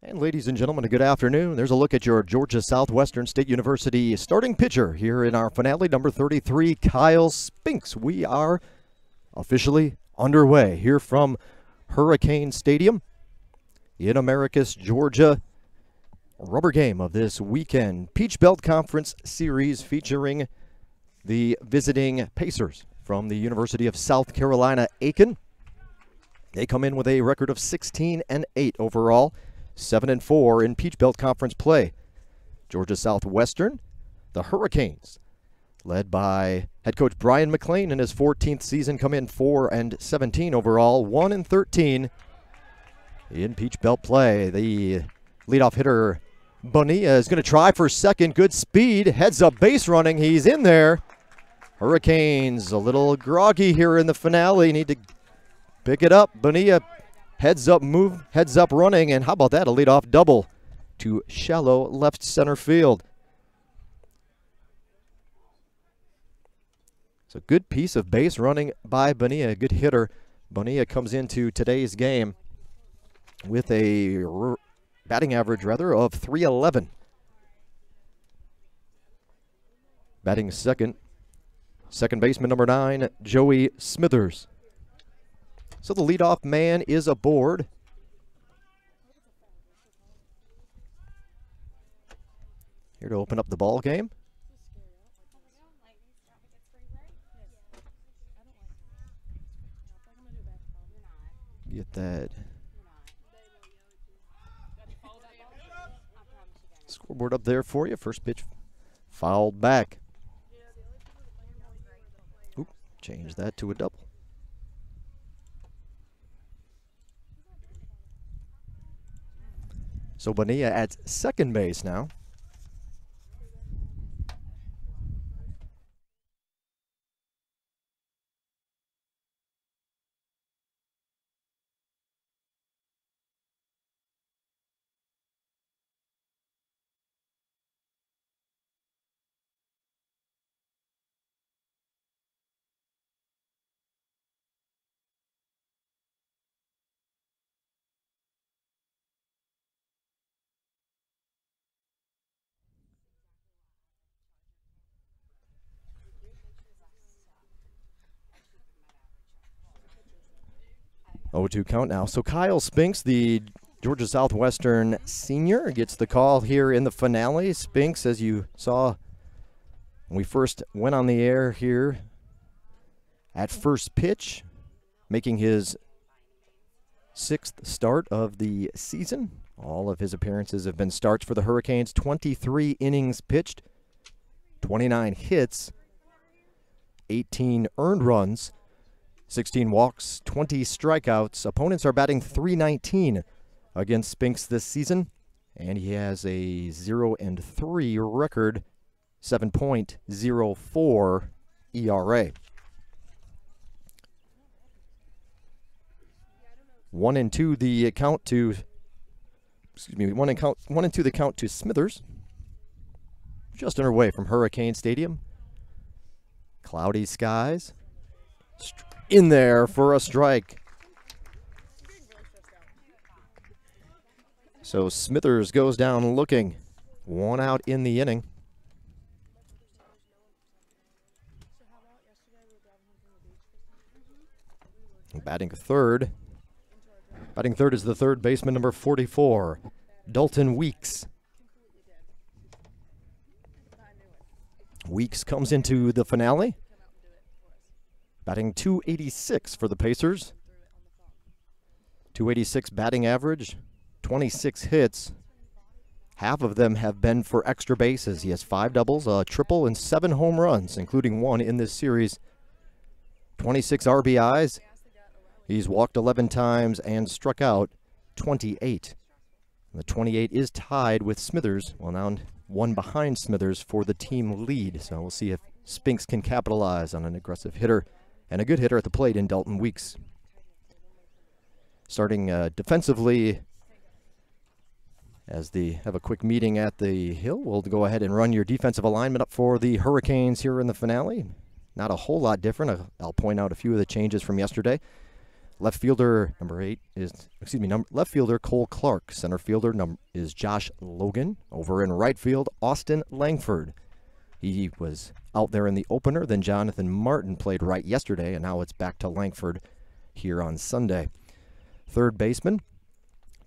And ladies and gentlemen, a good afternoon. There's a look at your Georgia Southwestern State University starting pitcher here in our finale, number 33, Kyle Spinks. We are officially underway here from Hurricane Stadium in Americus, Georgia. Rubber game of this weekend. Peach Belt Conference Series featuring the visiting Pacers from the University of South Carolina, Aiken. They come in with a record of 16-8 overall. 7-4 in Peach Belt Conference play. Georgia Southwestern, the Hurricanes, led by head coach Brian McLean in his 14th season, come in 4-17 overall, 1-13 in Peach Belt play. The leadoff hitter Bonilla is going to try for second. Good speed, heads up base running. He's in there. Hurricanes a little groggy here in the finale. Need to pick it up. Bonilla heads up move, heads up running, and how about that, a leadoff double to shallow left center field. So good piece of base running by Bonilla, good hitter. Bonilla comes into today's game with a batting average of 311. Batting second baseman number 9, Joey Smithers. So the leadoff man is aboard. Here to open up the ball game. Get that scoreboard up there for you. First pitch fouled back. Oop, change that to a double. So Bonilla at second base now. Oh, 0-2 count now. So Kyle Spinks, the Georgia Southwestern senior, gets the call here in the finale. Spinks, as you saw when we first went on the air here at first pitch, making his 6th start of the season. All of his appearances have been starts for the Hurricanes. 23 innings pitched, 29 hits, 18 earned runs, 16 walks, 20 strikeouts. Opponents are batting .319 against Spinks this season, and he has a 0-3 record, 7.04 ERA. 1-2 the count to, 1-2 the count to Smithers. Just underway from Hurricane Stadium. Cloudy skies. In there for a strike. So Smithers goes down looking. 1 out in the inning. Batting third. Batting third is the third baseman, number 44, Dalton Weeks. Weeks comes into the finale. Batting .286 for the Pacers. .286 batting average, 26 hits. Half of them have been for extra bases. He has 5 doubles, a triple, and 7 home runs, including 1 in this series. 26 RBIs. He's walked 11 times and struck out 28. The 28 is tied with Smithers. Well, now 1 behind Smithers for the team lead. So we'll see if Spinks can capitalize on an aggressive hitter and a good hitter at the plate in Dalton Weeks. Starting defensively, as they have a quick meeting at the hill, we'll go ahead and run your defensive alignment up for the Hurricanes here in the finale. Not a whole lot different. I'll point out a few of the changes from yesterday. Left fielder number 8 is, left fielder Cole Clark. Center fielder is Josh Logan. Over in right field, Austin Langford. He was out there in the opener. Then Jonathan Martin played right yesterday, and now it's back to Langford here on Sunday. Third baseman,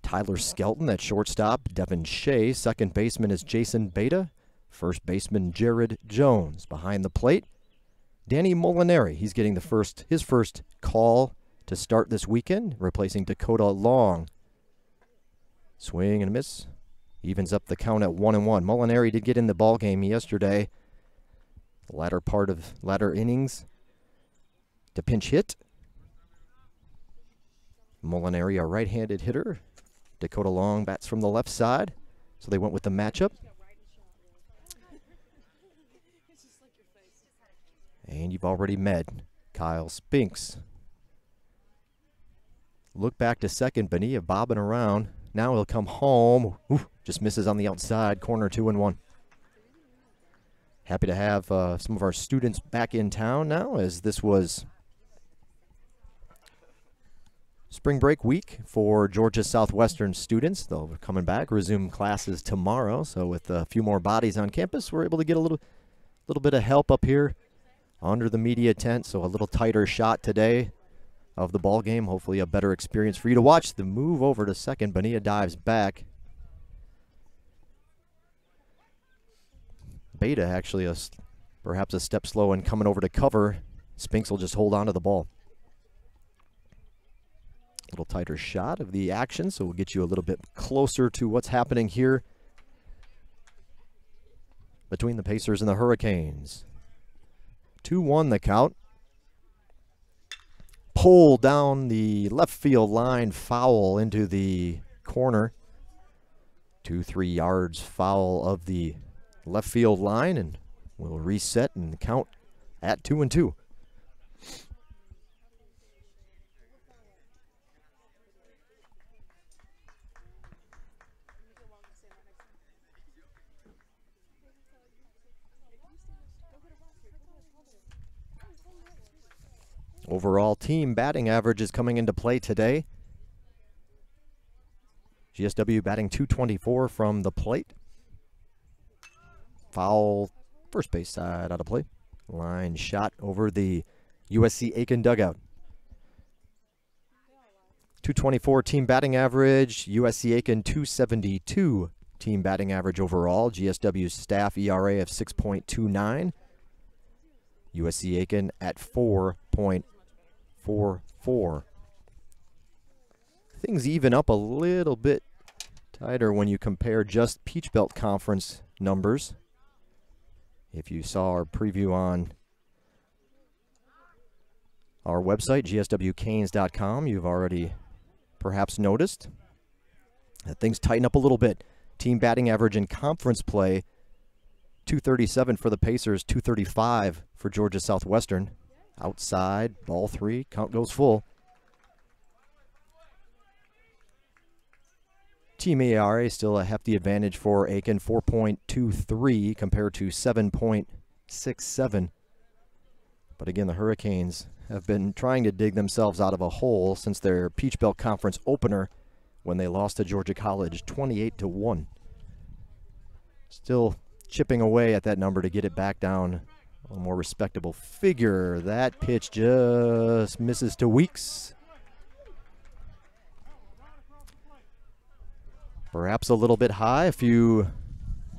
Tyler Skelton. At shortstop, Devin Shea. Second baseman is Jason Beta. First baseman, Jared Jones. Behind the plate, Danny Molinari. He's getting his first call to start this weekend, replacing Dakota Long. Swing and a miss. Evens up the count at 1-1. Molinari did get in the ball game yesterday. Latter innings to pinch hit. Molinari, a right-handed hitter. Dakota Long bats from the left side, so they went with the matchup. And you've already met Kyle Spinks. Look back to second. Bonilla bobbing around. Now he'll come home. Ooh, just misses on the outside. Corner 2-1. Happy to have some of our students back in town now, as this was spring break week for Georgia Southwestern students. They'll be coming back, resume classes tomorrow. So with a few more bodies on campus, we're able to get a little bit of help up here under the media tent. So a little tighter shot today of the ball game. Hopefully a better experience for you to watch. The move over to second. Bonilla dives back. Beta actually perhaps a step slow and coming over to cover. Spinks will just hold on to the ball. A little tighter shot of the action, so we'll get you a little bit closer to what's happening here between the Pacers and the Hurricanes. 2-1 the count. Pull down the left field line, foul into the corner. 2-3 yards foul of the left field line, and we'll reset and count at 2-2. Overall team batting average is coming into play today. GSW batting .224 from the plate. Foul, first base side out of play. Line shot over the USC Aiken dugout. .224 team batting average. USC Aiken .272 team batting average overall. GSW's staff ERA of 6.29. USC Aiken at 4.44. Things even up a little bit tighter when you compare just Peach Belt Conference numbers. If you saw our preview on our website, gswcanes.com, you've already perhaps noticed that things tighten up a little bit. Team batting average in conference play, .237 for the Pacers, .235 for Georgia Southwestern. Outside, ball 3, count goes full. Team ERA still a hefty advantage for Aiken, 4.23 compared to 7.67. But again, the Hurricanes have been trying to dig themselves out of a hole since their Peach Belt Conference opener when they lost to Georgia College 28-1. Still chipping away at that number to get it back down a more respectable figure. That pitch just misses to Weeks. Perhaps a little bit high. A few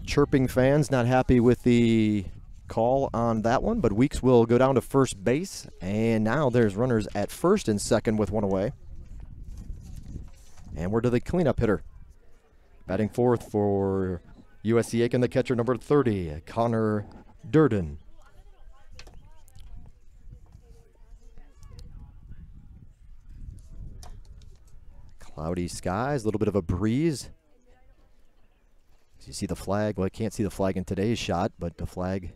chirping fans not happy with the call on that one, but Weeks will go down to first base, and now there's runners at first and second with one away. And we're to the cleanup hitter. Batting fourth for USC Aiken, the catcher, number 30, Connor Durden. Cloudy skies, a little bit of a breeze. You see the flag. Well, I can't see the flag in today's shot, but the flag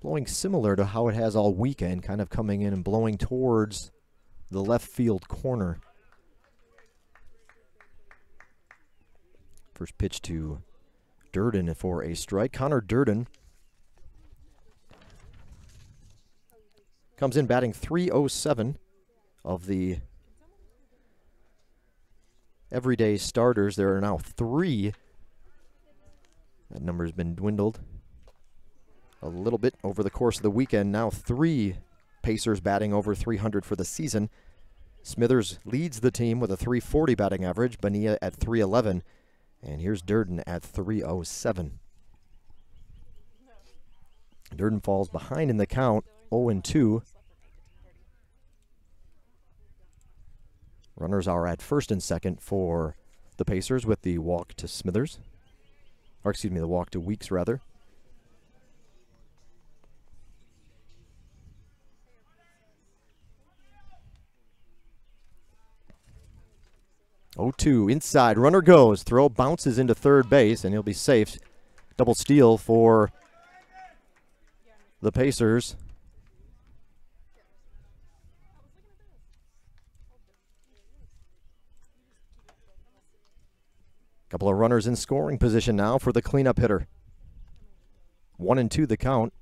blowing similar to how it has all weekend, kind of coming in and blowing towards the left field corner. First pitch to Durden for a strike. Connor Durden comes in batting .307 of the everyday starters. There are now 3. That number's been dwindled a little bit over the course of the weekend. Now 3 Pacers batting over 300 for the season. Smithers leads the team with a .340 batting average, Bonilla at .311, and here's Durden at .307. Durden falls behind in the count, 0-2. Runners are at first and second for the Pacers with the walk to Smithers. Or excuse me, the walk to Weeks, rather. .02 inside, runner goes, throw bounces into third base, and he'll be safe. Double steal for the Pacers. Couple of runners in scoring position now for the cleanup hitter. 1-2 the count.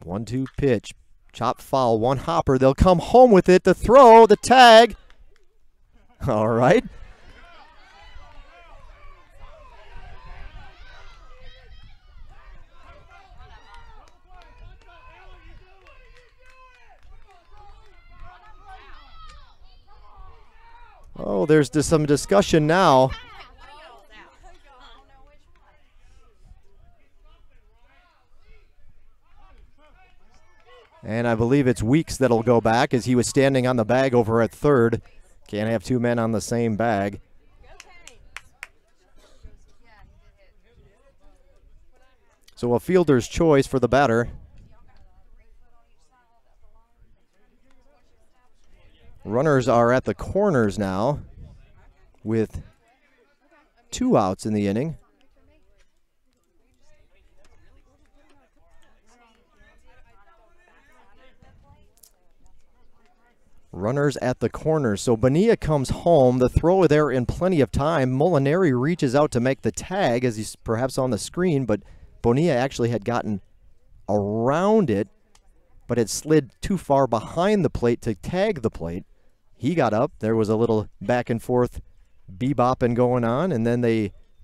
One-two pitch, chop foul, one hopper. They'll come home with it. The throw, the tag. All right. Oh, there's some discussion now. And I believe it's Weeks that'll go back as he was standing on the bag over at third. Can't have 2 men on the same bag. So a fielder's choice for the batter. Runners are at the corners now with 2 outs in the inning. Runners at the corners. So Bonilla comes home. The throw there in plenty of time. Molinari reaches out to make the tag as he's perhaps on the screen, but Bonilla actually had gotten around it, but it slid too far behind the plate to tag the plate. He got up. There was a little back and forth bebopping going on, and then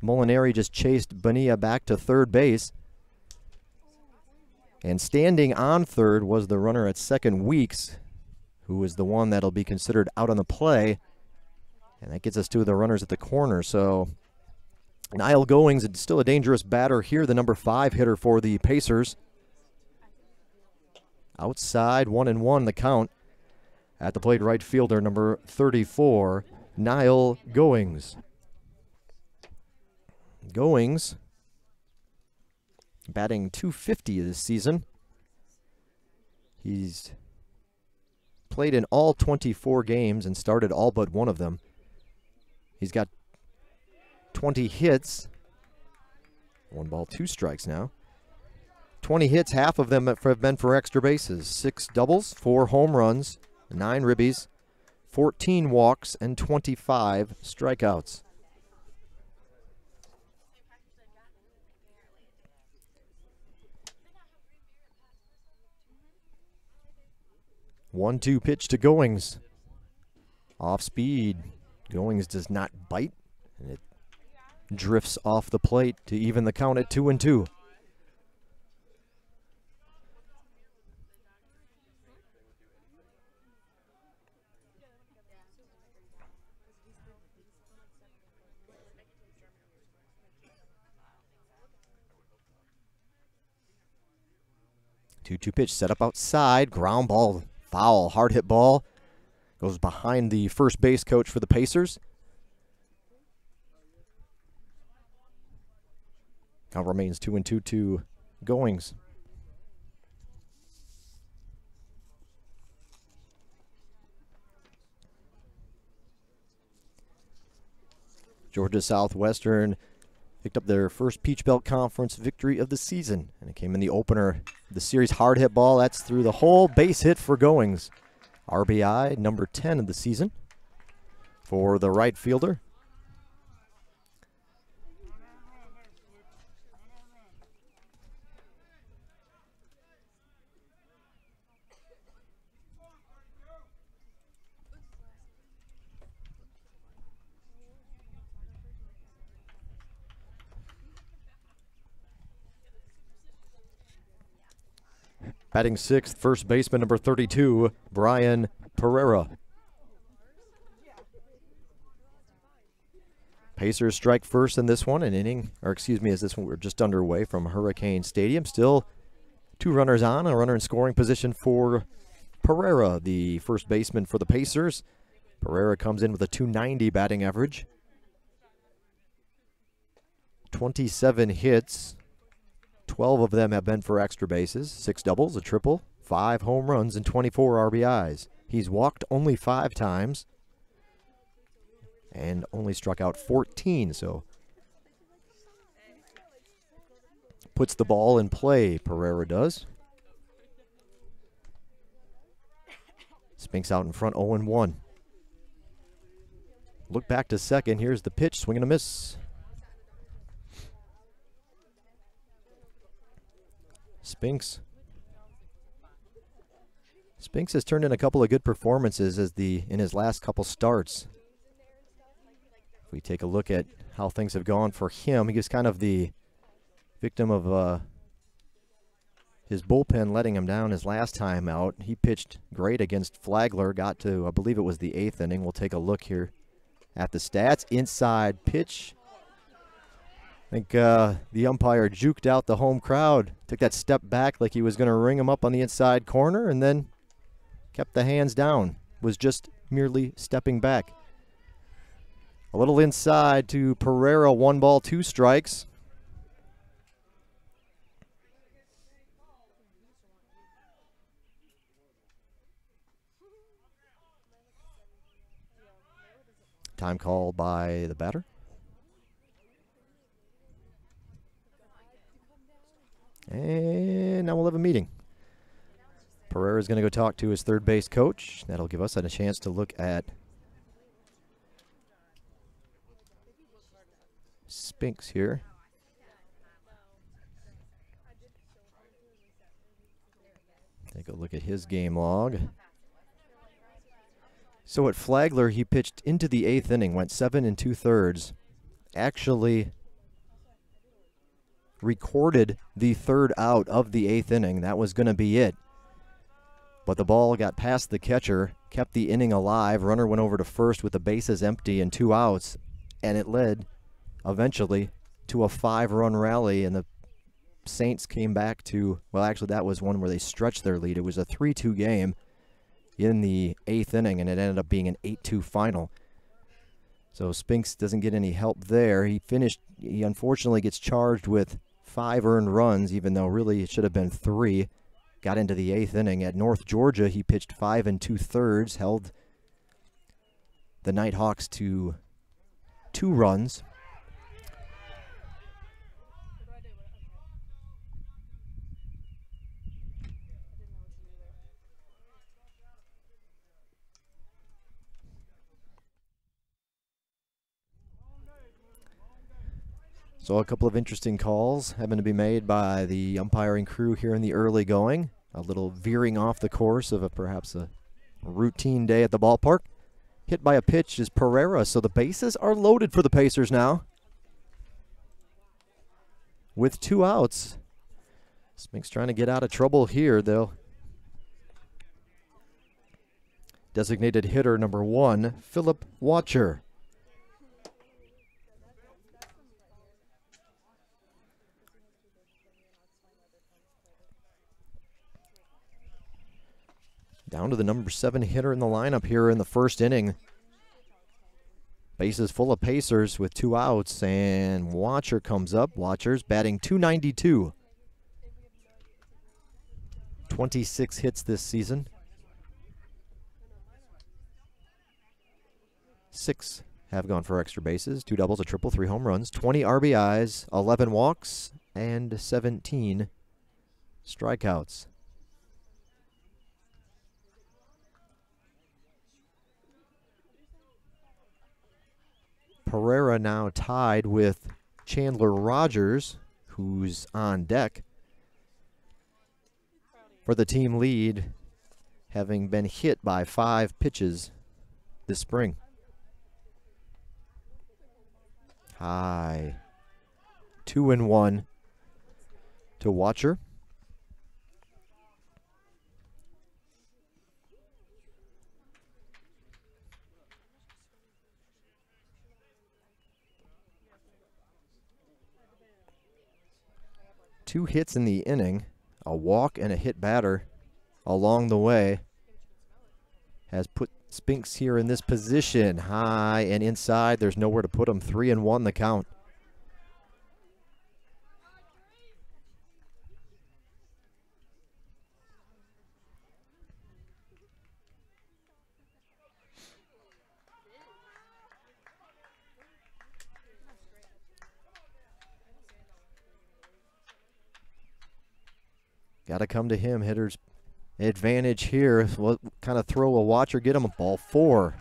Molinari just chased Bonilla back to third base. And standing on third was the runner at second, Weeks, who is the one that'll be considered out on the play. And that gets us to the runners at the corner. So Niall Goings is still a dangerous batter here, the number 5 hitter for the Pacers. Outside, 1-1 the count. At the plate, right fielder, number 34, Niall Goings. Goings batting .250 this season. He's played in all 24 games and started all but one of them. He's got 20 hits. 1 ball, 2 strikes now. 20 hits, half of them have been for extra bases. 6 doubles, 4 home runs, 9 ribbies, 14 walks, and 25 strikeouts. One-two pitch to Goings. Off speed. Goings does not bite, and it drifts off the plate to even the count at 2-2. Two-two pitch set up outside. Ground ball. Foul, hard hit ball, goes behind the first base coach for the Pacers. Count remains 2-2 to Goings. Georgia Southwestern picked up their first Peach Belt Conference victory of the season, and it came in the opener. The series hard hit ball, that's through the hole, base hit for Goings. RBI number 10 of the season for the right fielder. Batting sixth, first baseman number 32, Brian Pereira. Pacers strike first in this one, as this one we're just underway from Hurricane Stadium. Still 2 runners on, a runner in scoring position for Pereira, the first baseman for the Pacers. Pereira comes in with a .290 batting average. 27 hits, 12 of them have been for extra bases, 6 doubles, a triple, 5 home runs, and 24 RBIs. He's walked only 5 times and only struck out 14, so puts the ball in play, Pereira does. Spinks out in front, 0-1. Look back to second, here's the pitch, swing and a miss. Spinks has turned in a couple of good performances in his last couple starts. If we take a look at how things have gone for him, he was kind of the victim of his bullpen letting him down his last time out. He pitched great against Flagler, got to, I believe it was the 8th inning. We'll take a look here at the stats. Inside pitch. I think the umpire juked out the home crowd, took that step back like he was going to ring him up on the inside corner, and then kept the hands down, was just merely stepping back. A little inside to Pereira, 1 ball, 2 strikes. Time called by the batter. And now we'll have a meeting. Pereira is going to go talk to his third base coach. That'll give us a chance to look at Spinks here. Take a look at his game log. So at Flagler, he pitched into the 8th inning, went 7 2/3. Actually recorded the 3rd out of the 8th inning. That was going to be it. But the ball got past the catcher, kept the inning alive. Runner went over to first with the bases empty and 2 outs, and it led eventually to a 5-run rally, and the Saints came back to, well, actually that was one where they stretched their lead. It was a 3-2 game in the 8th inning, and it ended up being an 8-2 final. So Spinks doesn't get any help there. He unfortunately gets charged with 5 earned runs, even though really it should have been 3. Got into the 8th inning. At North Georgia, he pitched 5 2/3, held the Nighthawks to 2 runs. So a couple of interesting calls having to be made by the umpiring crew here in the early going. A little veering off the course of perhaps a routine day at the ballpark. Hit by a pitch is Pereira, so the bases are loaded for the Pacers now. With 2 outs. Spinks trying to get out of trouble here, though. Designated hitter number 1, Philip Watcher. Down to the number 7 hitter in the lineup here in the first inning. Bases full of Pacers with 2 outs, and Watcher comes up. Watcher's batting .292. 26 hits this season. 6 have gone for extra bases, 2 doubles, a triple, 3 home runs, 20 RBIs, 11 walks, and 17 strikeouts. Pereira now tied with Chandler Rogers, who's on deck for the team lead, having been hit by 5 pitches this spring. High. 2-1 to Watcher. 2 hits in the inning, a walk and a hit batter along the way, has put Spinks here in this position. High and inside. There's nowhere to put him. 3-1 the count. Got to come to him. Hitter's advantage here. What kind of throw a watcher get him? A ball 4.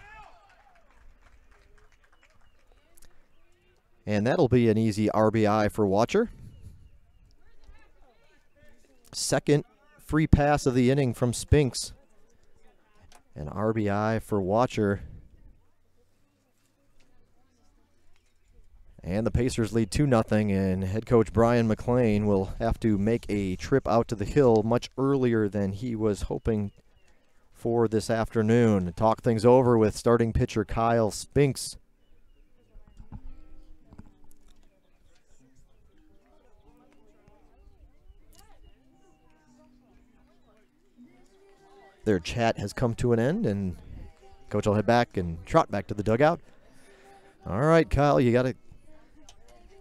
And that'll be an easy RBI for Watcher. Second free pass of the inning from Spinks. An RBI for Watcher. And the Pacers lead 2-0, and head coach Brian McLean will have to make a trip out to the hill much earlier than he was hoping for this afternoon. Talk things over with starting pitcher Kyle Spinks. Their chat has come to an end, and coach will head back and trot back to the dugout. All right, Kyle, you got to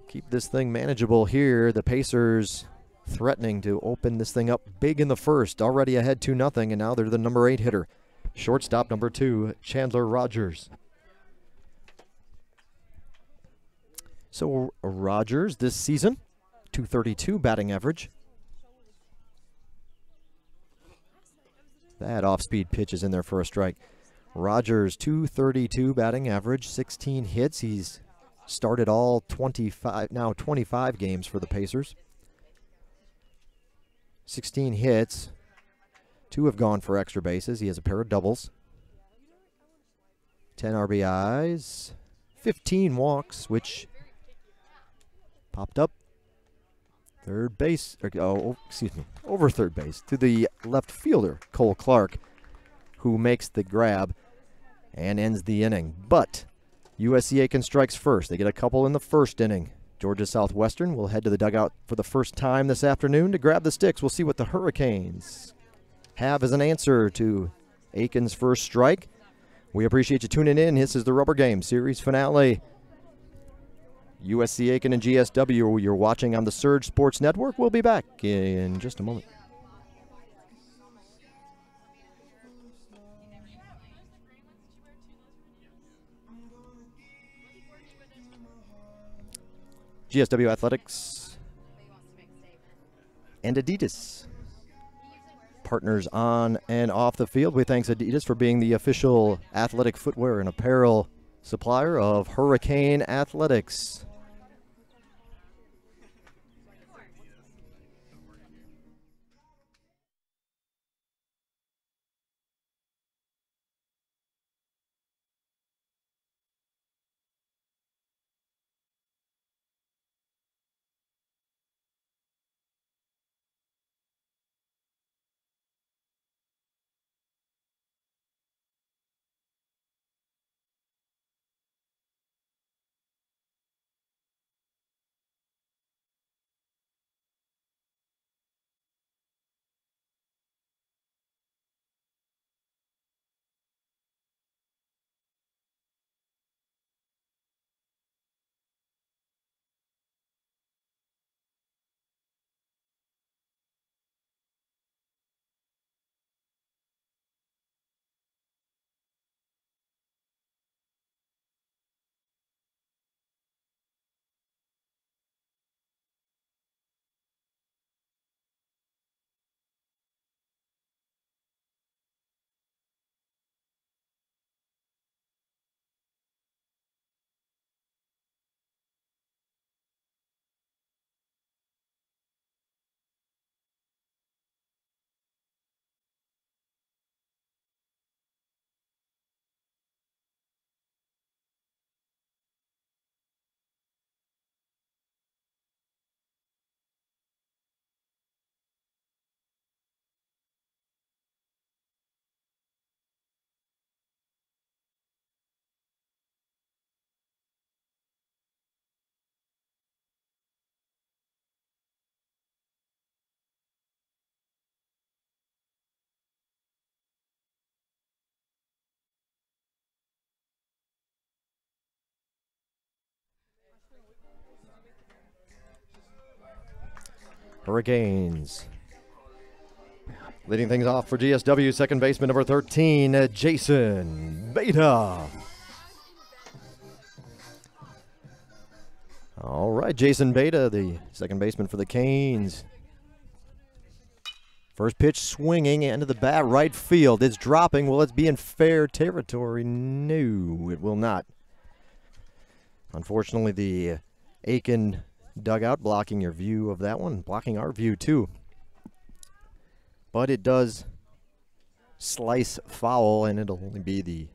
keep this thing manageable here. The Pacers threatening to open this thing up big in the first, already ahead 2-0, and now they're the number 8 hitter. Shortstop number 2, Chandler Rogers. So Rogers this season, .232 batting average. That off-speed pitch is in there for a strike. Rogers, .232 batting average, 16 hits. He's started all 25 games for the Pacers. 16 hits. 2 have gone for extra bases. He has a pair of doubles. 10 RBIs. 15 walks, which popped up. Third base, over third base to the left fielder, Cole Clark, who makes the grab and ends the inning. But USC Aiken strikes first. They get a couple in the first inning. Georgia Southwestern will head to the dugout for the first time this afternoon to grab the sticks. We'll see what the Hurricanes have as an answer to Aiken's first strike. We appreciate you tuning in. This is the Rubber Game Series finale. USC Aiken and GSW, you're watching on the Surge Sports Network. We'll be back in just a moment. GSW Athletics and Adidas, partners on and off the field. We thank Adidas for being the official athletic footwear and apparel supplier of Hurricane Athletics. Hurricanes. Leading things off for GSW, second baseman number 13, Jason Beta. All right, Jason Beta, the second baseman for the Canes. First pitch swinging into the bat, right field. It's dropping. Will it be in fair territory? No, it will not. Unfortunately, the Aiken dugout blocking your view of that one, blocking our view too. But it does slice foul, and it'll only be the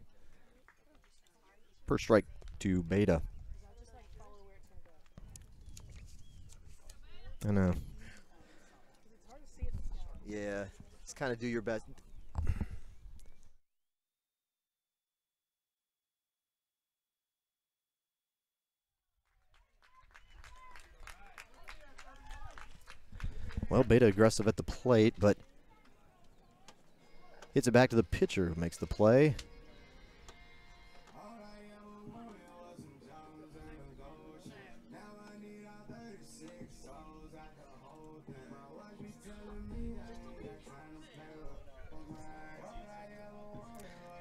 first strike to Beta. I know. Yeah, just kind of do your best. Well, Beta aggressive at the plate, but hits it back to the pitcher who makes the play.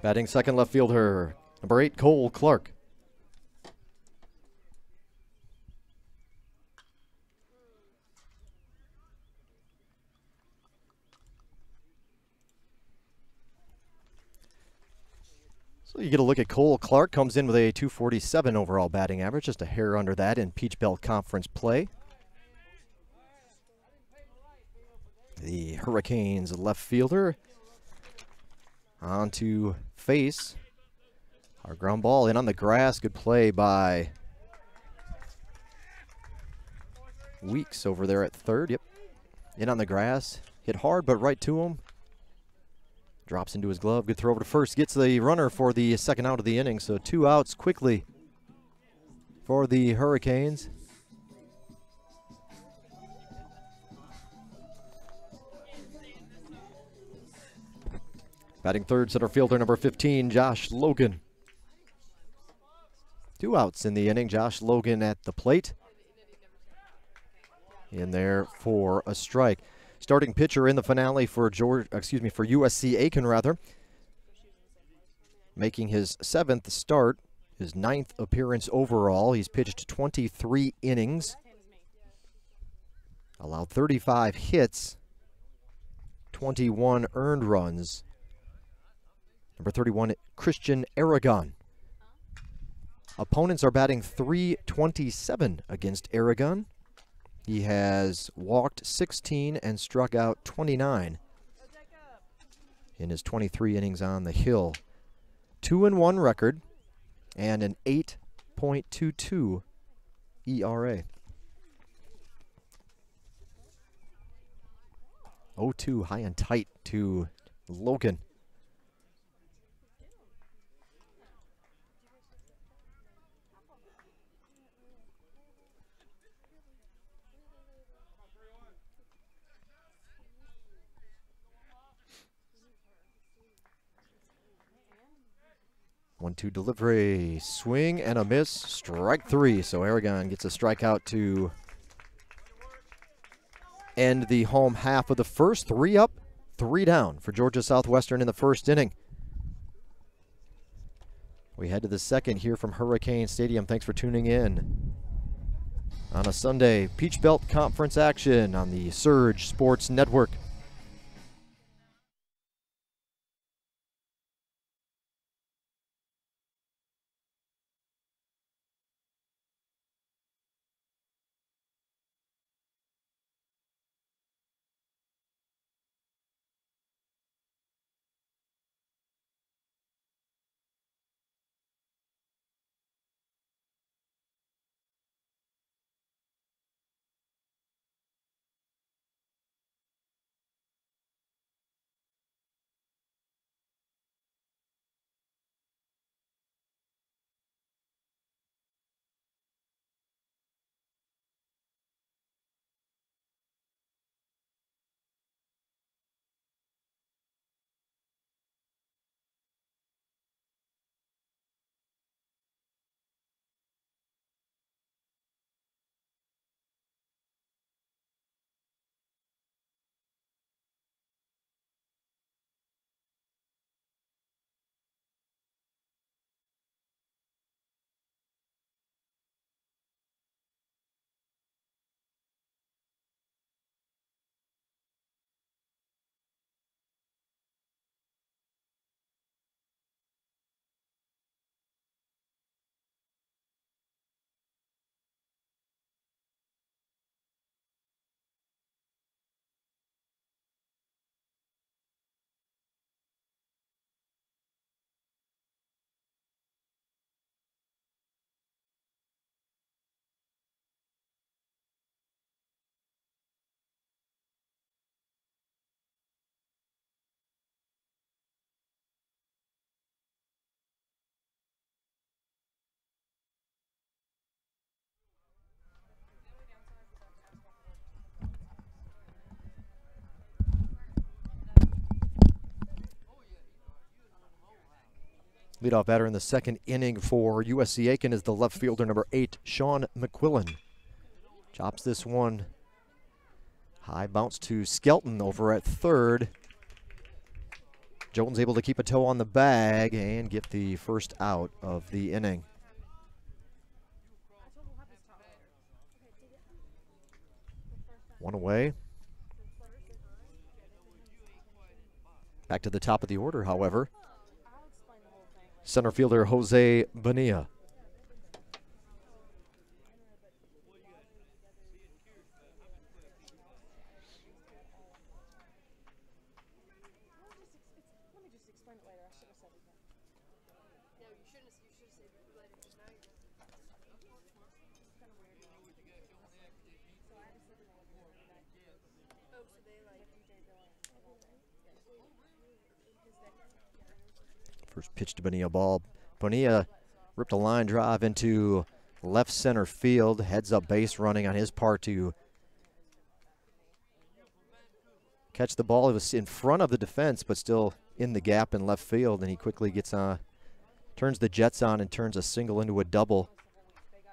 Batting second, left fielder, number 8, Cole Clark. So you get a look at Cole Clark, comes in with a .247 overall batting average, just a hair under that in Peach Belt Conference play. The Hurricanes left fielder on to face. Our ground ball in on the grass. Good play by Weeks over there at third. Yep. In on the grass. Hit hard, but right to him. Drops into his glove. Good throw over to first. Gets the runner for the second out of the inning. So 2 outs quickly for the Hurricanes. Batting third, center fielder number 15, Josh Logan. 2 outs in the inning. Josh Logan at the plate. In there for a strike. Starting pitcher in the finale for USC Aiken rather. Making his 7th start, his 9th appearance overall. He's pitched 23 innings. Allowed 35 hits, 21 earned runs. Number 31, Christian Aragon. Opponents are batting .327 against Aragon. He has walked 16 and struck out 29 in his 23 innings on the hill. 2-1 record and an 8.22 ERA. 0-2 high and tight to Logan. One-two delivery, swing and a miss, strike 3. So Aragon gets a strikeout to end the home half of the first. 3 up, 3 down for Georgia Southwestern in the first inning. We head to the second here from Hurricane Stadium. Thanks for tuning in on a Sunday. Peach Belt Conference action on the Surge Sports Network. Leadoff batter in the second inning for USC Aiken is the left fielder, number 8, Sean McQuillan. Chops this one. High bounce to Skelton over at third. Jones able to keep a toe on the bag and get the first out of the inning. One away. Back to the top of the order, however. Center fielder Jose Bonilla. First pitch to Bonilla, ball. Bonilla ripped a line drive into left center field. Heads up base running on his part to catch the ball. It was in front of the defense, but still in the gap in left field, and he quickly gets turns the jets on and turns a single into a double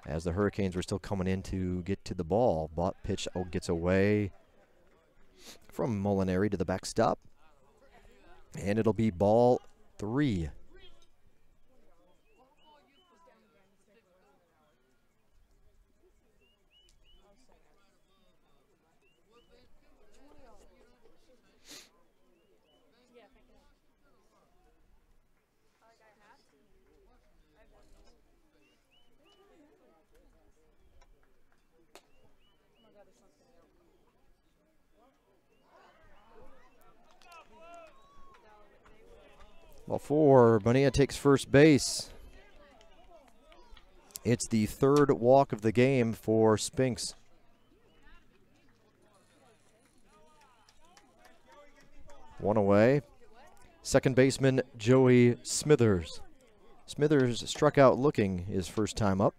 as the Hurricanes were still coming in to get to the ball. But pitch gets away from Molinari to the backstop, and it'll be ball 3. Ball 4, Bonilla takes first base. It's the third walk of the game for Spinks. One away. Second baseman Joey Smithers. Smithers struck out looking his first time up.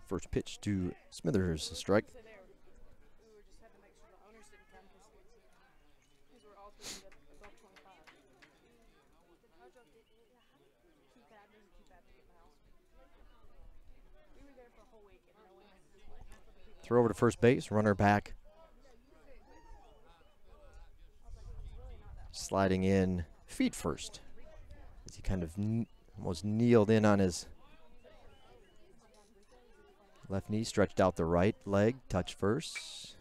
First pitch to Smithers, a strike. Throw over to first base, runner back. Sliding in feet first as he kind of almost kneeled in on his left knee, stretched out the right leg, touch first,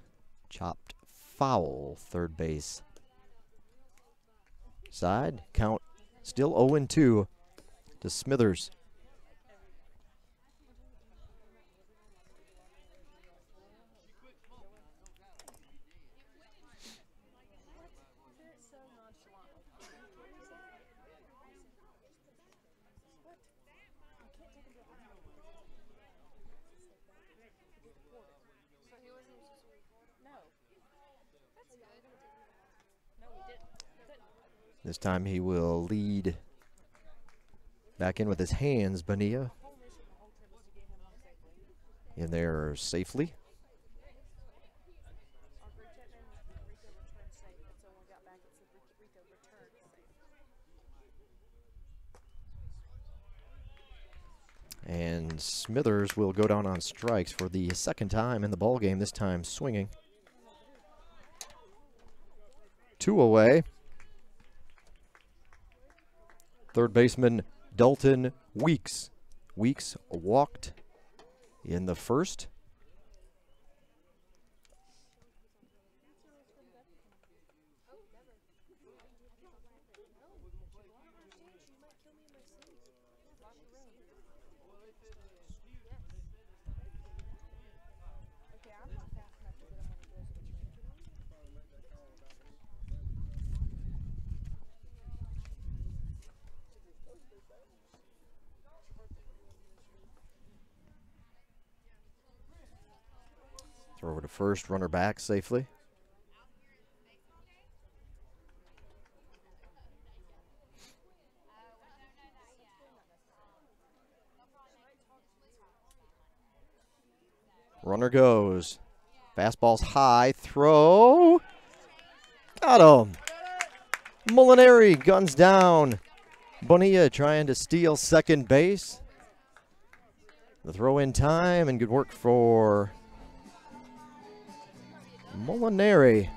chopped foul, third base. Side, count still 0-2 to Smithers. This time he will lead back in with his hands. Bonilla in there safely. And Smithers will go down on strikes for the second time in the ball game, this time swinging. 2 away. Third baseman Dalton Weeks. Weeks walked in the first. Throw to first, runner back safely. Runner goes. Fastball's high. Throw. Got him. Molinari guns down. Bonilla trying to steal second base. The throw in time and good work for Molinari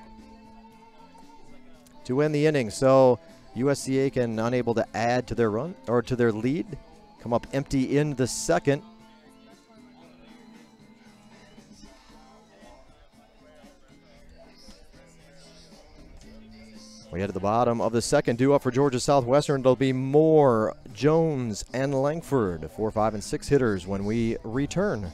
to end the inning. So USC Aiken unable to add to their run or to their lead. Come up empty in the second. We head to the bottom of the second. Due up for Georgia Southwestern. It'll be Moore, Jones, and Langford. 4, 5, and 6 hitters when we return.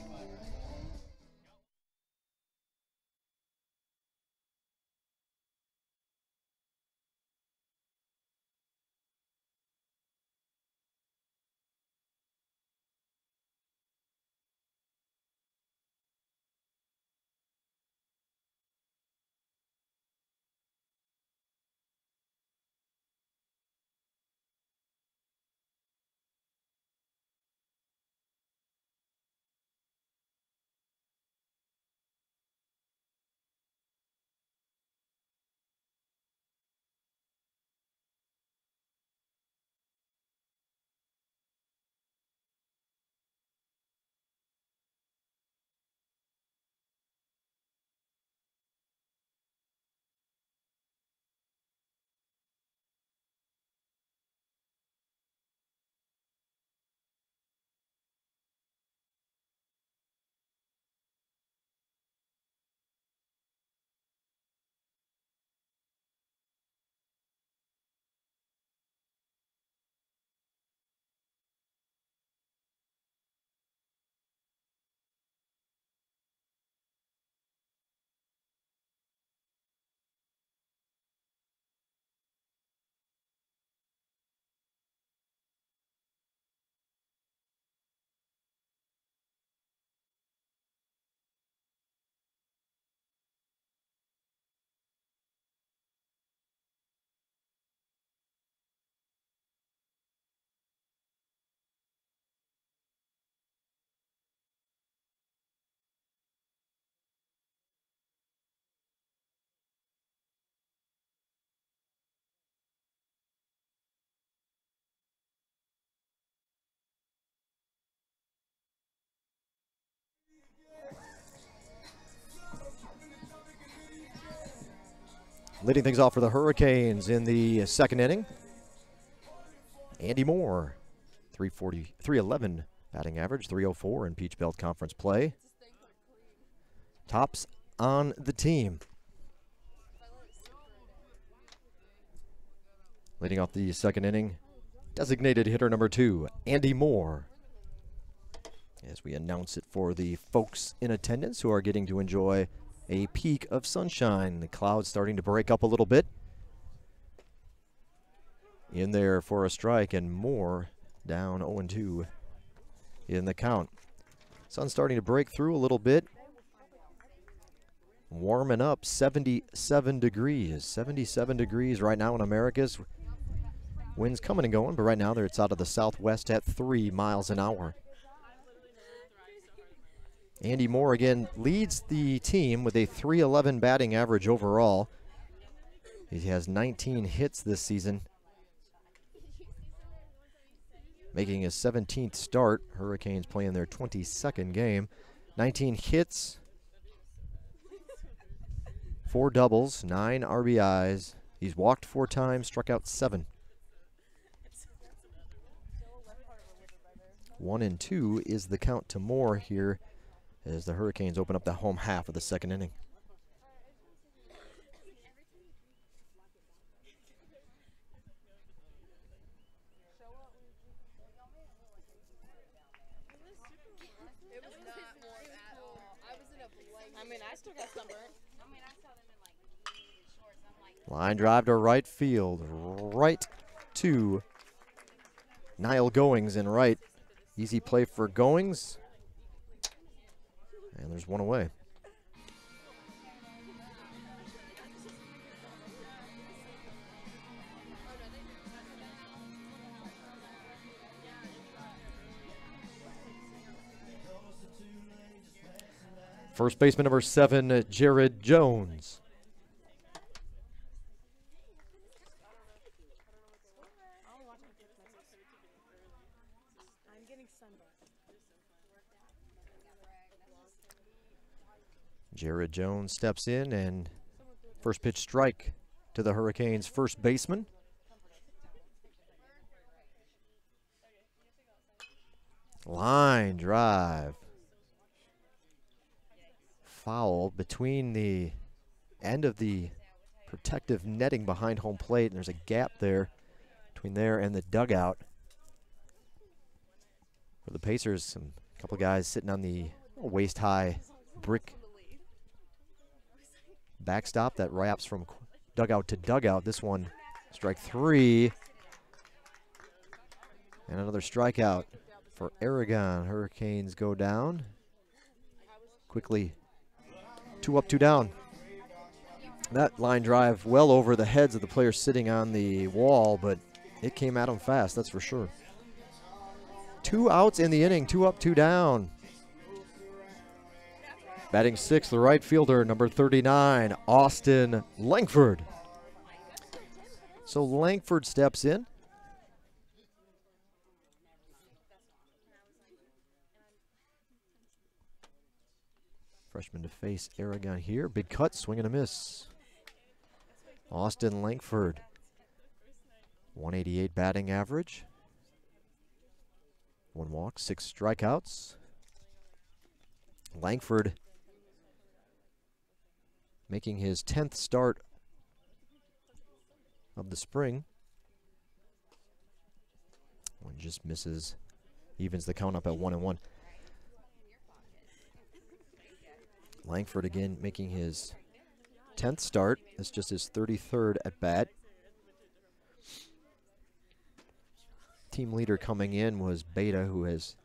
Leading things off for the Hurricanes in the second inning, Andy Moore, 311 batting average, 304 in Peach Belt Conference play. Tops on the team. Leading off the second inning, designated hitter number 2, Andy Moore. As we announce it for the folks in attendance who are getting to enjoy a peak of sunshine. The clouds starting to break up a little bit. In there for a strike, and Moore down 0-2 in the count. Sun starting to break through a little bit. Warming up, 77 degrees. 77 degrees right now in Americus. Winds coming and going, but right now it's out of the southwest at 3 miles an hour. Andy Moore again leads the team with a 311 batting average overall. He has 19 hits this season, making his 17th start. Hurricanes playing their 22nd game. 19 hits, 4 doubles, 9 RBIs. He's walked 4 times, struck out 7. 1-2 is the count to Moore here as the Hurricanes open up the home half of the second inning. Line drive to right field, right to Niall Goings in right. Easy play for Goings. And there's one away. First baseman number 7, Jared Jones. Jared Jones steps in, and first pitch strike to the Hurricanes' first baseman. Line drive. Foul between the end of the protective netting behind home plate, and there's a gap there between there and the dugout. For the Pacers, a couple guys sitting on the waist-high brick backstop that wraps from dugout to dugout. This one, strike 3. And another strikeout for Aragon. Hurricanes go down. Quickly, 2 up, 2 down. That line drive well over the heads of the players sitting on the wall, but it came at them fast, that's for sure. 2 outs in the inning, 2 up, 2 down. Batting 6th, the right fielder, number 39, Austin Langford. So Langford steps in. Freshman to face Aragon here. Big cut, swing and a miss. Austin Langford, 188 batting average. 1 walk, 6 strikeouts. Langford making his 10th start of the spring. One just misses, evens the count up at 1-1. Langford again making his 10th start. It's just his 33rd at bat. Team leader coming in was Beta, who has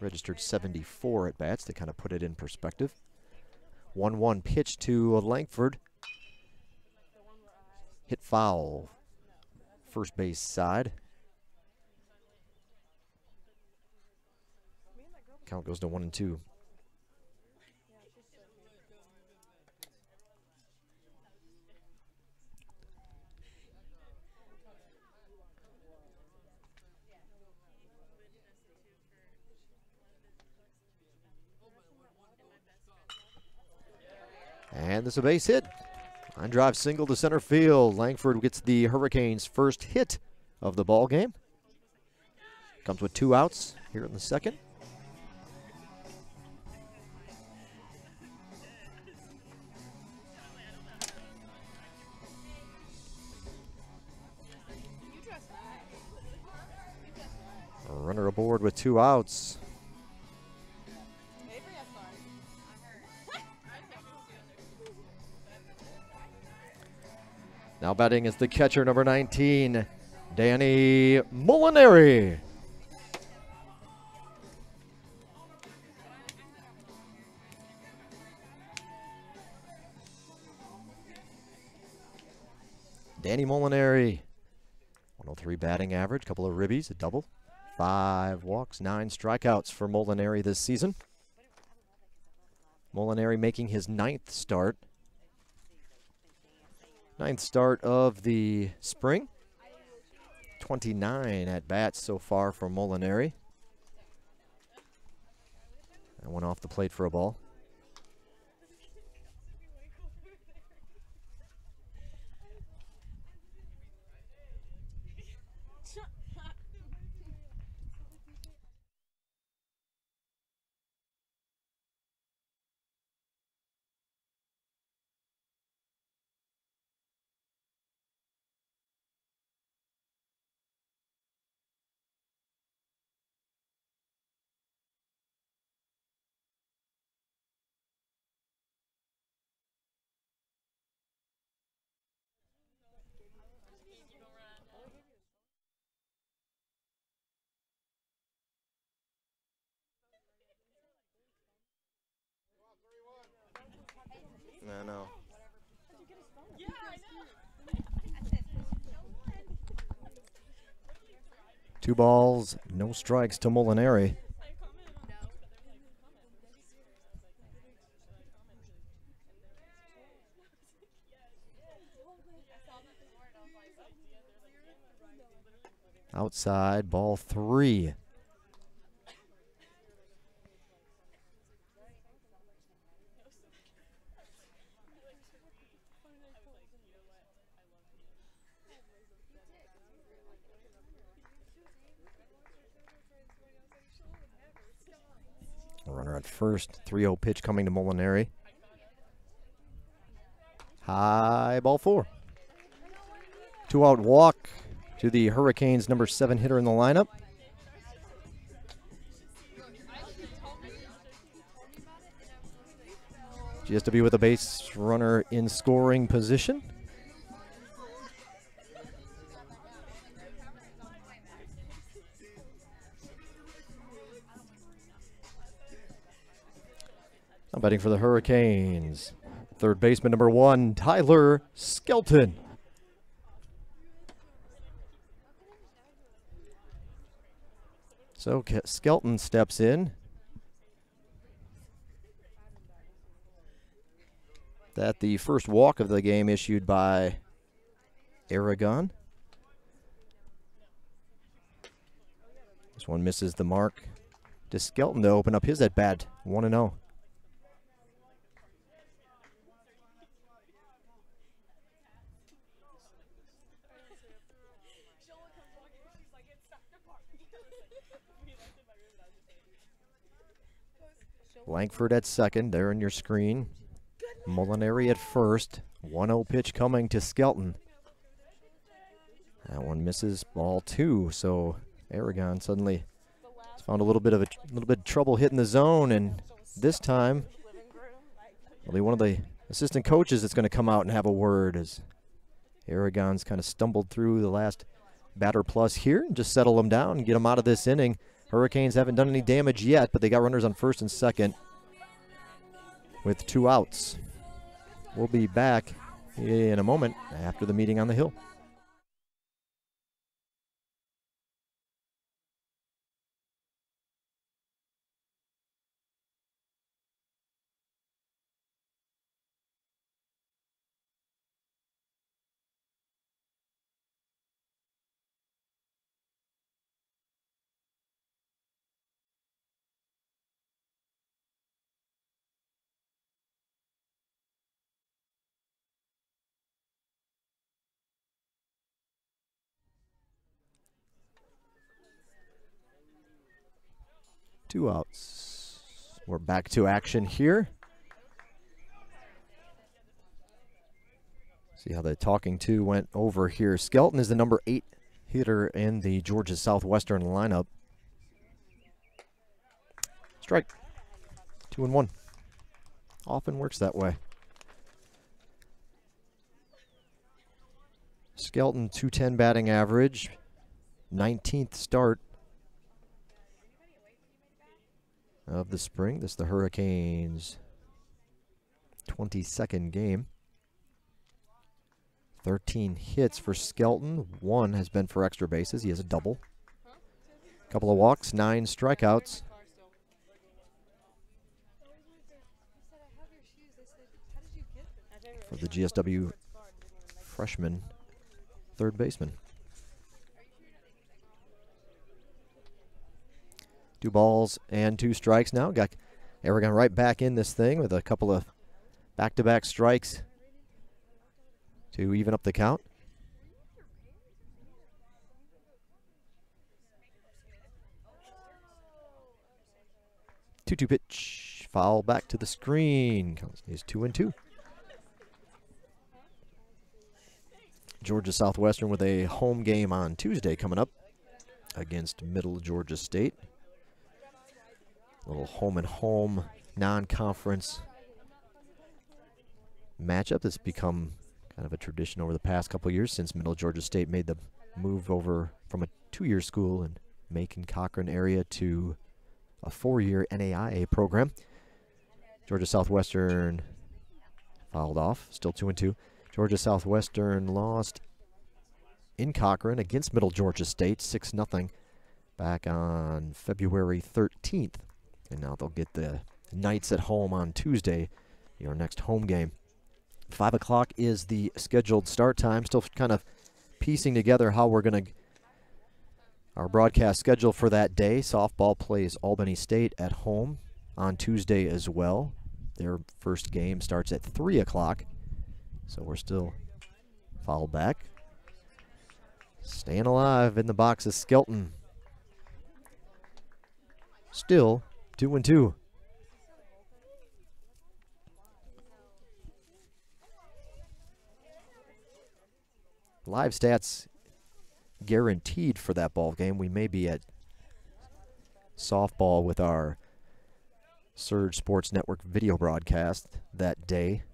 registered 74 at bats to kind of put it in perspective. 1-1 pitch to Langford. Hit foul. First base side. Count goes to 1-2. And this is a base hit. Line drive single to center field. Langford gets the Hurricanes' first hit of the ball game. Comes with 2 outs here in the second. A runner aboard with 2 outs. Now batting is the catcher, number 19, Danny Molinari. Danny Molinari, 103 batting average, couple of ribbies, a double, 5 walks, 9 strikeouts for Molinari this season. Molinari making his 9th start. 9th start of the spring. 29 at bats so far for Molinari. That went off the plate for a ball. I know. 2 balls, no strikes to Molinari. outside, ball 3. Runner at first, 3-0 pitch coming to Molinari. High, ball 4. 2-out walk to the Hurricanes' number 7 hitter in the lineup. GSW with a base runner in scoring position. Now batting for the Hurricanes, third baseman number 1, Tyler Skelton. So Skelton steps in. That the first walk of the game issued by Aragon. This one misses the mark. To Skelton to open up his at-bat, 1-0. Langford at second, there on your screen. Molinari at first. 1-0 pitch coming to Skelton. That one misses, ball 2. So Aragon suddenly has found a little bit of trouble hitting the zone, and this time, only one of the assistant coaches that's going to come out and have a word as Aragon's kind of stumbled through the last batter plus here and just settle them down and get them out of this inning. Hurricanes haven't done any damage yet, but they got runners on first and second with 2 outs. We'll be back in a moment after the meeting on the hill. Two outs. We're back to action here. See how the talking to went over here. Skelton is the number 8 hitter in the Georgia Southwestern lineup. Strike. 2-1. Often works that way. Skelton, .210 batting average. 19th start of the spring. This is the Hurricanes' 22nd game. 13 hits for Skelton. 1 has been for extra bases. He has a double. Couple of walks, 9 strikeouts. For the GSW freshman third baseman. 2 balls and 2 strikes now. Got Aragon right back in this thing with a couple of back-to-back strikes to even up the count. Two-two pitch, foul back to the screen. Is 2-2. Georgia Southwestern with a home game on Tuesday coming up against Middle Georgia State. Little home-and-home non-conference matchup that's become kind of a tradition over the past couple of years since Middle Georgia State made the move over from a 2-year school in Macon-Cochran area to a 4-year NAIA program. Georgia Southwestern fouled off, still 2-2. Georgia Southwestern lost in Cochran against Middle Georgia State 6-0 back on February 13th. And now they'll get the Knights at home on Tuesday, your next home game. 5 o'clock is the scheduled start time. Still kind of piecing together how we're going to Our broadcast schedule for that day: softball plays Albany State at home on Tuesday as well. Their first game starts at 3 o'clock, so we're still foul back. Staying alive in the box is Skelton. Still 2-2. Live stats guaranteed for that ball game. We may be at softball with our Surge Sports Network video broadcast that day.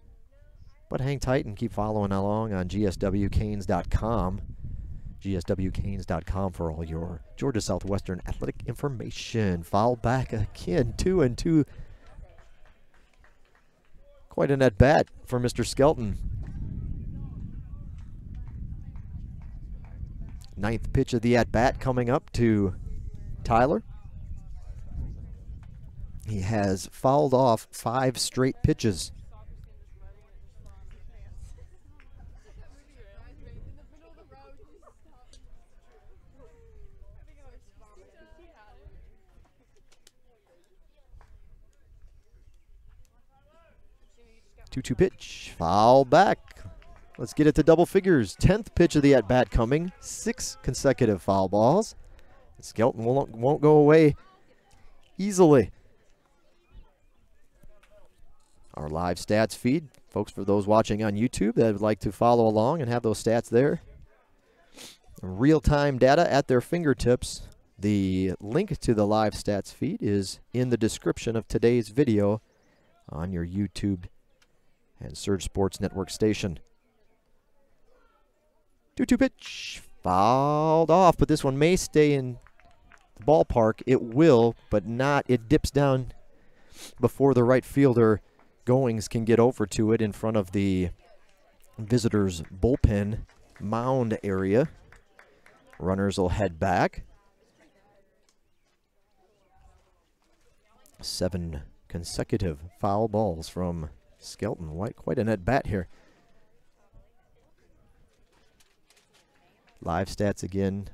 But hang tight and keep following along on gswcanes.com. gswcanes.com for all your Georgia Southwestern athletic information. Foul back again, 2-2. Quite an at-bat for Mr. Skelton. Ninth pitch of the at-bat coming up to Tyler. He has fouled off 5 straight pitches. Two-two pitch, foul back. Let's get it to double figures. 10th pitch of the at-bat coming. 6 consecutive foul balls. Skelton won't go away easily. Our live stats feed, folks, for those watching on YouTube that would like to follow along and have those stats there. Real-time data at their fingertips. The link to the live stats feed is in the description of today's video on your YouTube and Surge Sports Network station. 2-2 pitch, fouled off, but this one may stay in the ballpark. It will, but not. It dips down before the right fielder Goings can get over to it in front of the visitors' bullpen mound area. Runners will head back. 7 consecutive foul balls from Skelton. Quite an at-bat here. Live stats again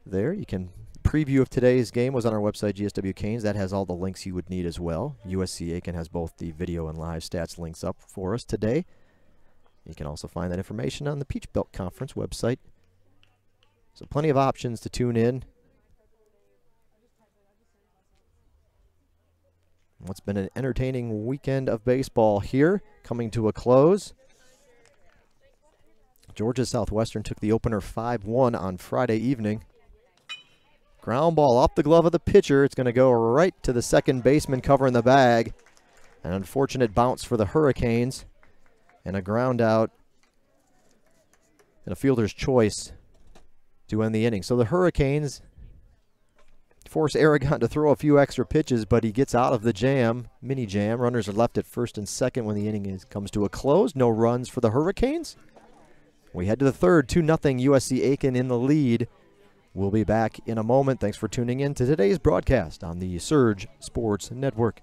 there. You can preview of today's game was on our website, GSW Canes. That has all the links you would need as well. USC Aiken has both the video and live stats links up for us today. You can also find that information on the Peach Belt Conference website. So plenty of options to tune in. What's been an entertaining weekend of baseball here, coming to a close. Georgia Southwestern took the opener 5-1 on Friday evening. Ground ball off the glove of the pitcher. It's going to go right to the second baseman covering the bag. An unfortunate bounce for the Hurricanes. And a ground out and a fielder's choice to end the inning. So the Hurricanes force Aragon to throw a few extra pitches, but he gets out of the jam, mini jam. Runners are left at first and second when the inning comes to a close. No runs for the Hurricanes. We head to the third, 2-0 USC Aiken in the lead. We'll be back in a moment. Thanks for tuning in to today's broadcast on the Surge Sports Network.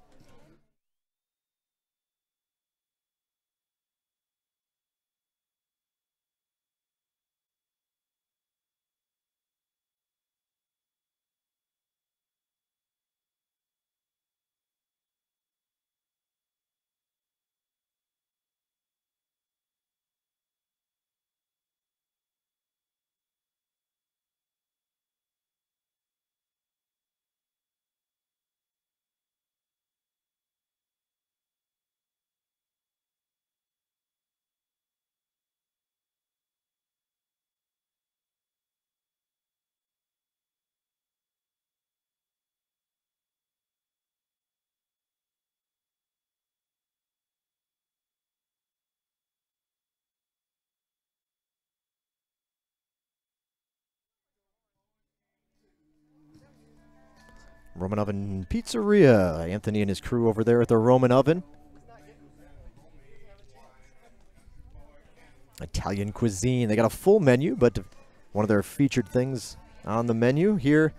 Roman Oven Pizzeria. Anthony and his crew over there at the Roman Oven. Italian cuisine. They got a full menu, but one of their featured things on the menu here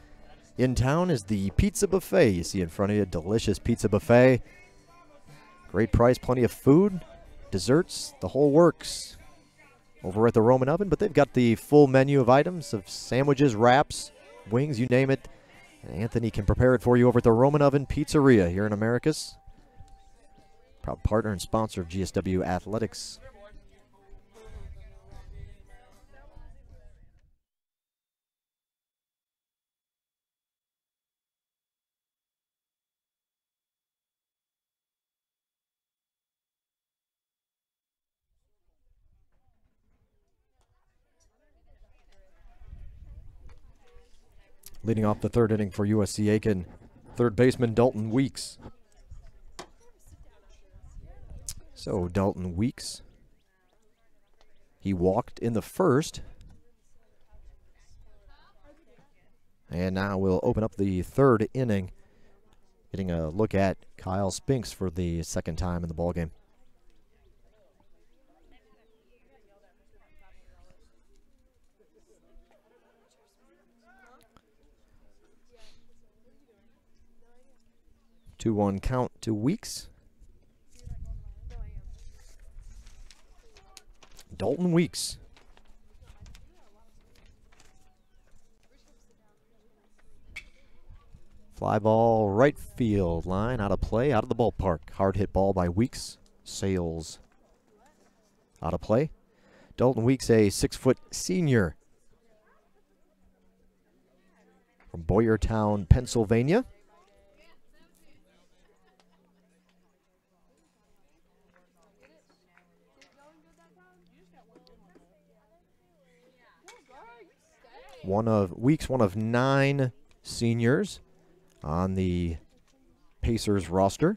in town is the pizza buffet. You see in front of you, delicious pizza buffet. Great price, plenty of food, desserts, the whole works over at the Roman Oven. But they've got the full menu of items of sandwiches, wraps, wings, you name it. And Anthony can prepare it for you over at the Roman Oven Pizzeria here in Americus. Proud partner and sponsor of GSW Athletics. Leading off the third inning for USC Aiken, third baseman Dalton Weeks. So Dalton Weeks, he walked in the first. And now we'll open up the third inning, getting a look at Kyle Spinks for the second time in the ballgame. Two-one count to Weeks. Dalton Weeks. Fly ball right field line, out of play, out of the ballpark. Hard hit ball by Weeks. Sails out of play. Dalton Weeks, a 6-foot senior from Boyertown, Pennsylvania. Weeks, one of 9 seniors on the Pacers roster.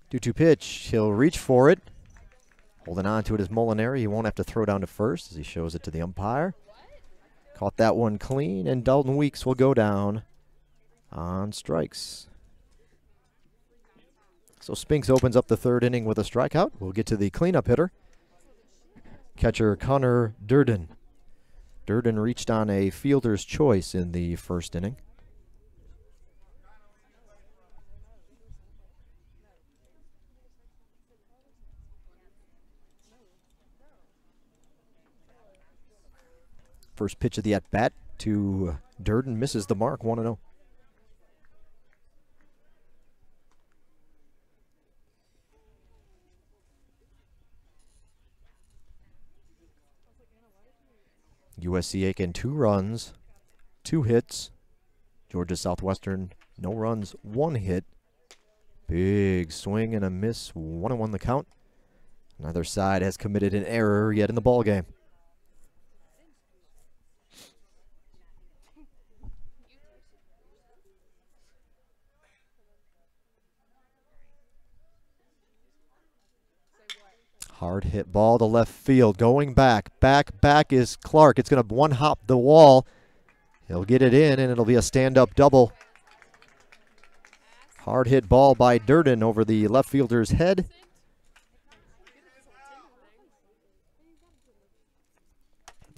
Due to pitch, he'll reach for it. Holding on to it is Molinari. He won't have to throw down to first as he shows it to the umpire. Caught that one clean, and Dalton Weeks will go down on strikes. So Spinks opens up the third inning with a strikeout. We'll get to the cleanup hitter. Catcher Connor Durden. Durden reached on a fielder's choice in the first inning. First pitch of the at-bat to Durden misses the mark, 1-0. USC Aiken, 2 runs, 2 hits. Georgia Southwestern, no runs, 1 hit. Big swing and a miss, 1-1 the count. Neither side has committed an error yet in the ballgame. Hard hit ball to left field, going back. Back is Clark. It's going to one-hop the wall. He'll get it in, and it'll be a stand-up double. Hard hit ball by Durden over the left fielder's head.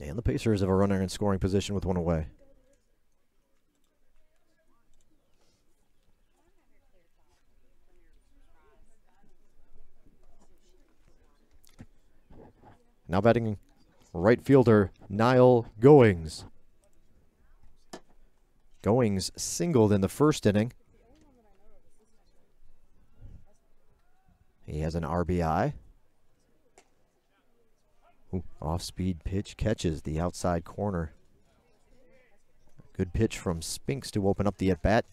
And the Pacers have a runner in scoring position with 1 away. Now batting right fielder Niall Goings. Goings singled in the first inning. He has an RBI. Off-speed pitch catches the outside corner. Good pitch from Spinks to open up the at-bat.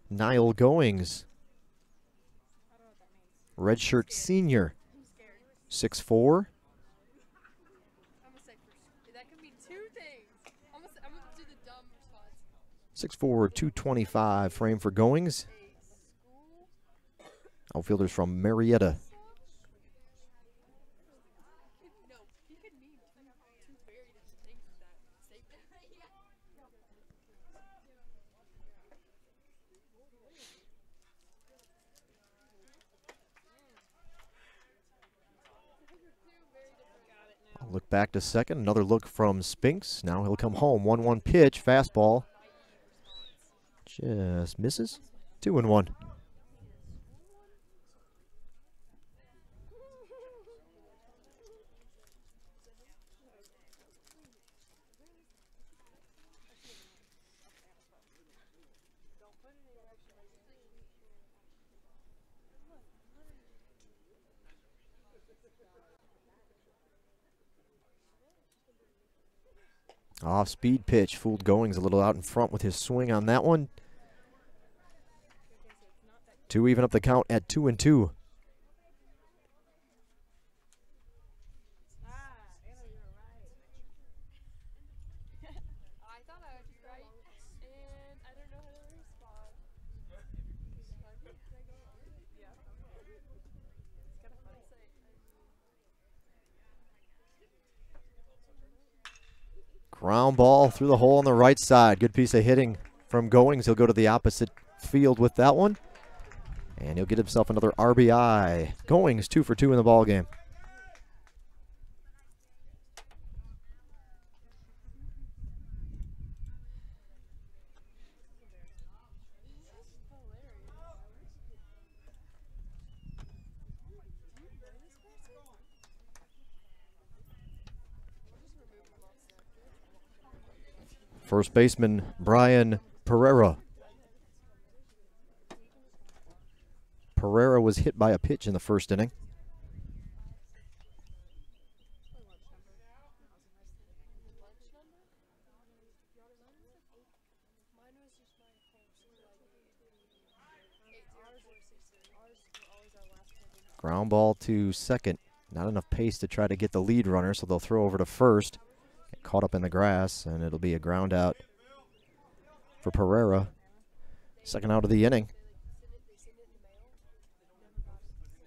Niall Goings, redshirt senior, 6'4". 6'4", 225 frame for Goings. Outfielders from Marietta. Look back to second. Another look from Spinks. Now he'll come home. 1-1 pitch. Fastball. Just misses. 2-1. Off-speed pitch. Fooled Goings a little out in front with his swing on that one. 2 even up the count at 2-2. Ground ball through the hole on the right side. Good piece of hitting from Goings. He'll go to the opposite field with that one. And he'll get himself another RBI. Goings 2 for 2 in the ball game. First baseman Brian Pereira. Pereira was hit by a pitch in the first inning. Ground ball to second. Not enough pace to try to get the lead runner, so they'll throw over to first. Get caught up in the grass, and it'll be a ground out for Pereira. Second out of the inning.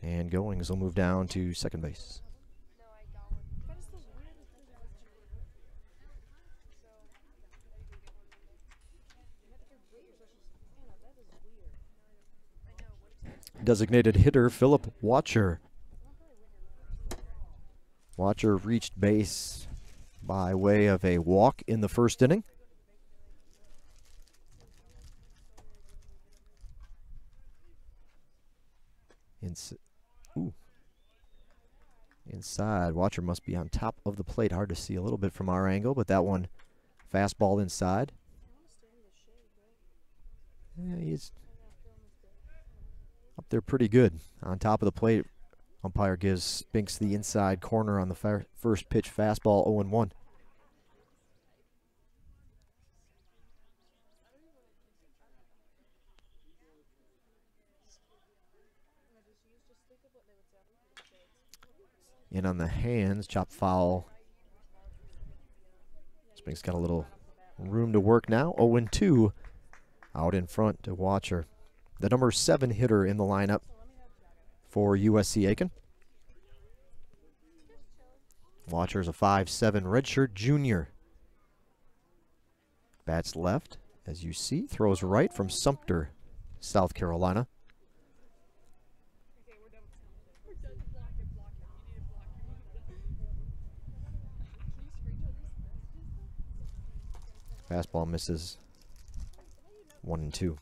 And Goings will move down to second base. Designated hitter Philip Watcher. Watcher reached base by way of a walk in the first inning. Inside, Watcher must be on top of the plate. Hard to see a little bit from our angle, but that one, fastball inside. Yeah, he's up there pretty good. On top of the plate, umpire gives Spinks the inside corner on the first pitch fastball, 0-1. In on the hands, chop foul. Spinks got a little room to work now. 0-2 out in front to Watcher. The number 7 hitter in the lineup for USC Aiken. Watcher's a 5'7" redshirt junior. Bats left, as you see. Throws right from Sumter, South Carolina. Fastball misses. 1-2.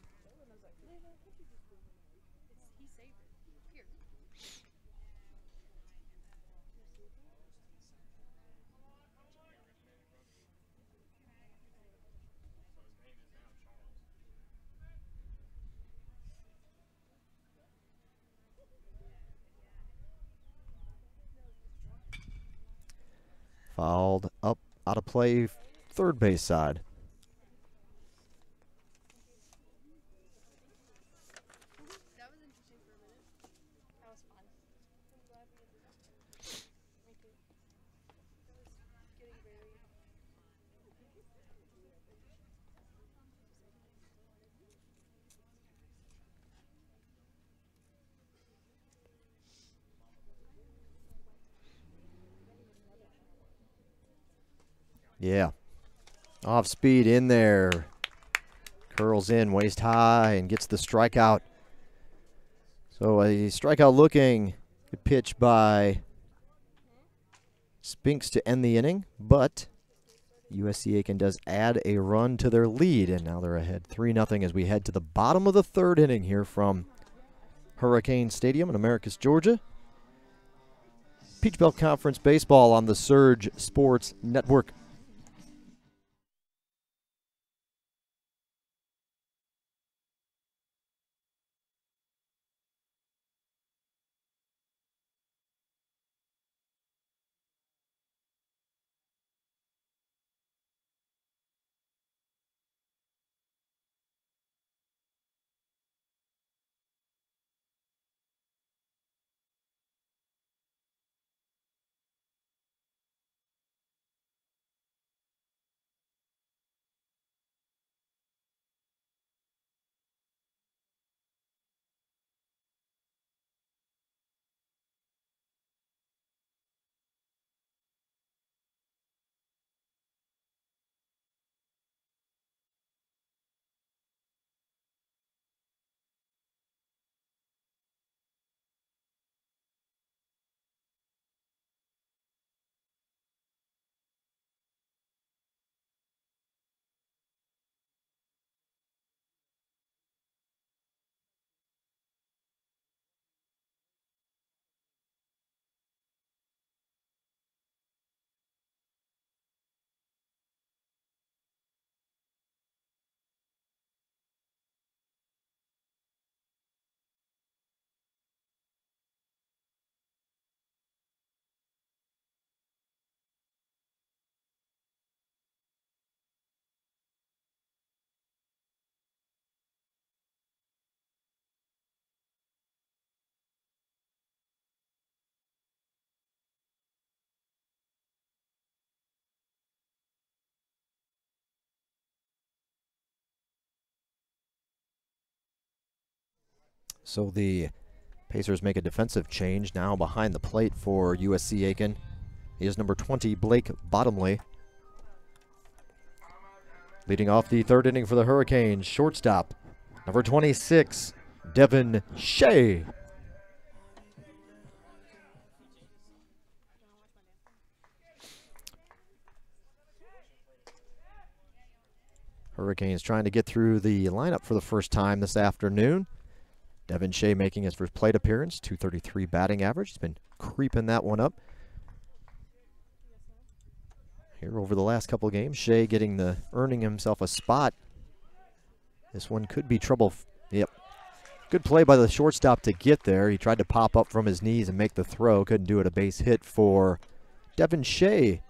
Fouled up, out of play, third base side. Yeah. Off speed in there. Curls in, waist high, and gets the strikeout. So a strikeout looking. Good pitch by Spinks to end the inning, but USC Aiken does add a run to their lead, and now they're ahead 3-0 as we head to the bottom of the third inning here from Hurricane Stadium in Americus, Georgia. Peach Belt Conference Baseball on the Surge Sports Network. So the Pacers make a defensive change now behind the plate for USC Aiken. He is number 20, Blake Bottomley. Leading off the third inning for the Hurricanes, shortstop, number 26, Devin Shea. Hurricanes trying to get through the lineup for the first time this afternoon. Devin Shea making his first plate appearance, .233 batting average. He's been creeping that one up here over the last couple of games. Shea earning himself a spot. This one could be trouble. Yep. Good play by the shortstop to get there. He tried to pop up from his knees and make the throw. Couldn't do it. A base hit for Devin Shea.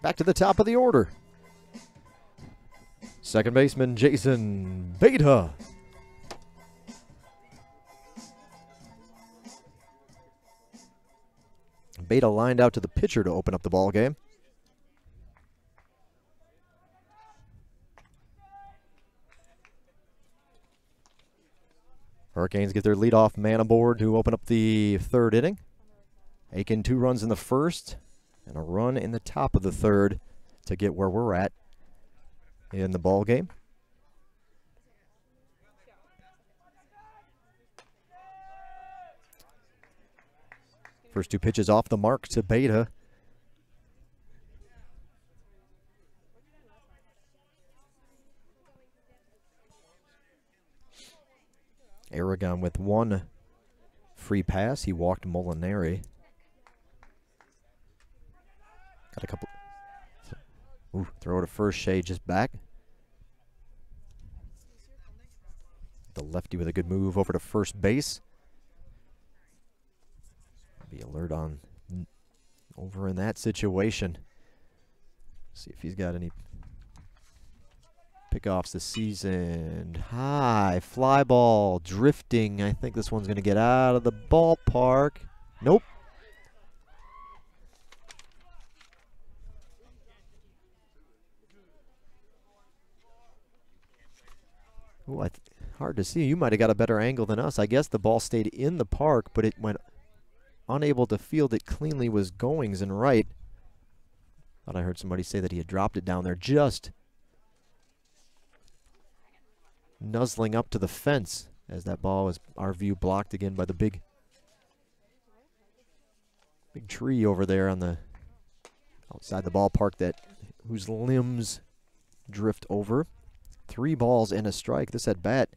Back to the top of the order. Second baseman Jason Beta. Beta lined out to the pitcher to open up the ball game. Hurricanes get their leadoff man aboard to open up the third inning. Aiken 2 runs in the first and a run in the top of the third to get where we're at in the ball game. First 2 pitches off the mark to Beta. Aragon with 1 free pass. He walked Molinari. Got a couple. Ooh, throw to first, Shea just back. The lefty with a good move over to first base. Be alert on over in that situation. See if he's got any pickoffs this season. High fly ball drifting. I think this one's going to get out of the ballpark. Nope. Ooh, hard to see. You might have got a better angle than us. I guess the ball stayed in the park, but it went unable to field it cleanly was goings and right. Thought I heard somebody say that he had dropped it down there just nuzzling up to the fence as that ball is, our view, blocked again by the big tree over there on the outside the ballpark that whose limbs drift over. 3 balls and a strike. This at bat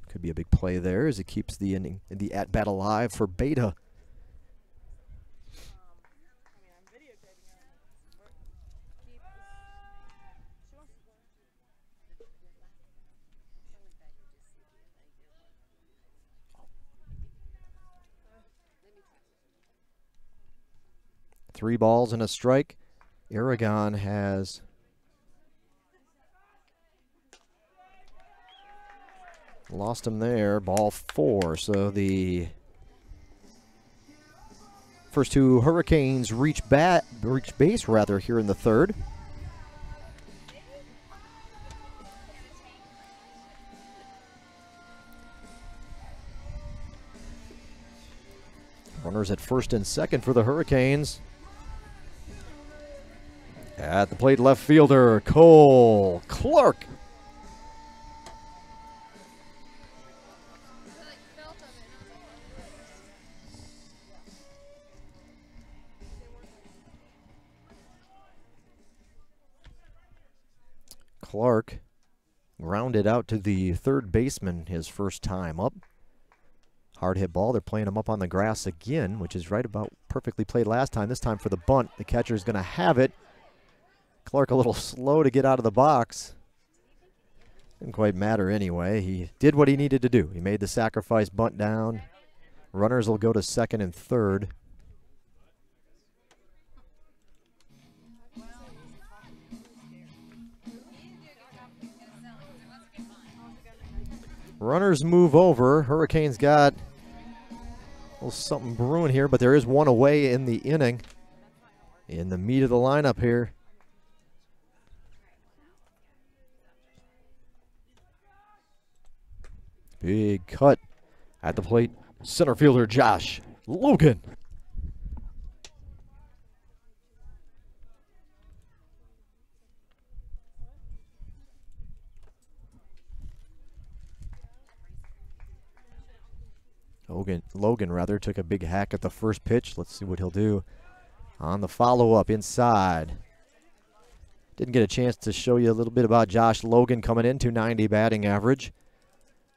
could be a big play there as it keeps the inning, the at bat alive for Beta. Three balls and a strike. Aragon has lost him there. Ball 4. So the first 2 Hurricanes reach base rather here in the 3rd. Runners at first and second for the Hurricanes. At the plate, left fielder Cole Clark. Clark grounded out to the 3rd baseman his first time up. Hard hit ball. They're playing him up on the grass again, which is right about perfectly played last time. This time for the bunt. The catcher is going to have it. Clark a little slow to get out of the box. Didn't quite matter anyway. He did what he needed to do. He made the sacrifice bunt down. Runners will go to 2nd and 3rd. Runners move over. Hurricanes got a little something brewing here, but there is one away in the inning. In the meat of the lineup here. Big cut at the plate. Center fielder Josh Logan. Logan rather took a big hack at the first pitch. Let's see what he'll do on the follow-up inside. Didn't get a chance to show you a little bit about Josh Logan coming in, .290 batting average.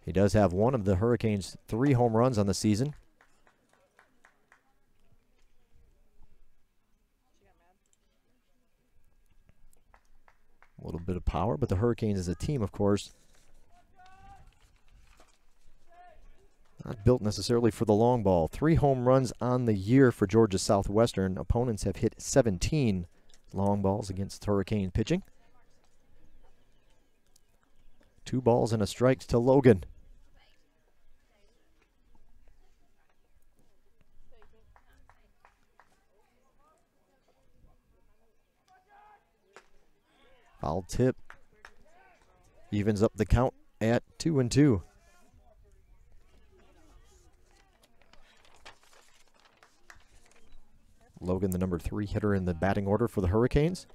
He does have one of the Hurricanes' 3 home runs on the season. A little bit of power, but the Hurricanes as a team, of course, not built necessarily for the long ball. 3 home runs on the year for Georgia Southwestern. Opponents have hit 17 long balls against Hurricane pitching. 2 balls and a strike to Logan. Foul tip. Evens up the count at 2-2. Logan, the number 3 hitter in the batting order for the Hurricanes.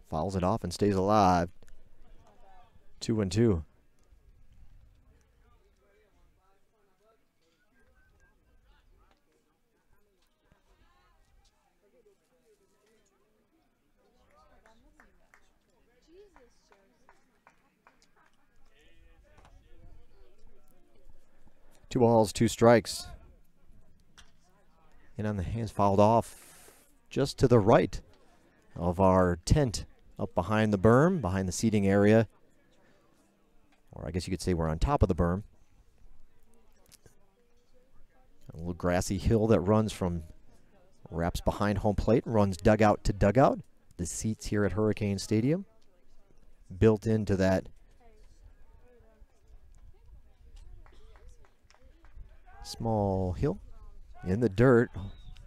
Fouls it off and stays alive. 2-2. Two balls, 2 strikes. And on the hands, fouled off just to the right of our tent, up behind the berm, behind the seating area. Or I guess you could say we're on top of the berm. A little grassy hill that wraps behind home plate, runs dugout to dugout. The seats here at Hurricane Stadium, built into that small hill. In the dirt,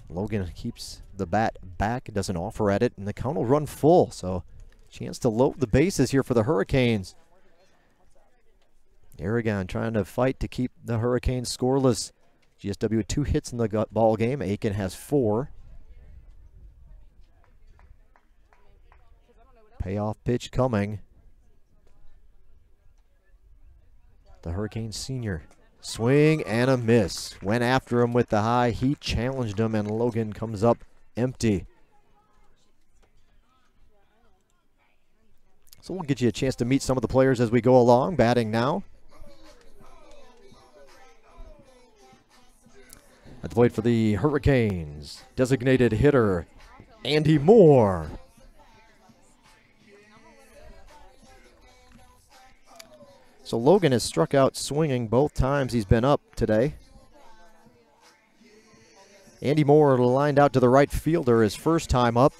Logan keeps the bat back, doesn't offer at it, and the count will run full. So chance to load the bases here for the Hurricanes. Aragon trying to fight to keep the Hurricanes scoreless. GSW with 2 hits in the ball game. Aiken has 4. Payoff pitch coming. The Hurricanes senior. Swing and a miss. Went after him with the high heat, challenged him, and Logan comes up empty. So we'll get you a chance to meet some of the players as we go along. Batting now. At the plate for the Hurricanes, designated hitter Andy Moore. So Logan has struck out swinging both times he's been up today. Andy Moore lined out to the right fielder his first time up,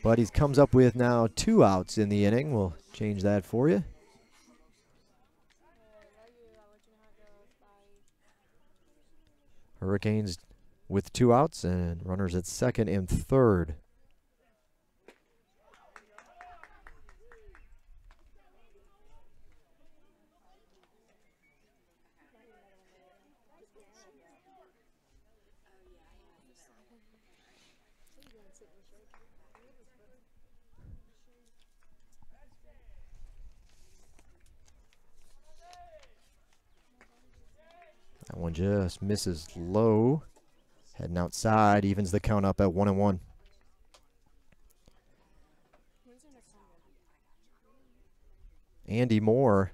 but he comes up with now 2 outs in the inning. We'll change that for you. Hurricanes with 2 outs and runners at second and third. That one just misses low. Heading outside, evens the count up at 1-1. Andy Moore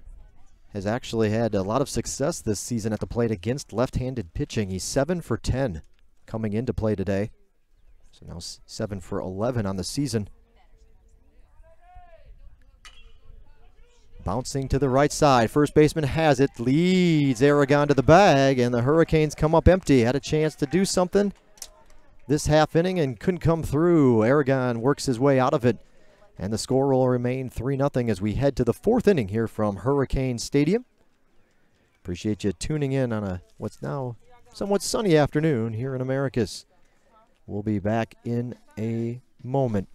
has actually had a lot of success this season at the plate against left-handed pitching. He's 7 for 10 coming into play today. So now 7 for 11 on the season. Bouncing to the right side. First baseman has it. Leads Aragon to the bag, and the Hurricanes come up empty. Had a chance to do something this half inning and couldn't come through. Aragon works his way out of it, and the score will remain 3-0 as we head to the 4th inning here from Hurricane Stadium. Appreciate you tuning in on a what's now somewhat sunny afternoon here in Americus. We'll be back in a moment.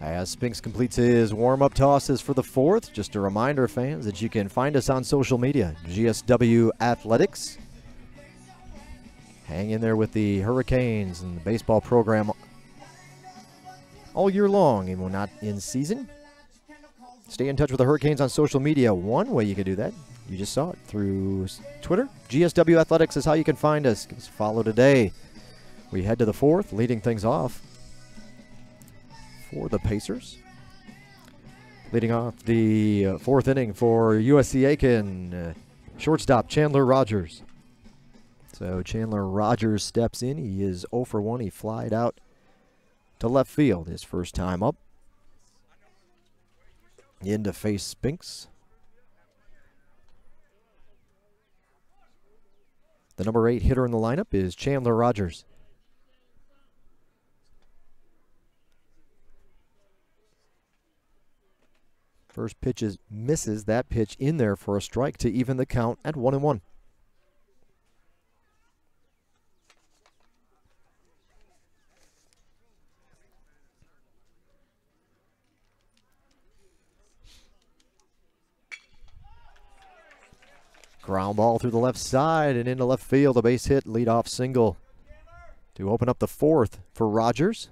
As Spinks completes his warm-up tosses for the 4th, just a reminder, fans, that you can find us on social media, GSW Athletics. Hang in there with the Hurricanes and the baseball program all year long, and we're not in season. Stay in touch with the Hurricanes on social media. One way you can do that, you just saw it, through Twitter. GSW Athletics is how you can find us. Give us a follow today. We head to the 4th, leading things off for the Pacers. Leading off the 4th inning for USC Aiken, shortstop Chandler Rogers. So Chandler Rogers steps in. He is 0 for 1. He flied out to left field his first time up. In to face Spinks. The number 8 hitter in the lineup is Chandler Rogers. First pitch misses that pitch in there for a strike to even the count at 1-1. Ground ball through the left side and into left field. A base hit, leadoff single to open up the 4th for Rogers.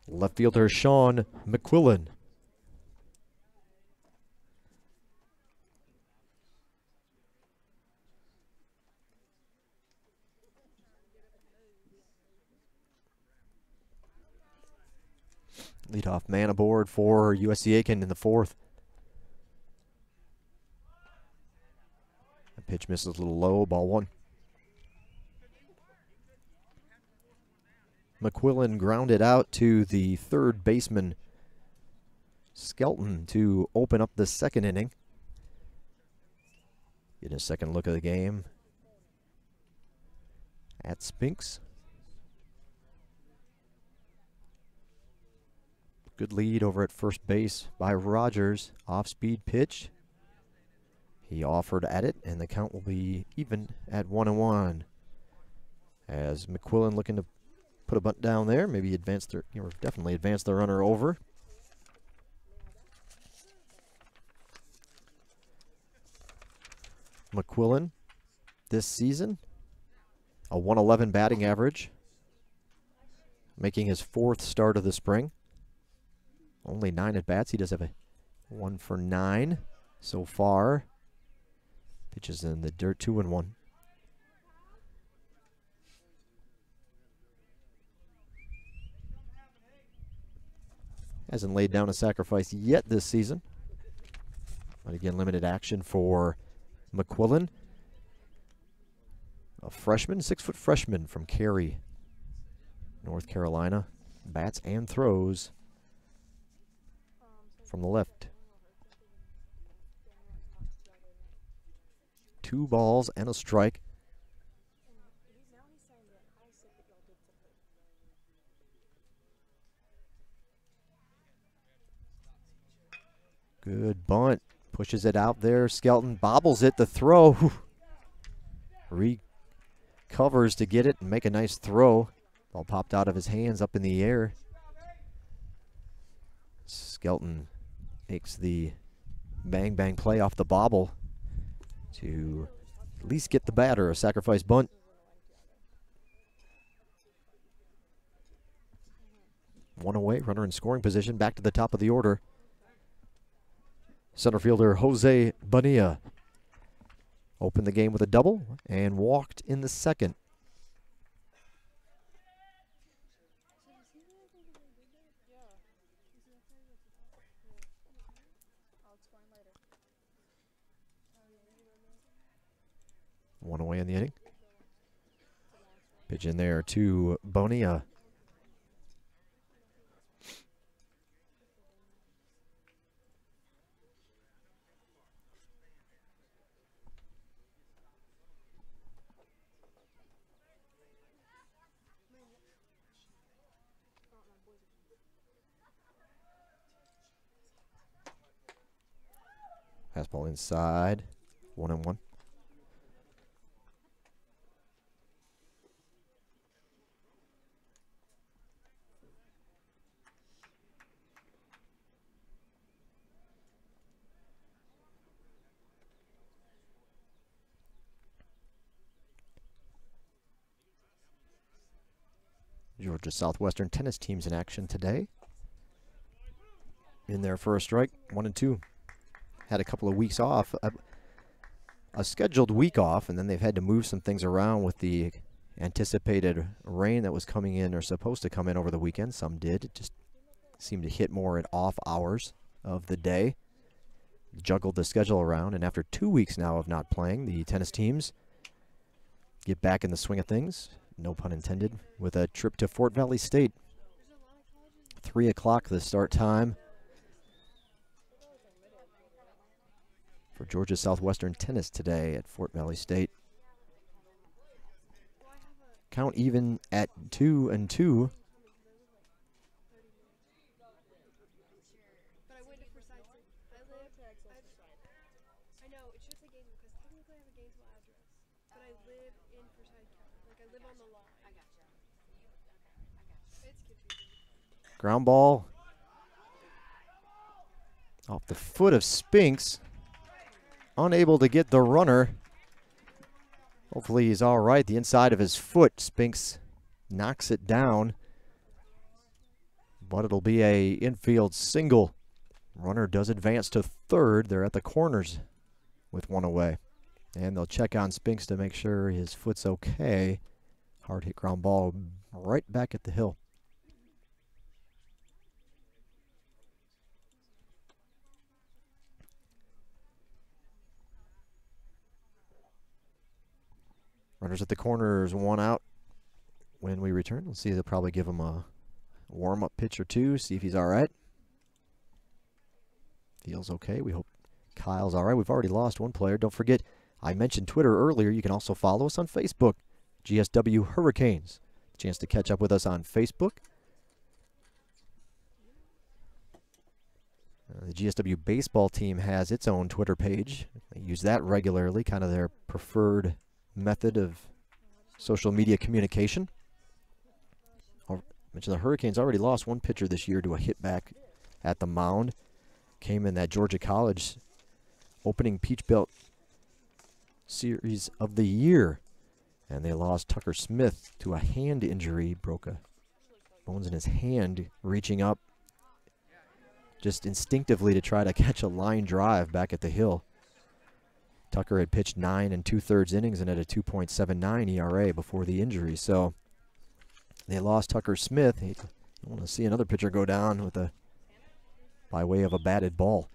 Left fielder Sean McQuillan. Leadoff man aboard for USC Aiken in the fourth. The pitch misses a little low, ball one. McQuillan grounded out to the third baseman, Skelton, to open up the second inning. Get a second look at the game at Spinks. Good lead over at first base by Rogers. Off-speed pitch. He offered at it, and the count will be even at 1-1. As McQuillan looking to put a bunt down there, maybe advance their, definitely advance the runner over. McQuillan this season, a 111 batting average, making his fourth start of the spring. Only 9 at bats. He does have a 1 for 9 so far. Pitches in the dirt, 2-1. Hasn't laid down a sacrifice yet this season. But again, limited action for McQuillan. A freshman, 6-foot freshman from Cary, North Carolina. Bats and throws from the left. 2 balls and a strike. Good bunt. Pushes it out there. Skelton bobbles it. The throw. Recovers to get it and make a nice throw. Ball popped out of his hands up in the air. Skelton makes the bang-bang play off the bobble to at least get the batter a sacrifice bunt. One away, runner in scoring position, back to the top of the order. Center fielder Jose Bonilla opened the game with a double and walked in the second. One away in the inning. Pitch in there to Bonilla. Fastball inside, 1-1. Georgia Southwestern tennis teams in action today. In there for a strike, 1-2. Had a couple of weeks off, a scheduled week off, and then they've had to move some things around with the anticipated rain that was coming in or supposed to come in over the weekend. Some did. It just seemed to hit more at off hours of the day. Juggled the schedule around, and after 2 weeks now of not playing, the tennis teams get back in the swing of things, no pun intended, with a trip to Fort Valley State. 3 o'clock the start time for Georgia Southwestern tennis today at Fort Valley State. Count even at 2-2. Ground ball off the foot of Spinks. Unable to get the runner. Hopefully he's all right. The inside of his foot, Spinks knocks it down. But it'll be a infield single. Runner does advance to third. They're at the corners with one away. And they'll check on Spinks to make sure his foot's okay. Hard hit ground ball right back at the hill. Runners at the corners, 1 out. When we return, we'll see. They'll probably give him a warm-up pitch or two, see if he's all right. Feels okay. We hope Kyle's all right. We've already lost one player. Don't forget, I mentioned Twitter earlier. You can also follow us on Facebook, GSW Hurricanes. Chance to catch up with us on Facebook. The GSW baseball team has its own Twitter page. They use that regularly, kind of their preferred method of social media communication. I mentioned the Hurricanes already lost one pitcher this year to a hit back at the mound. Came in that Georgia College opening Peach Belt Series of the year. And they lost Tucker Smith to a hand injury. Broke a bones in his hand, reaching up just instinctively to try to catch a line drive back at the hill. Tucker had pitched 9 2/3 innings and had a 2.79 ERA before the injury. So they lost Tucker Smith. I want to see another pitcher go down with by way of a batted ball.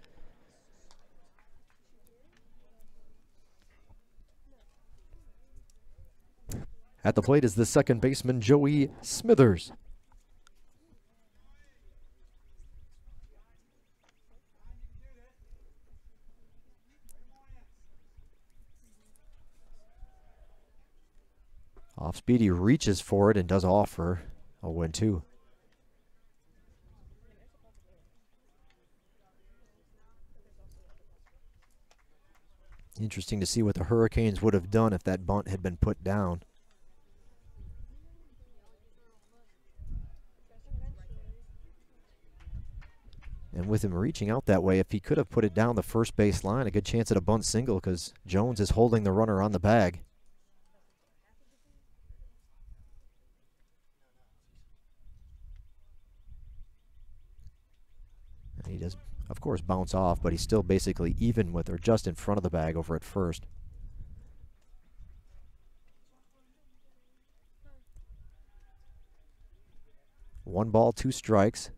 At the plate is the second baseman, Joey Smithers. Off speed, he reaches for it and does offer a 0-2. Interesting to see what the Hurricanes would have done if that bunt had been put down. And with him reaching out that way, if he could have put it down the first base line, a good chance at a bunt single because Jones is holding the runner on the bag. And he does, of course, bounce off, but he's still basically even with or just in front of the bag over at first. One ball, 2 strikes.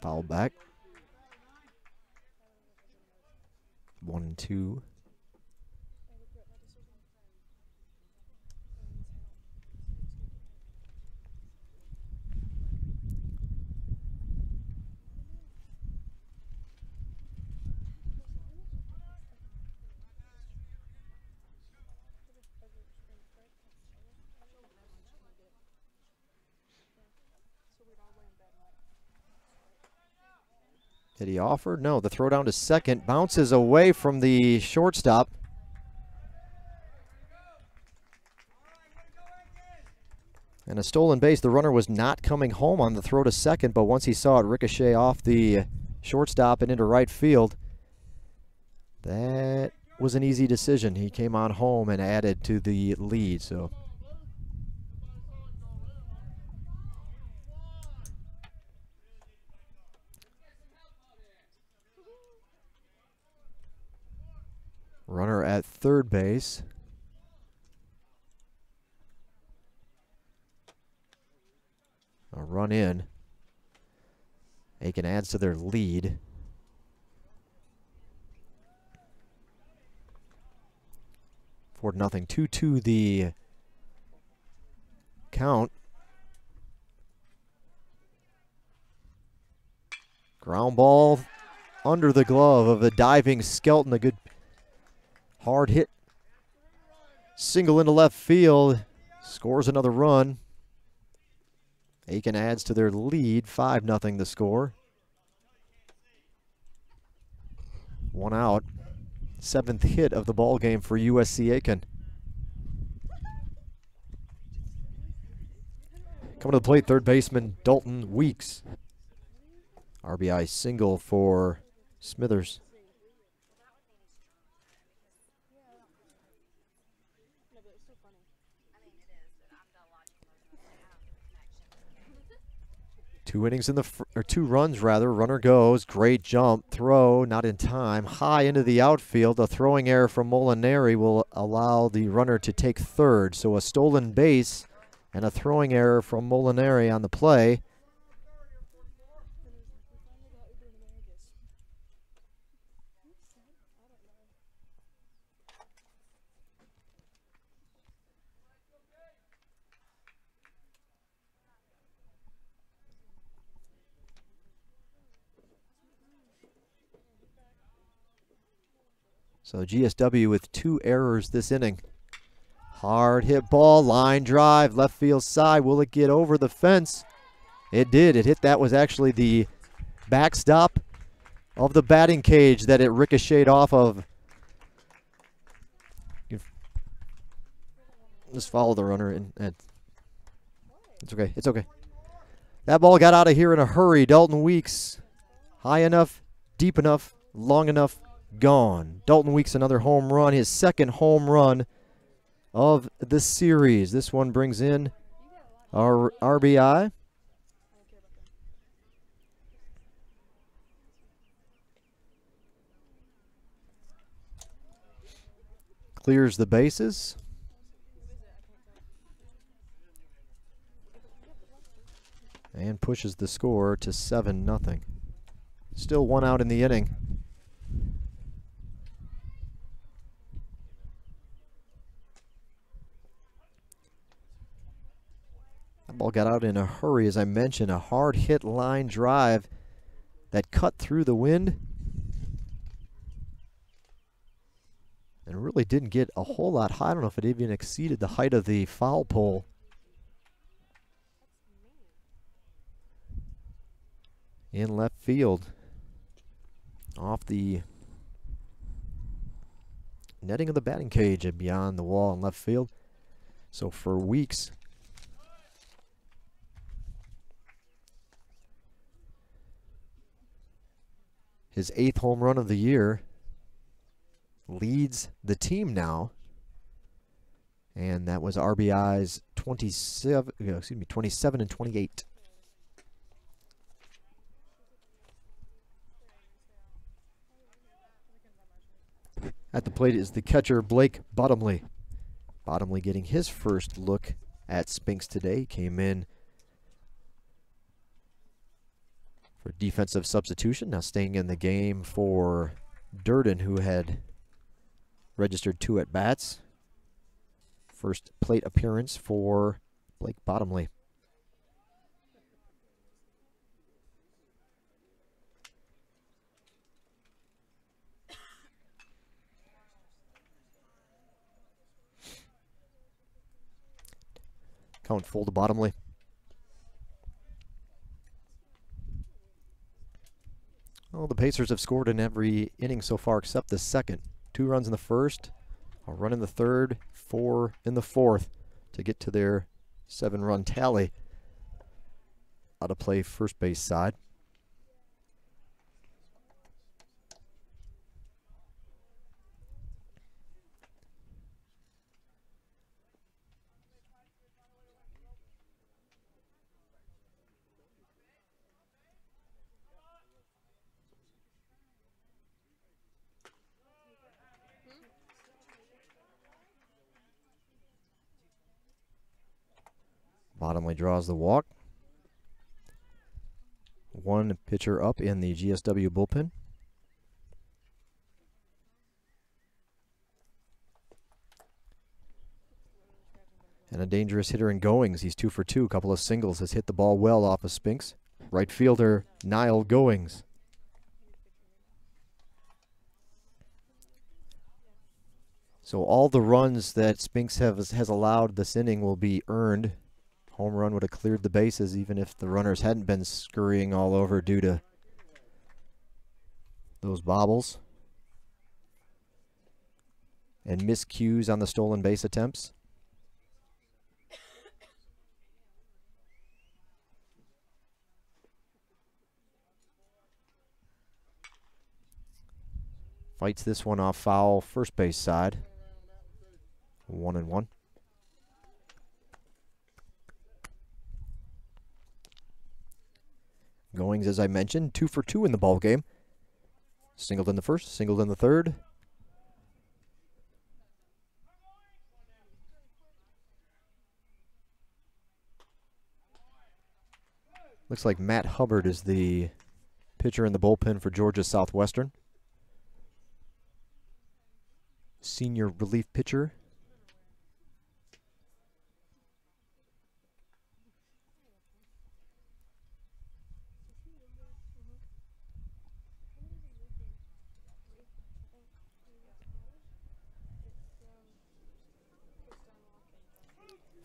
Foul back. 1-2. Did he offer? No, the throw down to second. Bounces away from the shortstop. And a stolen base. The runner was not coming home on the throw to second, but once he saw it ricochet off the shortstop and into right field, that was an easy decision. He came on home and added to the lead. So runner at third base. A run in. Aiken adds to their lead. For nothing. 2-2 the count. Ground ball under the glove of a diving Skelton. A good hard hit. Single into left field. Scores another run. Aiken adds to their lead. 5-0 the score. 1 out. 7th hit of the ball game for USC Aiken. Coming to the plate, third baseman Dalton Weeks. RBI single for Smithers. 2 innings in the or 2 runs rather. Runner goes, great jump, throw, not in time, high into the outfield. A throwing error from Molinari will allow the runner to take third. So a stolen base and a throwing error from Molinari on the play. So GSW with 2 errors this inning. Hard hit ball, line drive, left field side. Will it get over the fence? It did. It hit. That was actually the backstop of the batting cage that it ricocheted off of. Just follow the runner. It's okay. It's okay. That ball got out of here in a hurry. Dalton Weeks, high enough, deep enough, long enough, gone. Dalton Weeks, another home run, his second home run of the series. This one brings in our RBI. Clears the bases. And pushes the score to 7-0. Still 1 out in the inning. That ball got out in a hurry, as I mentioned. A hard hit line drive that cut through the wind. And really didn't get a whole lot high. I don't know if it even exceeded the height of the foul pole. In left field, off the netting of the batting cage and beyond the wall in left field. So for Weeks, his 8th home run of the year, leads the team now, and that was RBI's 27 and 28. At the plate is the catcher, Blake Bottomley. Bottomley getting his first look at Spinks today. Came in for defensive substitution. Now staying in the game for Durden, who had registered 2 at-bats. First plate appearance for Blake Bottomley. Count full to Bottomley. Well, the Pacers have scored in every inning so far except the second. 2 runs in the first, a run in the third, 4 in the fourth to get to their 7-run tally. Out of play first base side. Bottomley draws the walk. 1 pitcher up in the GSW bullpen. And a dangerous hitter in Goings. He's 2 for 2. A couple of singles. Has hit the ball well off of Spinks. Right fielder Niall Goings. So all the runs that Spinks has allowed this inning will be earned. Home run would have cleared the bases even if the runners hadn't been scurrying all over due to those bobbles and miscues on the stolen base attempts. Fights this one off foul first base side. 1-1. Goings, as I mentioned, 2 for 2 in the ball game. Singled in the first, singled in the third. Looks like Matt Hubbard is the pitcher in the bullpen for Georgia Southwestern. Senior relief pitcher.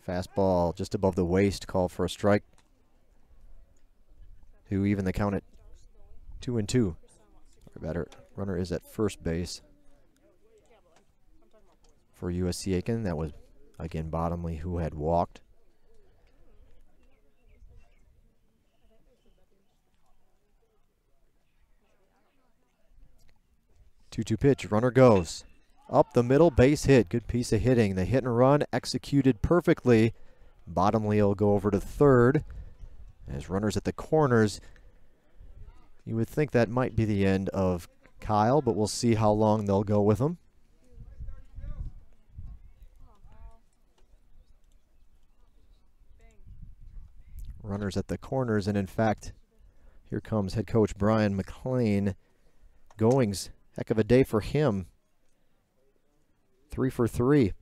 Fastball just above the waist, call for a strike. To even the count at 2-2. Or better, runner is at first base for USC Aiken. That was, again, Bottomley, who had walked. Two-two pitch, runner goes. Up the middle, base hit. Good piece of hitting. The hit and run executed perfectly. Bottomley will go over to third. As runners at the corners, you would think that might be the end of Kyle, but we'll see how long they'll go with him. Runners at the corners, and in fact, here comes head coach Brian McLean. Goings, heck of a day for him. 3 for 3.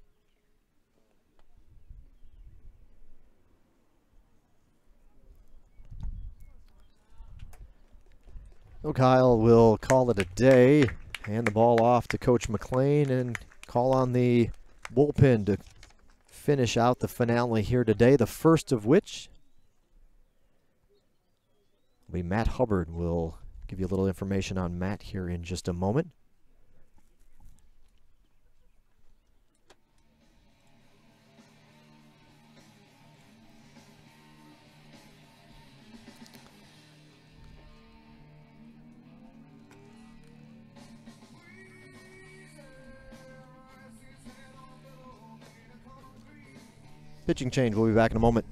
So Kyle will call it a day, hand the ball off to Coach McLean, and call on the bullpen to finish out the finale here today, the first of which will be Matt Hubbard. We'll give you a little information on Matt here in just a moment. Pitching change. We'll be back in a moment.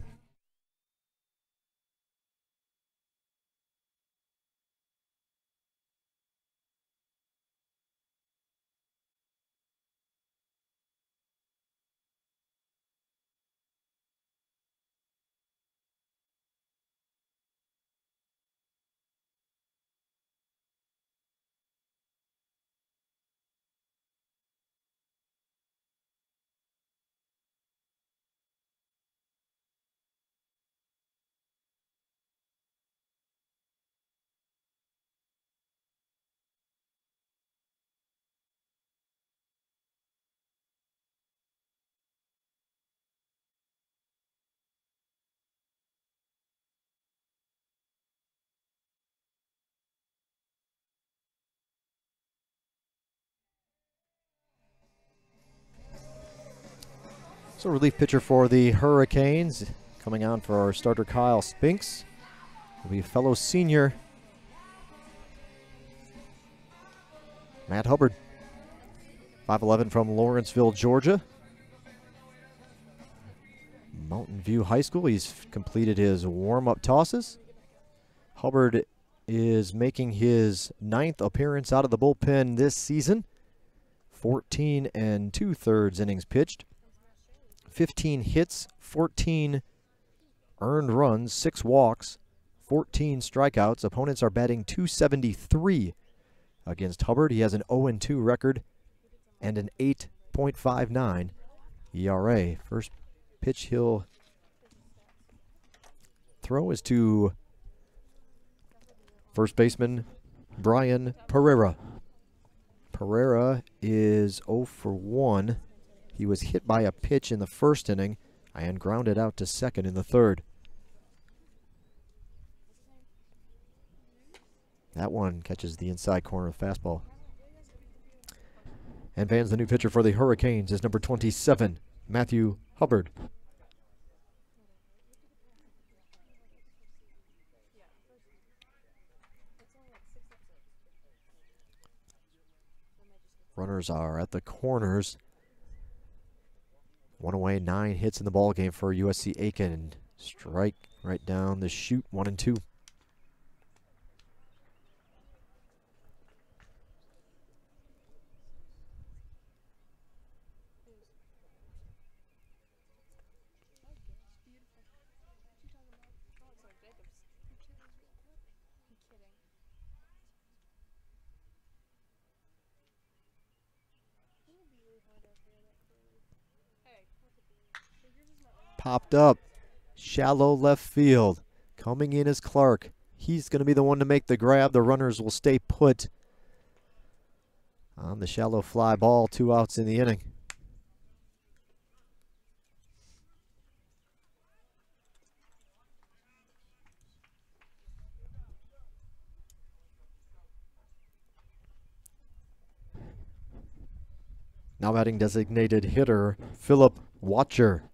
So relief pitcher for the Hurricanes, coming on for our starter Kyle Spinks, will be fellow senior Matt Hubbard, 5'11" from Lawrenceville, Georgia. Mountain View High School. He's completed his warm-up tosses. Hubbard is making his 9th appearance out of the bullpen this season. 14 2/3 innings pitched. 15 hits, 14 earned runs, 6 walks, 14 strikeouts. Opponents are batting .273 against Hubbard. He has an 0-2 record and an 8.59 ERA. First pitch he'll throw is to first baseman Brian Pereira. Pereira is 0 for 1. He was hit by a pitch in the first inning and grounded out to second in the third. That one catches the inside corner of the fastball. And fans, the new pitcher for the Hurricanes is number 27, Matthew Hubbard. Runners are at the corners. 1 away, 9 hits in the ball game for USC Aiken. Strike right down the chute, 1-2. popped up. Shallow left field. Coming in is Clark. He's going to be the one to make the grab. The runners will stay put on the shallow fly ball. 2 outs in the inning. Now batting designated hitter, Philip Watcher.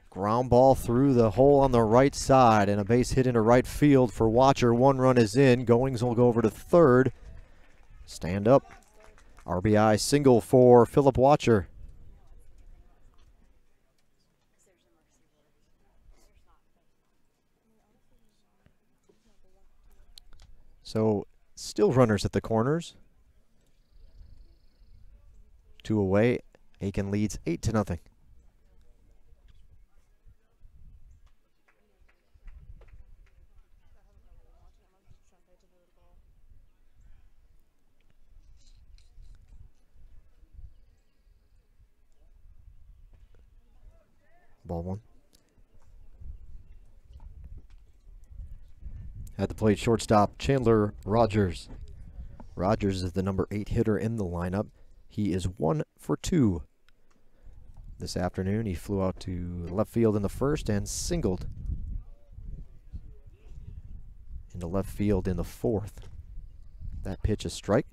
Ground ball through the hole on the right side and a base hit into right field for Watcher. 1 run is in. Goings will go over to third. Stand up. RBI single for Philip Watcher. So still runners at the corners. 2 away. Aiken leads 8-0. Ball 1. At the plate, shortstop Chandler Rogers. Rogers is the number 8 hitter in the lineup. He is 1 for 2 this afternoon. He flew out to left field in the first and singled into left field in the fourth. That pitch is strike.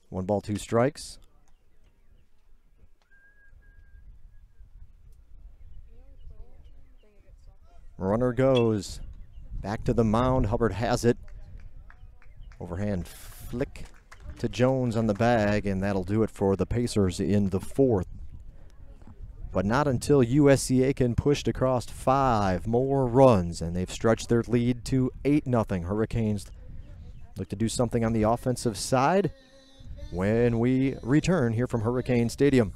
One ball, 2 strikes. Runner goes back to the mound. Hubbard has it. Overhand flick to Jones on the bag, and that'll do it for the Pacers in the fourth. But not until USC Aiken pushed across 5 more runs, and they've stretched their lead to 8-0. Hurricanes look to do something on the offensive side when we return here from Hurricane Stadium.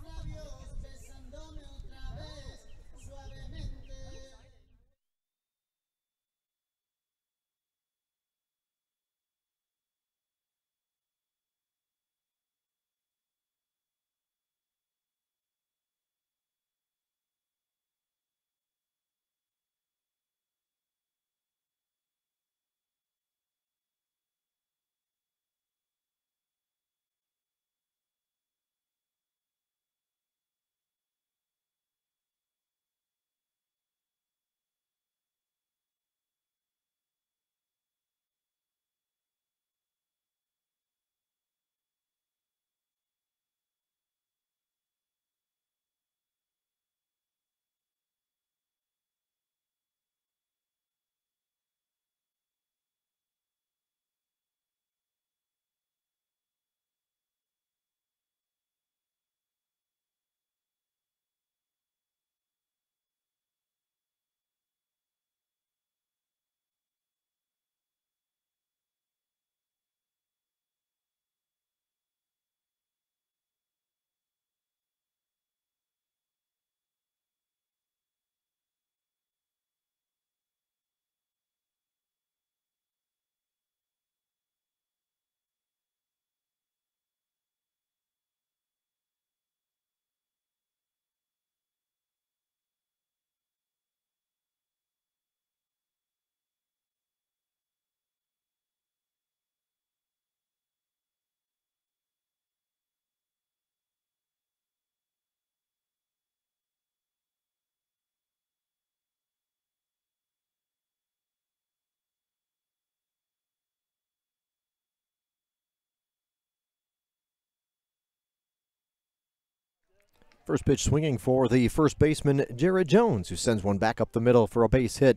First pitch swinging for the first baseman, Jared Jones, who sends one back up the middle for a base hit.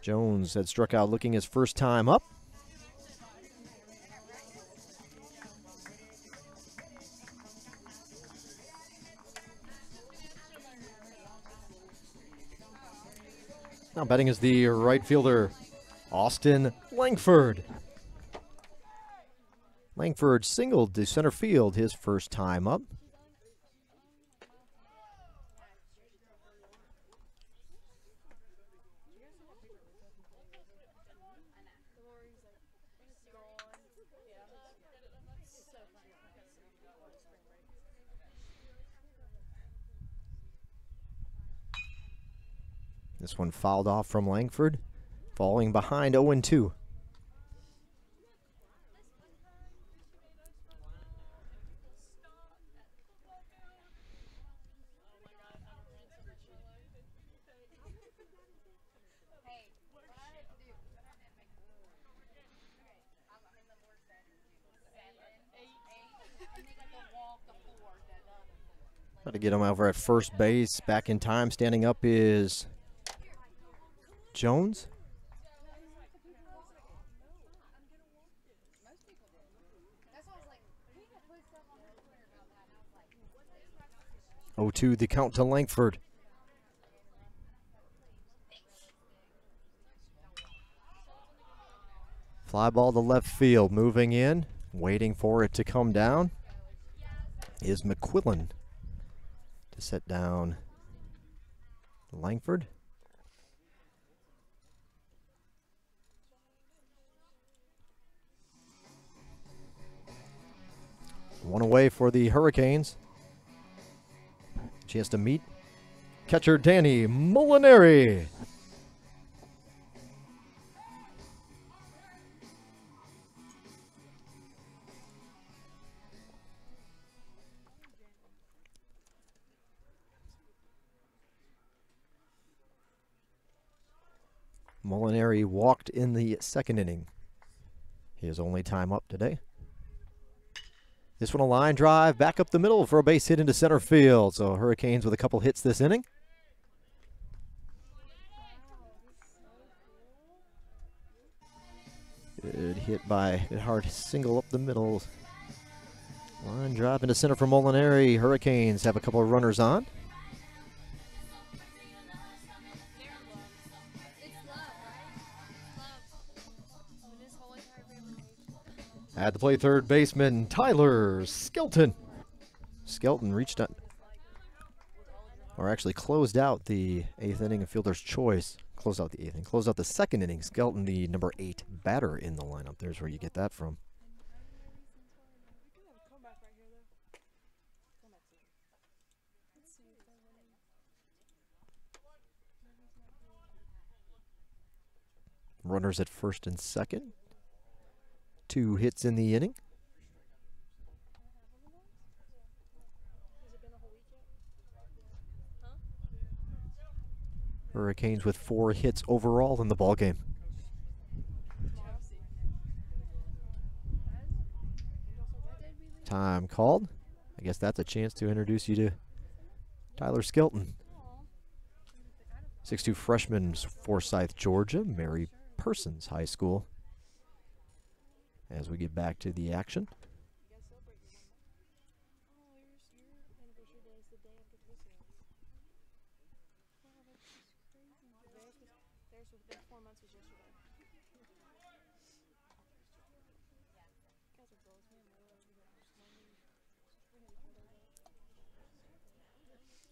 Jones had struck out looking his first time up. Now batting is the right fielder, Austin Langford. Langford singled to center field his first time up. This one fouled off from Langford, falling behind 0-2. Try to get him over at first base. Back in time, standing up is Jones. Oh, 2 the count to Langford. Fly ball to left field, moving in, waiting for it to come down is McQuillan to set down Langford. One away for the Hurricanes. Chance to meet catcher Danny Molinari. Molinari walked in the second inning. His only time up today. This one a line drive back up the middle for a base hit into center field. So Hurricanes with a couple hits this inning. Good hit by a hard single up the middle. Line drive into center for Molinari. Hurricanes have a couple of runners on. At the plate, third baseman Tyler Skelton. Skelton reached out, or actually closed out the 8th inning of fielder's choice. Closed out the 8th inning. Closed out the 2nd inning. Skelton, the number 8 batter in the lineup. There's where you get that from. Runners at first and second. 2 hits in the inning. Hurricanes with 4 hits overall in the ballgame. Time called. I guess that's a chance to introduce you to Tyler Skelton. 6'2" freshman, Forsyth, Georgia, Mary Persons High School. As we get back to the action.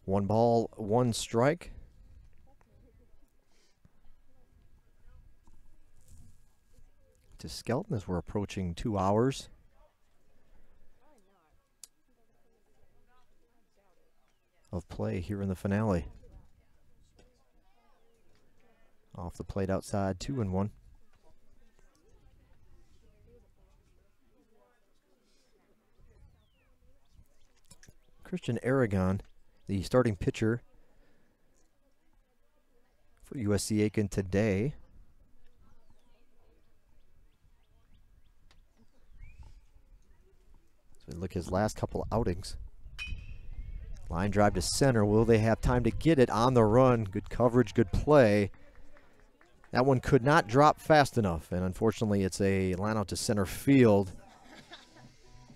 One ball, one strike. To Skelton as we're approaching 2 hours. Of play here in the finale. Off the plate outside, 2-1. Christian Aragon, the starting pitcher for USC Aiken today. So look, his last couple outings. Line drive to center. Will they have time to get it on the run? Good coverage, good play. That one could not drop fast enough, and unfortunately it's a line out to center field.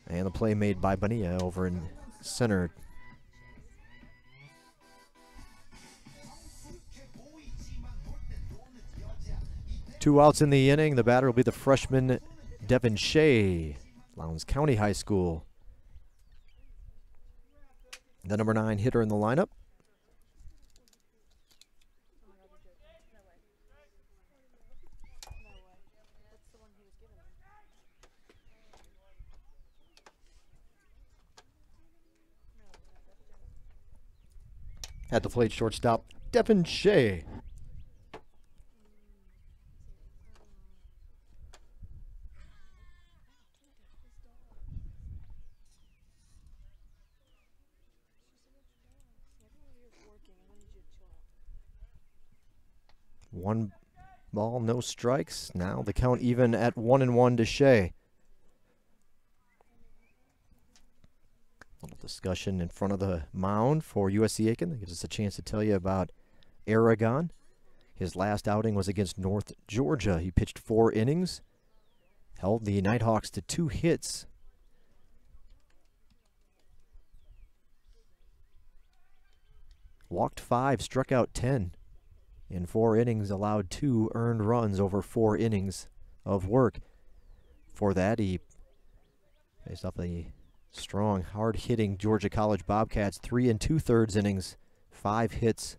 And the play made by Bonilla over in center. Two outs in the inning. The batter will be the freshman Devin Shea, Lowndes County High School. The number 9 hitter in the lineup. At the plate, shortstop Devin Shea. One ball, no strikes. Now the count even at 1-1 to Shea. A little discussion in front of the mound for USC Aiken. That gives us a chance to tell you about Aragon. His last outing was against North Georgia. He pitched 4 innings, held the Nighthawks to 2 hits. Walked 5, struck out 10. In 4 innings, allowed 2 earned runs over 4 innings of work. For that, he faced off the strong, hard-hitting Georgia College Bobcats. 3 2/3 innings, 5 hits,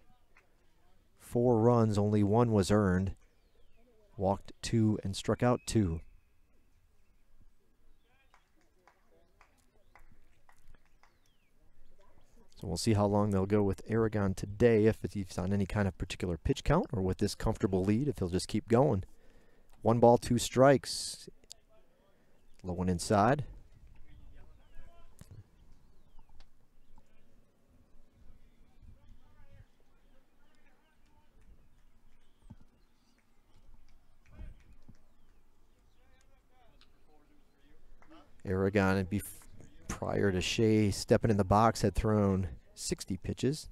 4 runs, only 1 was earned. Walked 2 and struck out 2. So we'll see how long they'll go with Aragon today, if he's on any kind of particular pitch count or with this comfortable lead, if he'll just keep going. 1 ball, 2 strikes. Low one inside. Aragon, prior to Shea stepping in the box, had thrown 60 pitches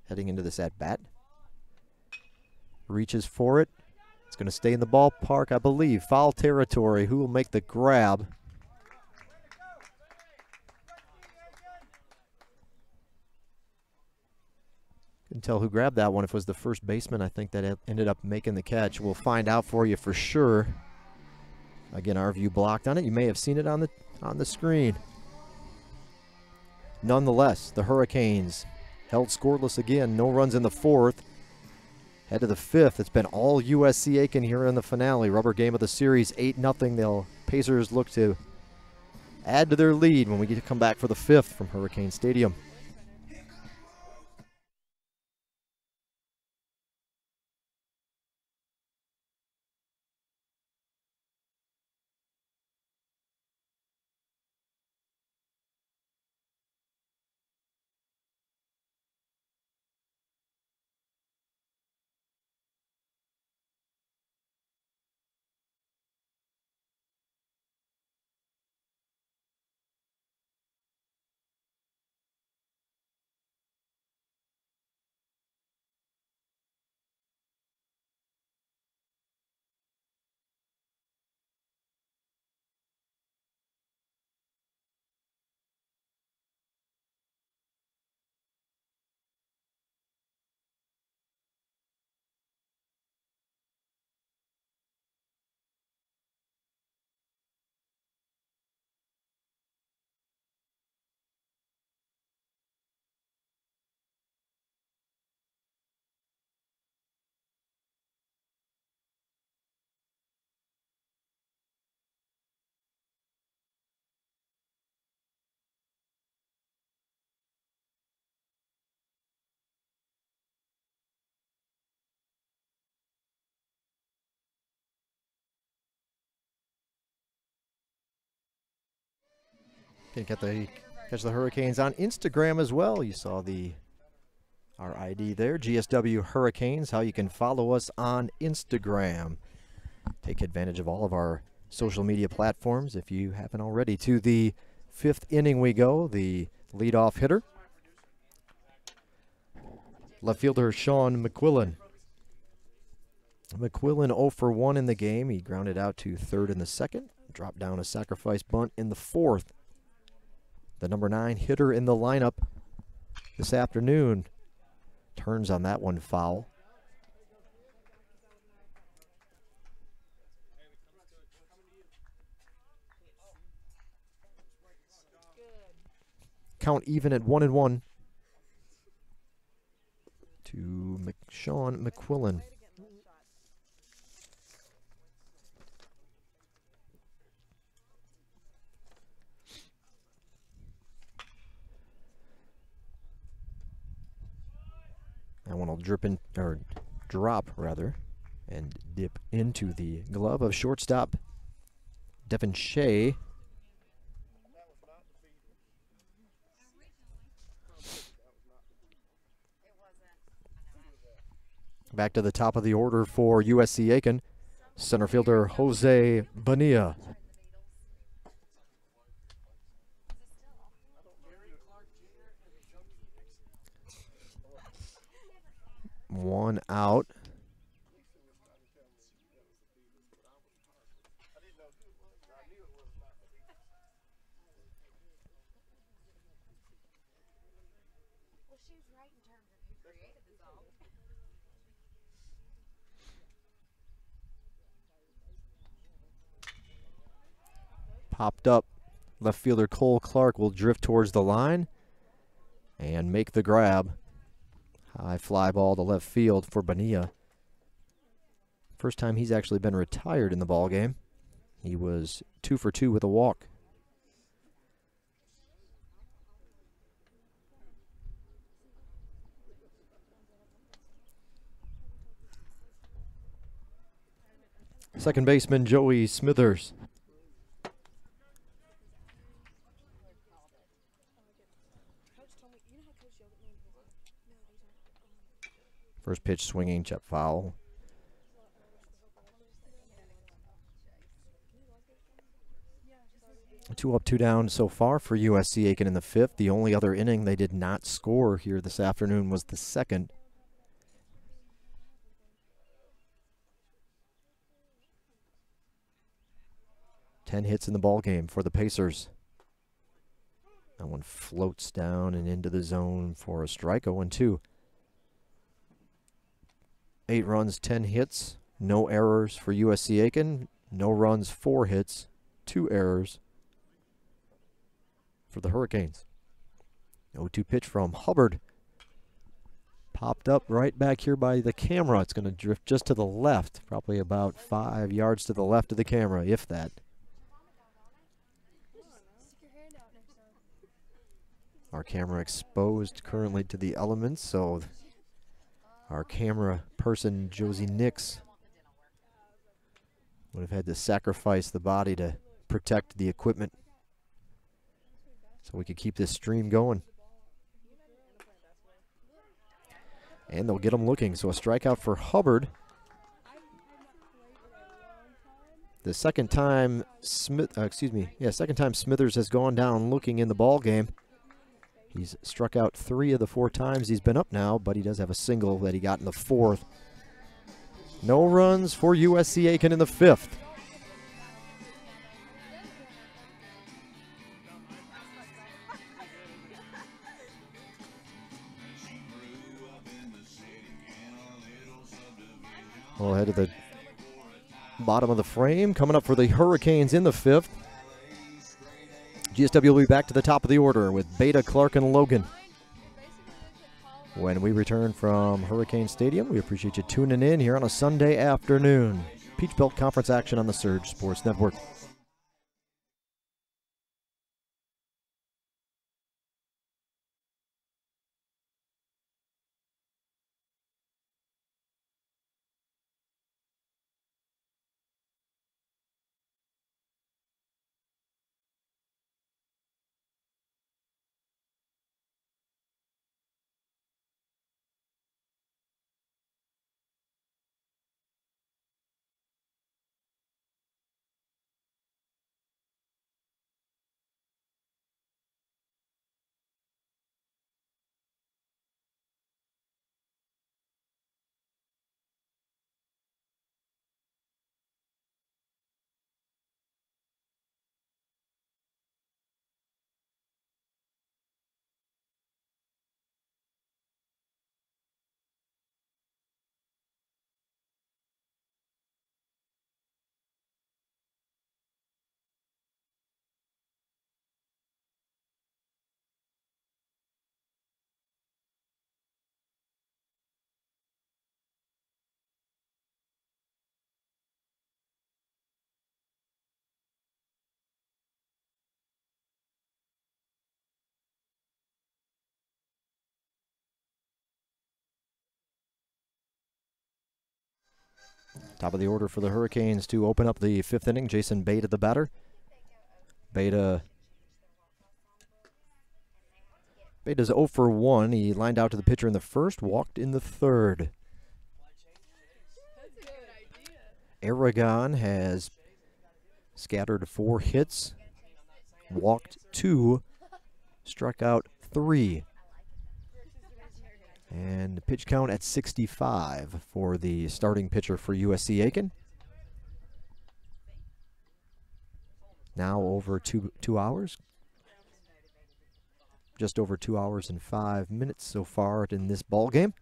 heading into this at-bat. Reaches for it. It's going to stay in the ballpark, I believe. Foul territory. Who will make the grab? Couldn't tell who grabbed that one. If it was the first baseman, I think that ended up making the catch. We'll find out for you for sure. Again, our view blocked on it. You may have seen it on the screen. Nonetheless, the Hurricanes held scoreless again. No runs in the 4th. Head to the 5th. It's been all USC Aiken here in the finale. Rubber game of the series, 8-0. The Pacers look to add to their lead when we get to come back for the 5th from Hurricane Stadium. Can catch the Hurricanes on Instagram as well. You saw our ID there, GSW Hurricanes, how you can follow us on Instagram. Take advantage of all of our social media platforms if you haven't already. To the 5th inning we go. The leadoff hitter Left fielder Sean McQuillan. McQuillan 0 for 1 in the game. He grounded out to third in the second. Dropped down a sacrifice bunt in the fourth. The number 9 hitter in the lineup this afternoon turns on that one foul. Count even at 1-1 to Sean McQuillan. That one will drop rather, and dip into the glove of shortstop Devin Shea. Back to the top of the order for USC Aiken, center fielder Jose Bonilla. One out. Popped up. Left fielder Cole Clark will drift towards the line and make the grab. High fly ball to left field for Bonilla. First time he's actually been retired in the ball game. He was 2 for 2 with a walk. Second baseman Joey Smithers. First pitch swinging, check foul. Two up, two down so far for USC Aiken in the fifth. The only other inning they did not score here this afternoon was the second. Ten hits in the ball game for the Pacers. That one floats down and into the zone for a strike. 0-2. 8 runs, 10 hits, no errors for USC Aiken. No runs, 4 hits, 2 errors for the Hurricanes. 0-2 pitch from Hubbard. Popped up right back here by the camera. It's going to drift just to the left, probably about 5 yards to the left of the camera, if that. Our camera exposed currently to the elements, so our camera person, Josie Nix, would have had to sacrifice the body to protect the equipment so we could keep this stream going. And they'll get him looking. So a strikeout for Hubbard. The second time second time Smithers has gone down looking in the ball game. He's struck out 3 of the 4 times he's been up now, but he does have a single that he got in the 4th. No runs for USC Aiken in the 5th. We'll head to the bottom of the frame. Coming up for the Hurricanes in the 5th. GSW will be back to the top of the order with Beta, Clark, and Logan. When we return from Hurricane Stadium, we appreciate you tuning in here on a Sunday afternoon. Peach Belt Conference action on the Surge Sports Network. Top of the order for the Hurricanes to open up the 5th inning. Jason Beta, the batter. Beta's 0 for 1. He lined out to the pitcher in the first, walked in the third. Aragon has scattered 4 hits, walked 2, struck out 3. And the pitch count at 65 for the starting pitcher for USC Aiken. Now over 2 hours. Just over 2 hours and 5 minutes so far in this ball game.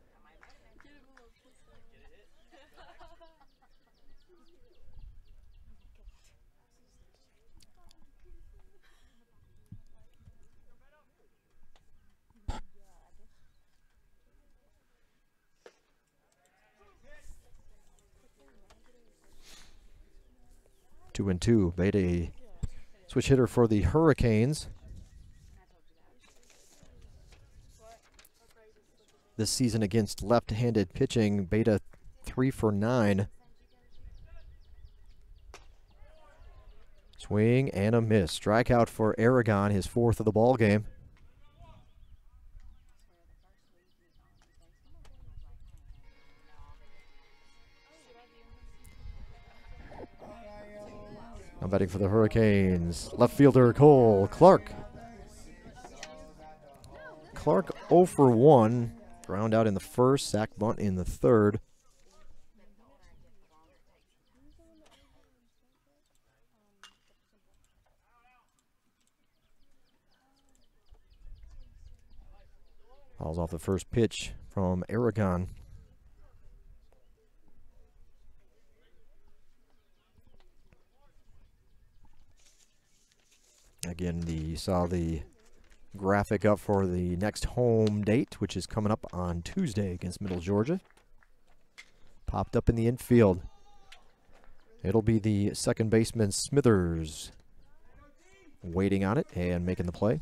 Two and two. Beta, switch hitter for the Hurricanes. This season against left-handed pitching, Beta 3 for 9. Swing and a miss. Strikeout for Aragon, his 4th of the ball game. Now batting for the Hurricanes, left fielder Cole Clark. Clark 0 for 1, ground out in the first, sac bunt in the third. Fouls off the first pitch from Aragon. Again, you saw the graphic up for the next home date, which is coming up on Tuesday against Middle Georgia. Popped up in the infield. It'll be the second baseman Smithers waiting on it and making the play.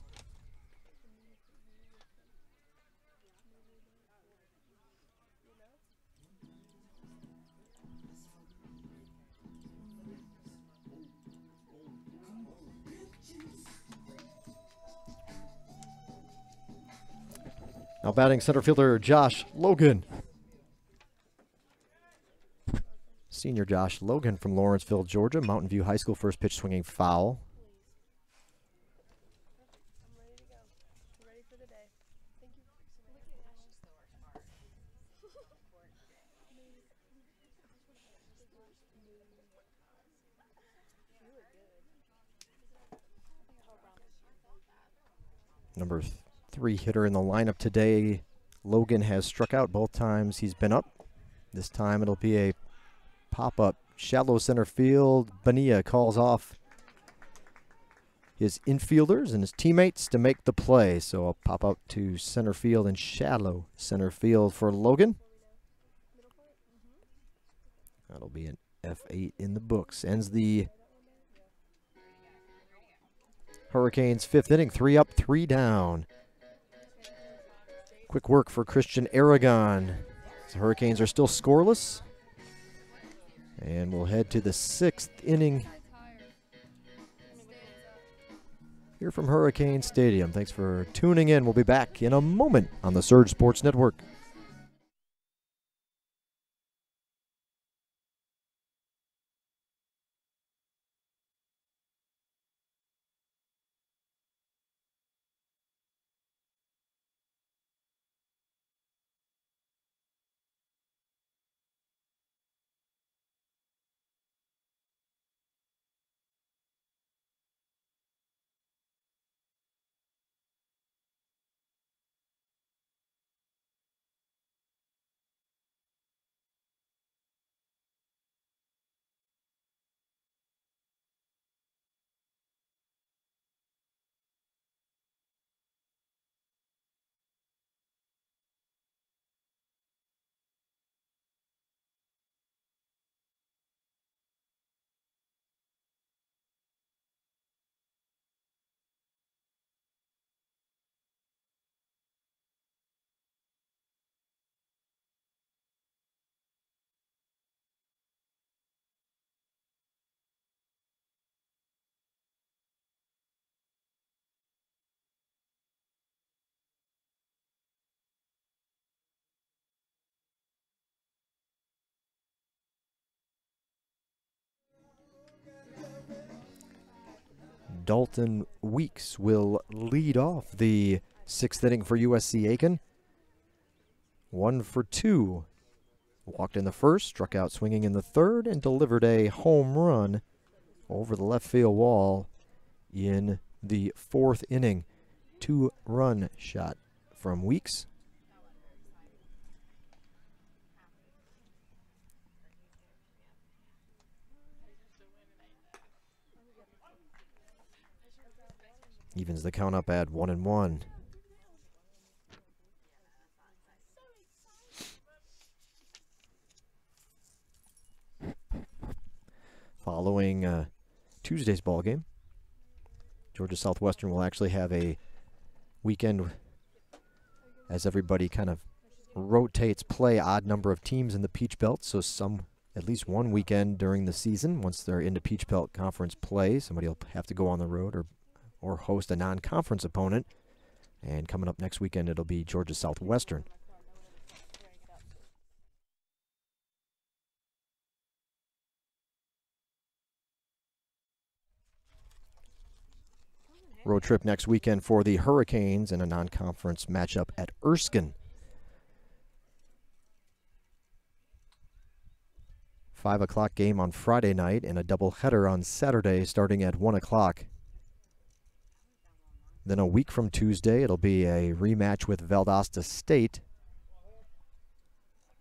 Now batting center fielder Josh Logan. Senior Josh Logan from Lawrenceville, Georgia. Mountain View High School, first pitch swinging foul. Number 3 hitter in the lineup today. Logan has struck out both times he's been up. This time it'll be a pop-up shallow center field. Bonilla calls off his infielders and his teammates to make the play. So a pop-up to center field and shallow center field for Logan. That'll be an F8 in the books. Ends the Hurricanes' 5th inning, 3 up, 3 down. Quick work for Christian Aragon. The Hurricanes are still scoreless. And we'll head to the 6th inning here from Hurricane Stadium. Thanks for tuning in. We'll be back in a moment on the Surge Sports Network. Dalton Weeks will lead off the 6th inning for USC Aiken. 1 for 2. Walked in the first, struck out swinging in the third, and delivered a home run over the left field wall in the 4th inning. 2-run shot from Weeks. Evens the count up at 1-1. Following Tuesday's ball game, Georgia Southwestern will actually have a weekend as everybody kind of rotates play, odd number of teams in the Peach Belt. So at least one weekend during the season, once they're into Peach Belt conference play, somebody will have to go on the road or host a non-conference opponent. And coming up next weekend, it'll be Georgia Southwestern. Road trip next weekend for the Hurricanes and a non-conference matchup at Erskine. 5 o'clock game on Friday night and a doubleheader on Saturday starting at 1 o'clock. Then a week from Tuesday, it'll be a rematch with Valdosta State.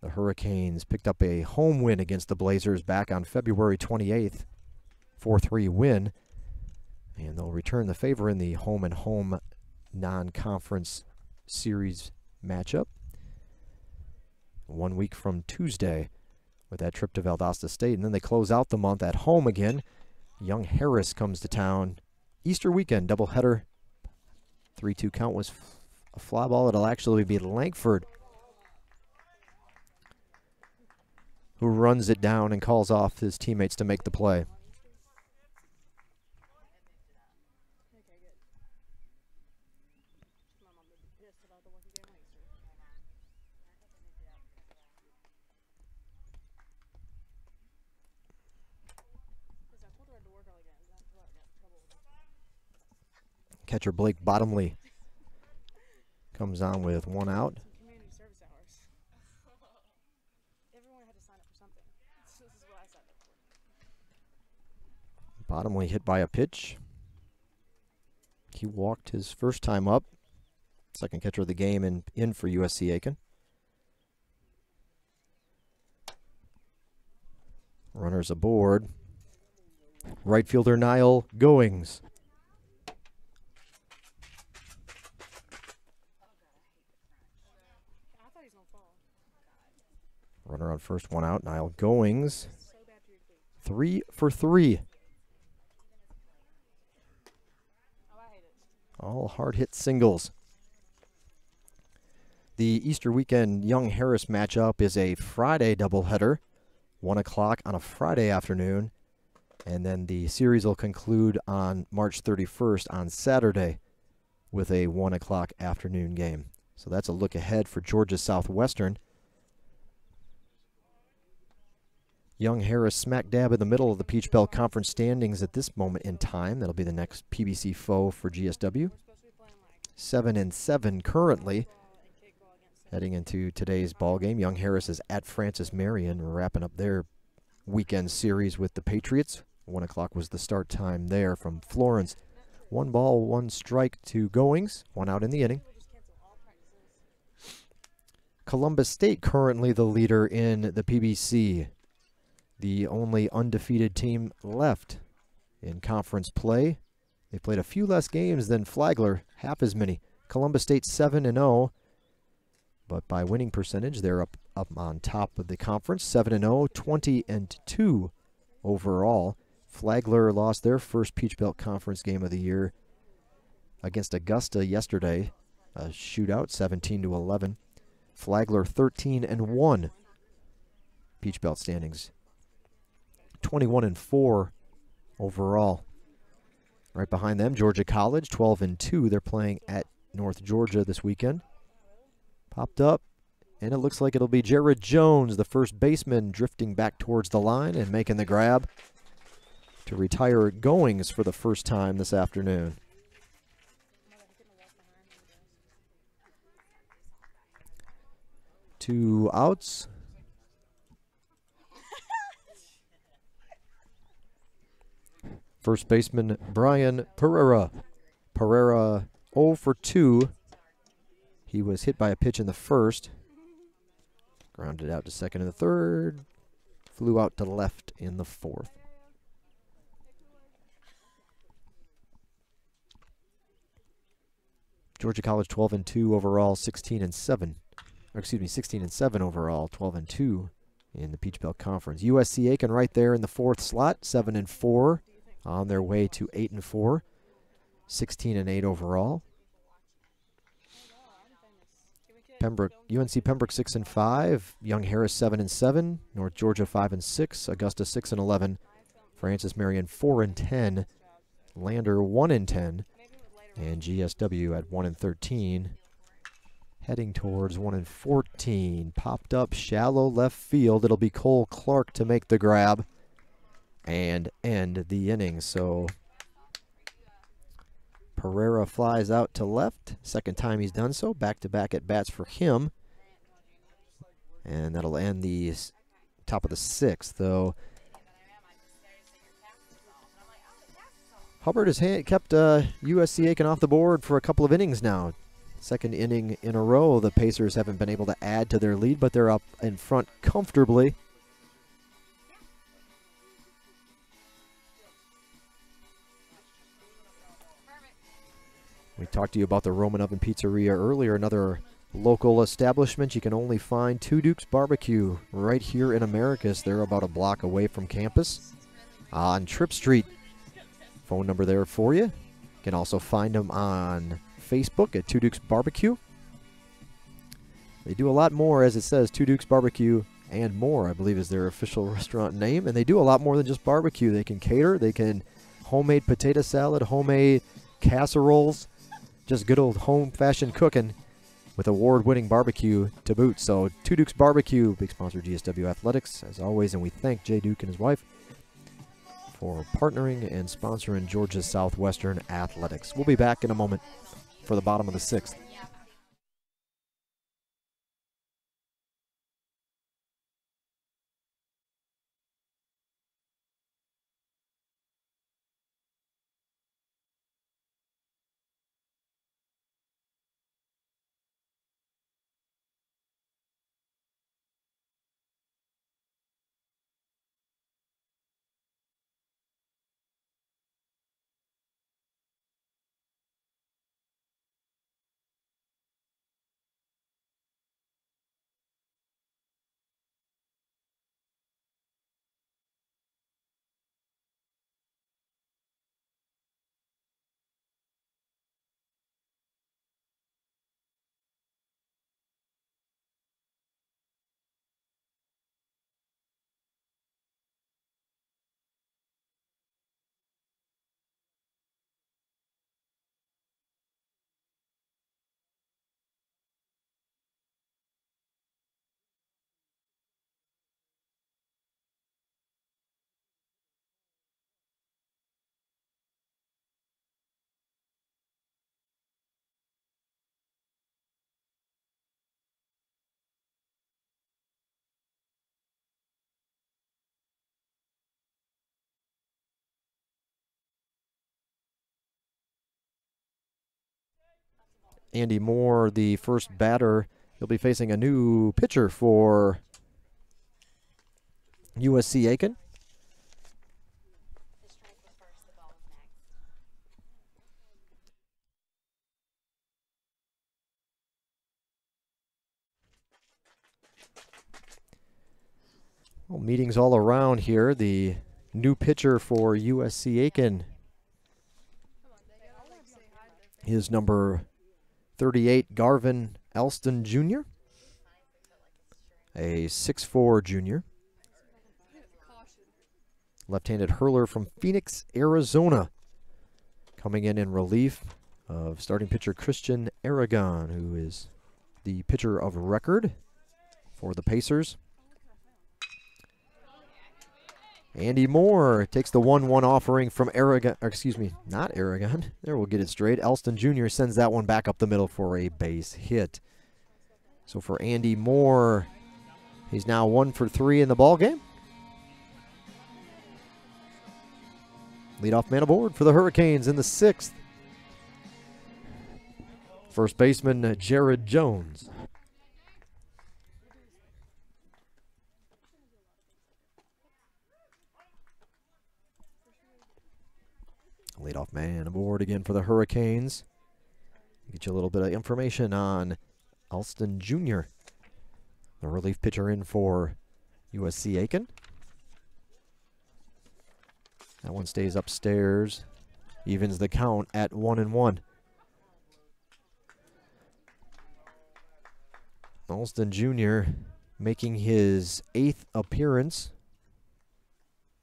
The Hurricanes picked up a home win against the Blazers back on February 28th, 4-3 win. And they'll return the favor in the home-and-home non-conference series matchup 1 week from Tuesday with that trip to Valdosta State. And then they close out the month at home again. Young Harris comes to town. Easter weekend doubleheader. 3-2 count was a fly ball. It'll actually be Lankford who runs it down and calls off his teammates to make the play. Catcher Blake Bottomley comes on with 1 out. Community service hours. Everyone had to sign up for something. This is what I signed up for. Bottomley hit by a pitch. He walked his first time up. Second catcher of the game and in for USC Aiken. Runners aboard. Right fielder Niall Goings. Runner on first, 1 out. Niall Goings, 3 for 3. All hard-hit singles. The Easter weekend Young Harris matchup is a Friday doubleheader, 1 o'clock on a Friday afternoon. And then the series will conclude on March 31st on Saturday with a 1 o'clock afternoon game. So that's a look ahead for Georgia Southwestern. Young Harris smack dab in the middle of the Peach Belt Conference standings at this moment in time. That'll be the next PBC foe for GSW. 7-7 currently. Heading into today's ball game, Young Harris is at Francis Marion, wrapping up their weekend series with the Patriots. 1 o'clock was the start time there from Florence. 1 ball, 1 strike to Goings. 1 out in the inning. Columbus State currently the leader in the PBC. The only undefeated team left in conference play. They played a few less games than Flagler, half as many. Columbus State 7-0, but by winning percentage, they're up on top of the conference. 7-0, 20-2 overall. Flagler lost their first Peach Belt Conference game of the year against Augusta yesterday, a shootout, 17-11. Flagler 13-1 Peach Belt standings. 21-4 overall. Right behind them, Georgia College, 12-2. They're playing at North Georgia this weekend. Popped up, and it looks like it'll be Jared Jones, the first baseman, drifting back towards the line and making the grab. to retire Goings for the first time this afternoon. Two outs. First baseman Brian Pereira. Pereira 0 for 2. He was hit by a pitch in the first. Grounded out to second in the third. Flew out to left in the fourth. Georgia College 12-2 overall, 16-7. Or excuse me, 16-7 overall, 12-2 in the Peach Belt Conference. USC Aiken right there in the fourth slot, 7-4, on their way to 8-4, 16-8 overall. Pembroke, UNC Pembroke 6-5, Young Harris 7-7, North Georgia 5-6, Augusta 6-11, Francis Marion 4-10, Lander 1-10, and GSW at 1-13. Heading towards 1-14. Popped up shallow left field. It'll be Cole Clark to make the grab and end the inning. So Pereira flies out to left. Second time he's done so. Back-to-back at bats for him. And that'll end the top of the sixth, though. Hubbard has kept USC Aiken off the board for a couple of innings now. Second inning in a row. The Pacers haven't been able to add to their lead, but they're up in front comfortably. We talked to you about the Roman Oven Pizzeria earlier, another local establishment. You can only find Two Dukes Barbecue right here in Americus. They're about a block away from campus on Tripp Street. Phone number there for you. You can also find them on Facebook at Two Dukes Barbecue. They do a lot more, as it says, Two Dukes Barbecue and more, I believe is their official restaurant name. And they do a lot more than just barbecue. They can cater. They can homemade potato salad, homemade casseroles, just good old home-fashioned cooking with award-winning barbecue to boot. So Two Dukes Barbecue, big sponsor of GSW Athletics, as always. And we thank Jay Duke and his wife for partnering and sponsoring Georgia's Southwestern Athletics. We'll be back in a moment for the bottom of the sixth. Andy Moore, the first batter. He'll be facing a new pitcher for USC Aiken. Well, meetings all around here. The new pitcher for USC Aiken is number 38, Garvin Alston Jr., a 6'4 junior. Left-handed hurler from Phoenix, Arizona. Coming in relief of starting pitcher Christian Aragon, who is the pitcher of record for the Pacers. Andy Moore takes the 1-1 offering from Aragon, or excuse me, not Aragon. There, we'll get it straight. Elston Jr. sends that one back up the middle for a base hit. So for Andy Moore, he's now 1 for 3 in the ball game. Leadoff man aboard for the Hurricanes in the 6th. First baseman Jared Jones. Leadoff man aboard again for the Hurricanes. Get you a little bit of information on Elston Jr., the relief pitcher in for USC Aiken. That one stays upstairs, evens the count at 1-1. Elston Jr. making his 8th appearance.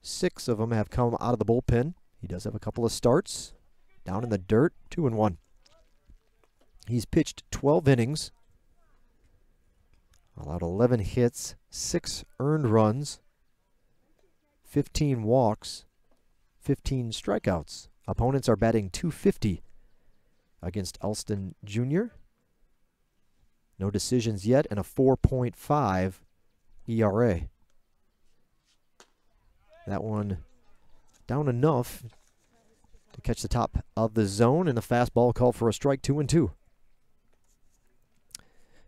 6 of them have come out of the bullpen. He does have a couple of starts. Down in the dirt, 2-1. He's pitched 12 innings. Allowed 11 hits, 6 earned runs, 15 walks, 15 strikeouts. Opponents are batting .250 against Elston Jr. No decisions yet, and a 4.5 ERA. That one down enough to catch the top of the zone, and the fastball called for a strike, 2-2.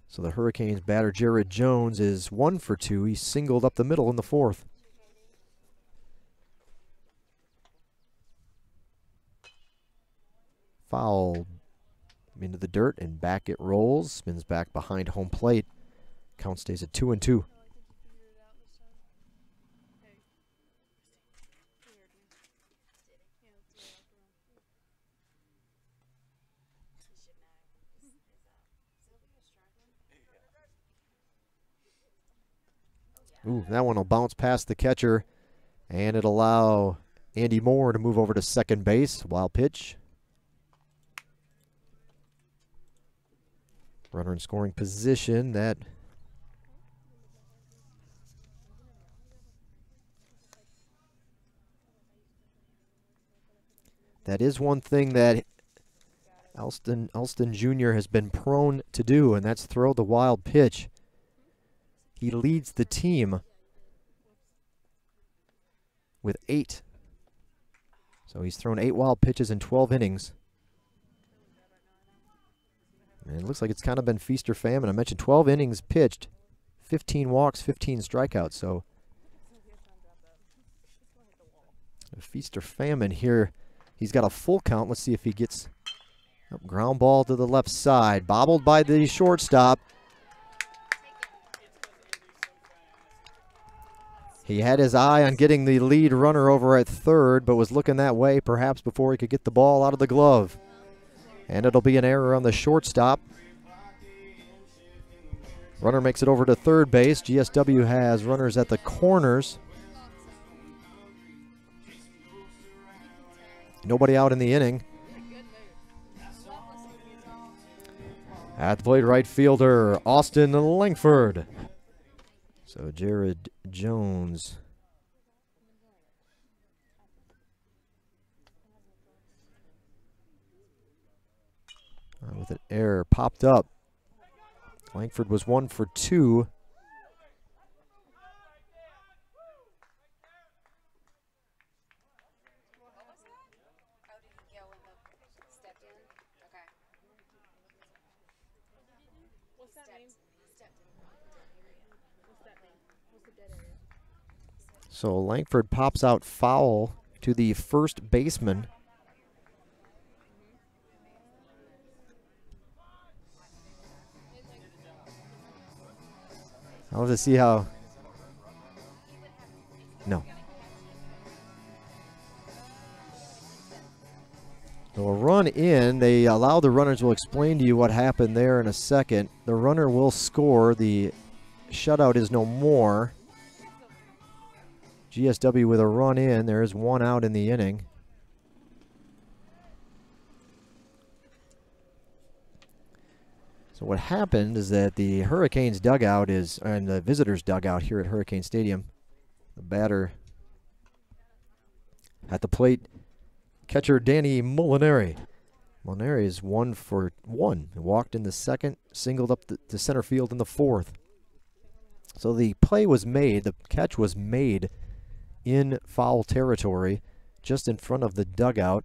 So the Hurricanes batter Jared Jones is 1 for 2. He singled up the middle in the 4th. Foul into the dirt, and back it rolls. Spins back behind home plate. Count stays at 2-2. Ooh, that one will bounce past the catcher, and it'll allow Andy Moore to move over to second base. Wild pitch. Runner in scoring position. That is one thing that Elston Jr. has been prone to do, and that's throw the wild pitch. He leads the team with 8. So he's thrown 8 wild pitches in 12 innings. And it looks like it's kind of been feast or famine. I mentioned 12 innings pitched, 15 walks, 15 strikeouts. So a feast or famine here. He's got a full count. Let's see if he gets ground ball to the left side. Bobbled by the shortstop. He had his eye on getting the lead runner over at third, but was looking that way perhaps before he could get the ball out of the glove. And it'll be an error on the shortstop. Runner makes it over to third base. GSW has runners at the corners. Nobody out in the inning. At the plate, right fielder Austin Langford. So Jared Jones with an error popped up. Langford was 1 for 2. So Langford pops out foul to the first baseman. I'll have to see how. No. So a run in. They allow the runners. We'll explain to you what happened there in a second. The runner will score. The shutout is no more. GSW with a run in. There is 1 out in the inning. So what happened is that the Hurricanes dugout is, and the visitors dugout here at Hurricane Stadium, the batter At the plate, catcher Danny Molinari. Molinari is 1 for 1. Walked in the second, singled up to center field in the fourth. So the play was made, the catch was made in foul territory, just in front of the dugout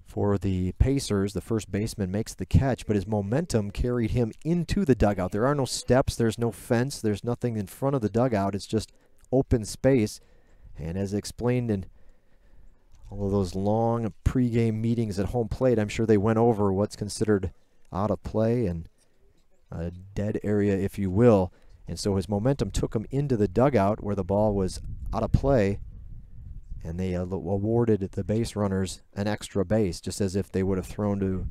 for the Pacers. The first baseman makes the catch, but his momentum carried him into the dugout. There are no steps, there's no fence, there's nothing in front of the dugout. It's just open space. And as explained in all of those long pregame meetings at home plate, I'm sure they went over what's considered out of play and a dead area, if you will. And so his momentum took him into the dugout where the ball was out of play, and they awarded the base runners an extra base, just as if they would have thrown to,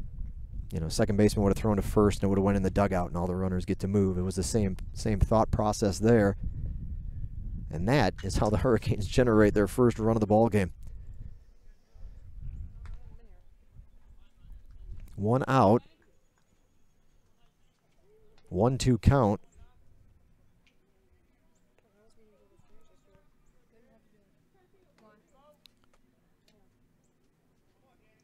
second baseman would have thrown to first and it would have went in the dugout and all the runners get to move. It was the same thought process there. And that is how the Hurricanes generate their first run of the ball game. 1 out. 1-2 count.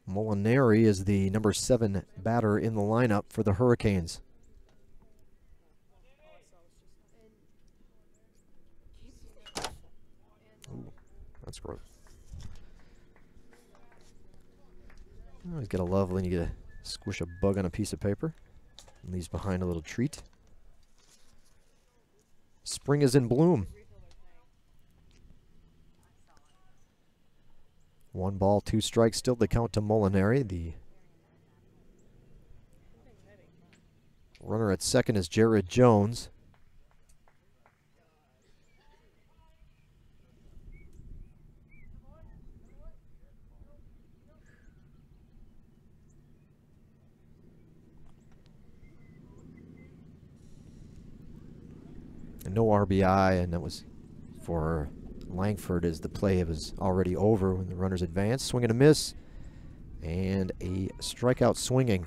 Molinari is the number 7 batter in the lineup for the Hurricanes. Ooh, that's gross. Oh, he's got a love when you get to squish a bug on a piece of paper. And leaves behind a little treat. Spring is in bloom. 1 ball, 2 strikes, still the count to Molinari. The runner at second is Jared Jones. And no RBI, and that was for Langford as the play was already over when the runners advanced. Swing and a miss, and a strikeout swinging.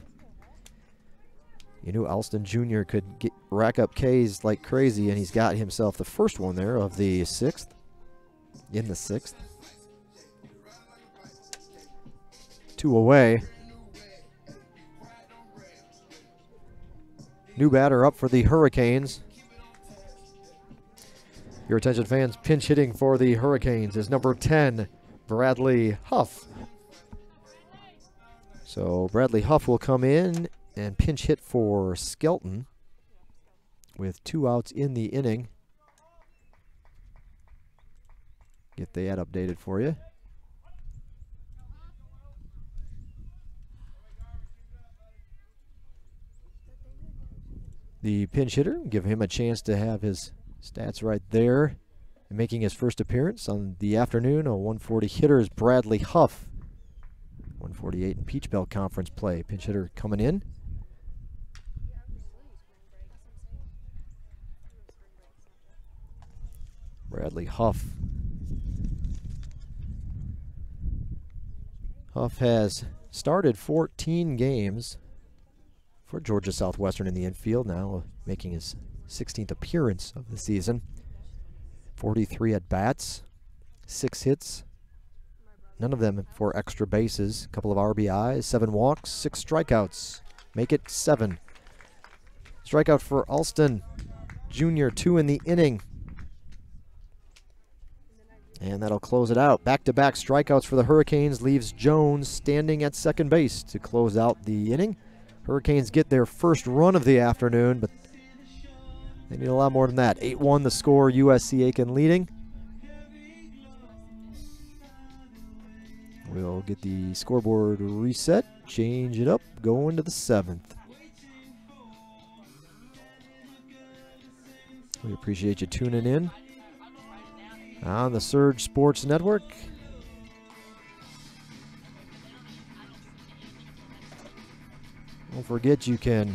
You knew Alston Jr. could rack up Ks like crazy, and he's got himself the first one there of the 6th. In the 6th. 2 away. New batter up for the Hurricanes. Your attention, fans, pinch hitting for the Hurricanes is number 10, Bradley Huff. So Bradley Huff will come in and pinch hit for Skelton with 2 outs in the inning. Get the ad updated for you. The pinch hitter, give him a chance to have his stats right there. And making his first appearance on the afternoon, a 140 hitter is Bradley Huff. 148 in Peach Belt Conference play. Pinch hitter coming in. Bradley Huff. Huff has started 14 games for Georgia Southwestern in the infield, now making his 16th appearance of the season. 43 at-bats, 6 hits, none of them for extra bases, a couple of RBIs, 7 walks, 6 strikeouts. Make it 7. Strikeout for Alston Jr., 2 in the inning. And that'll close it out. Back-to-back strikeouts for the Hurricanes leaves Jones standing at second base to close out the inning. Hurricanes get their first run of the afternoon, but they need a lot more than that. 8-1 the score, USC Aiken leading. We'll get the scoreboard reset, change it up, go into the 7th. We appreciate you tuning in on the Surge Sports Network. Don't forget you can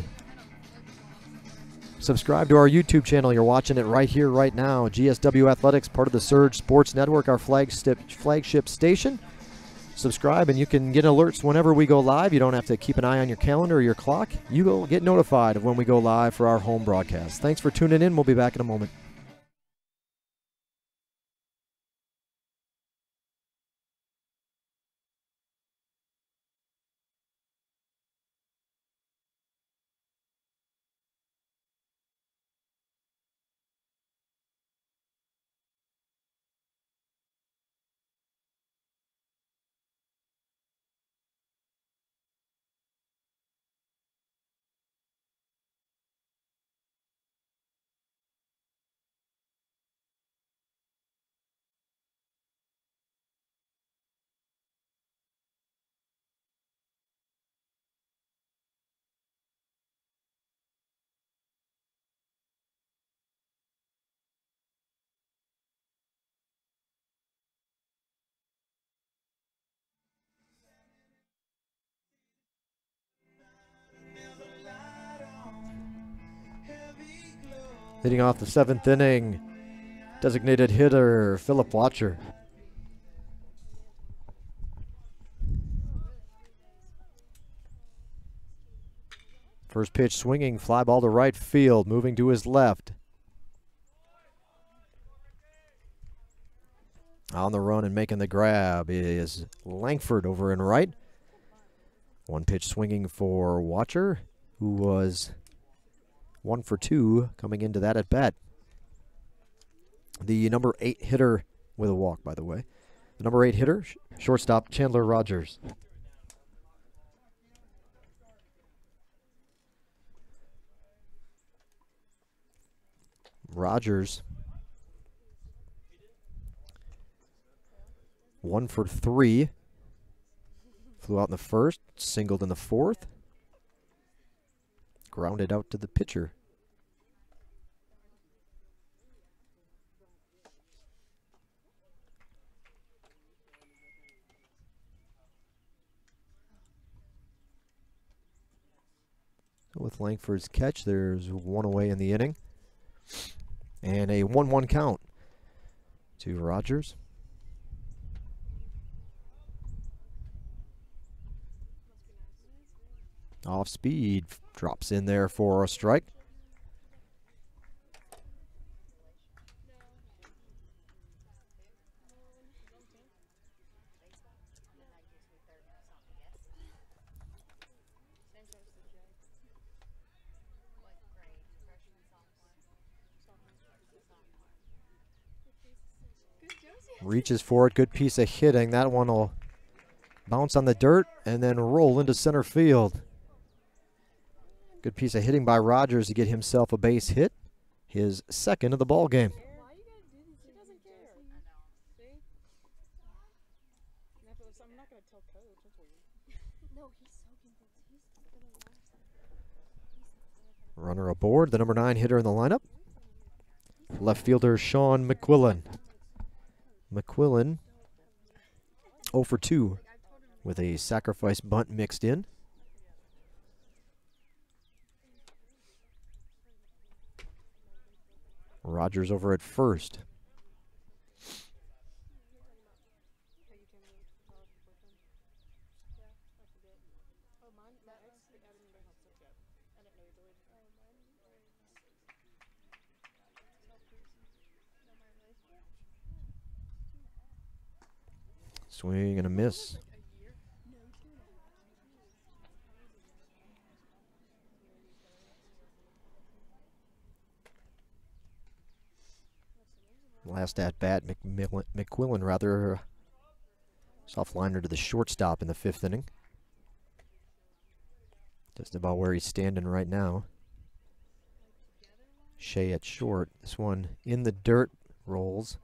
subscribe to our YouTube channel. You're watching it right here, right now. GSW Athletics, part of the Surge Sports Network, our flagship station. Subscribe and you can get alerts whenever we go live. You don't have to keep an eye on your calendar or your clock. You will get notified of when we go live for our home broadcast. Thanks for tuning in. We'll be back in a moment. Leading off the 7th inning, designated hitter Philip Watcher. First pitch swinging, fly ball to right field, moving to his left. On the run and making the grab is Langford over in right. One pitch swinging for Watcher, who was 1 for 2 coming into that at bat. The number 8 hitter with a walk, by the way. The number 8 hitter, shortstop Chandler Rogers. Rogers 1 for 3. Flew out in the first, singled in the fourth. Grounded out to the pitcher. With Langford's catch, there's 1 away in the inning. And a 1-1 count to Rogers. Off speed, drops in there for a strike. Reaches for it, good piece of hitting. That one will bounce on the dirt and then roll into center field. Good piece of hitting by Rogers to get himself a base hit, his second of the ball game. Why you gotta do this? He doesn't care. See? I'm not gonna tell Coach. That's weird. No, he's soaking things. Runner aboard, the number 9 hitter in the lineup. Left fielder Sean McQuillan. McQuillan 0 for 2 with a sacrifice bunt mixed in. Rogers over at first. Swing and a miss. Last at bat, McQuillan rather soft liner to the shortstop in the 5th inning. Just about where he's standing right now. Shea at short. This one in the dirt, rolls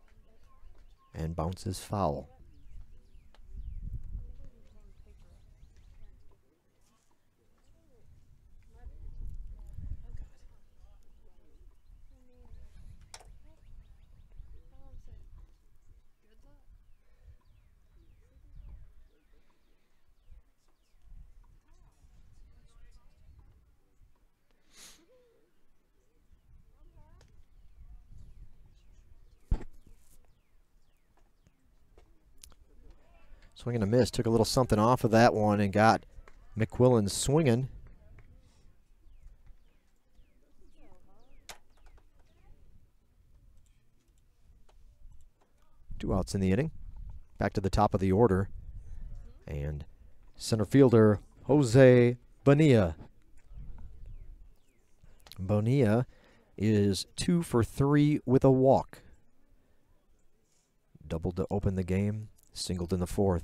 and bounces foul. Swing and a miss. Took a little something off of that one and got McQuillan swinging. Two outs in the inning. Back to the top of the order. And center fielder Jose Bonilla. Bonilla is 2 for 3 with a walk. Doubled to open the game. Singled in the 4th.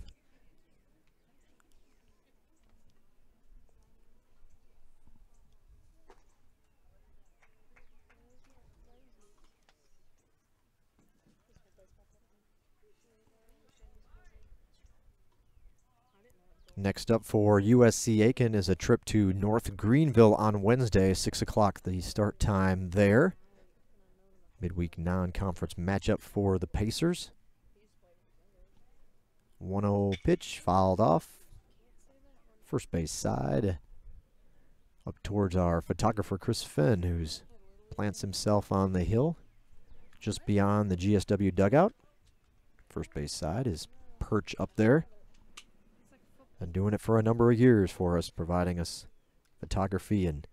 Next up for USC Aiken is a trip to North Greenville on Wednesday, 6 o'clock the start time there. Midweek non-conference matchup for the Pacers. 1-0 pitch, fouled off. First base side. Up towards our photographer, Chris Finn, who's plants himself on the hill just beyond the GSW dugout. First base side is perch up there. And doing it for a number of years for us, providing us photography and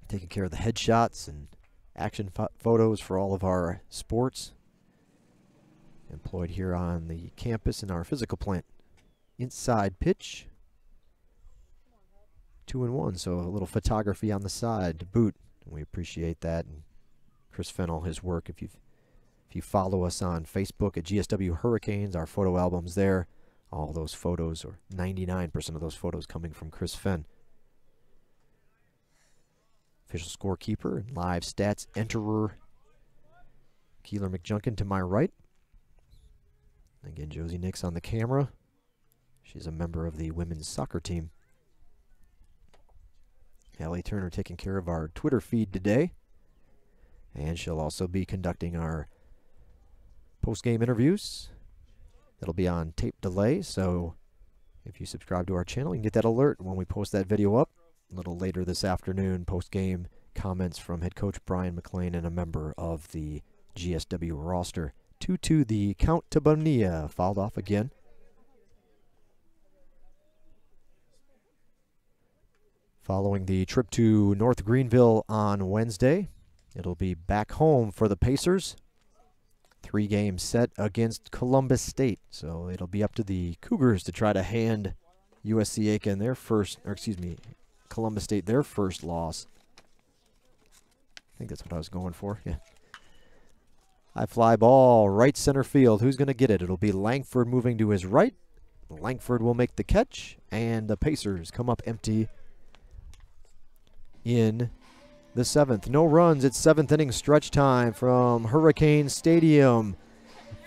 taking care of the headshots and action photos for all of our sports. Employed here on the campus in our physical plant. Inside pitch. 2-1, so a little photography on the side to boot. And we appreciate that. And Chris Fennell, his work. If you follow us on Facebook at GSW Hurricanes, our photo album's there. All those photos, or 99% of those photos, coming from Chris Fenn. Official scorekeeper and live stats enterer Keeler McJunkin to my right. Again, Josie Nix on the camera. She's a member of the women's soccer team. Allie Turner taking care of our Twitter feed today. And she'll also be conducting our post-game interviews. It'll be on tape delay, so if you subscribe to our channel, you can get that alert when we post that video up. A little later this afternoon, post-game comments from head coach Brian McLean and a member of the GSW roster. 2-2 the count to Bonilla, fouled off again. Following the trip to North Greenville on Wednesday, it'll be back home for the Pacers. 3-game set against Columbus State, so it'll be up to the Cougars to try to hand USC Aiken their first, or excuse me, Columbus State their first loss. I think that's what I was going for, yeah. High fly ball, right center field. Who's going to get it? It'll be Langford moving to his right. Langford will make the catch, and the Pacers come up empty in the 7th. No runs. It's 7th inning stretch time from Hurricane Stadium.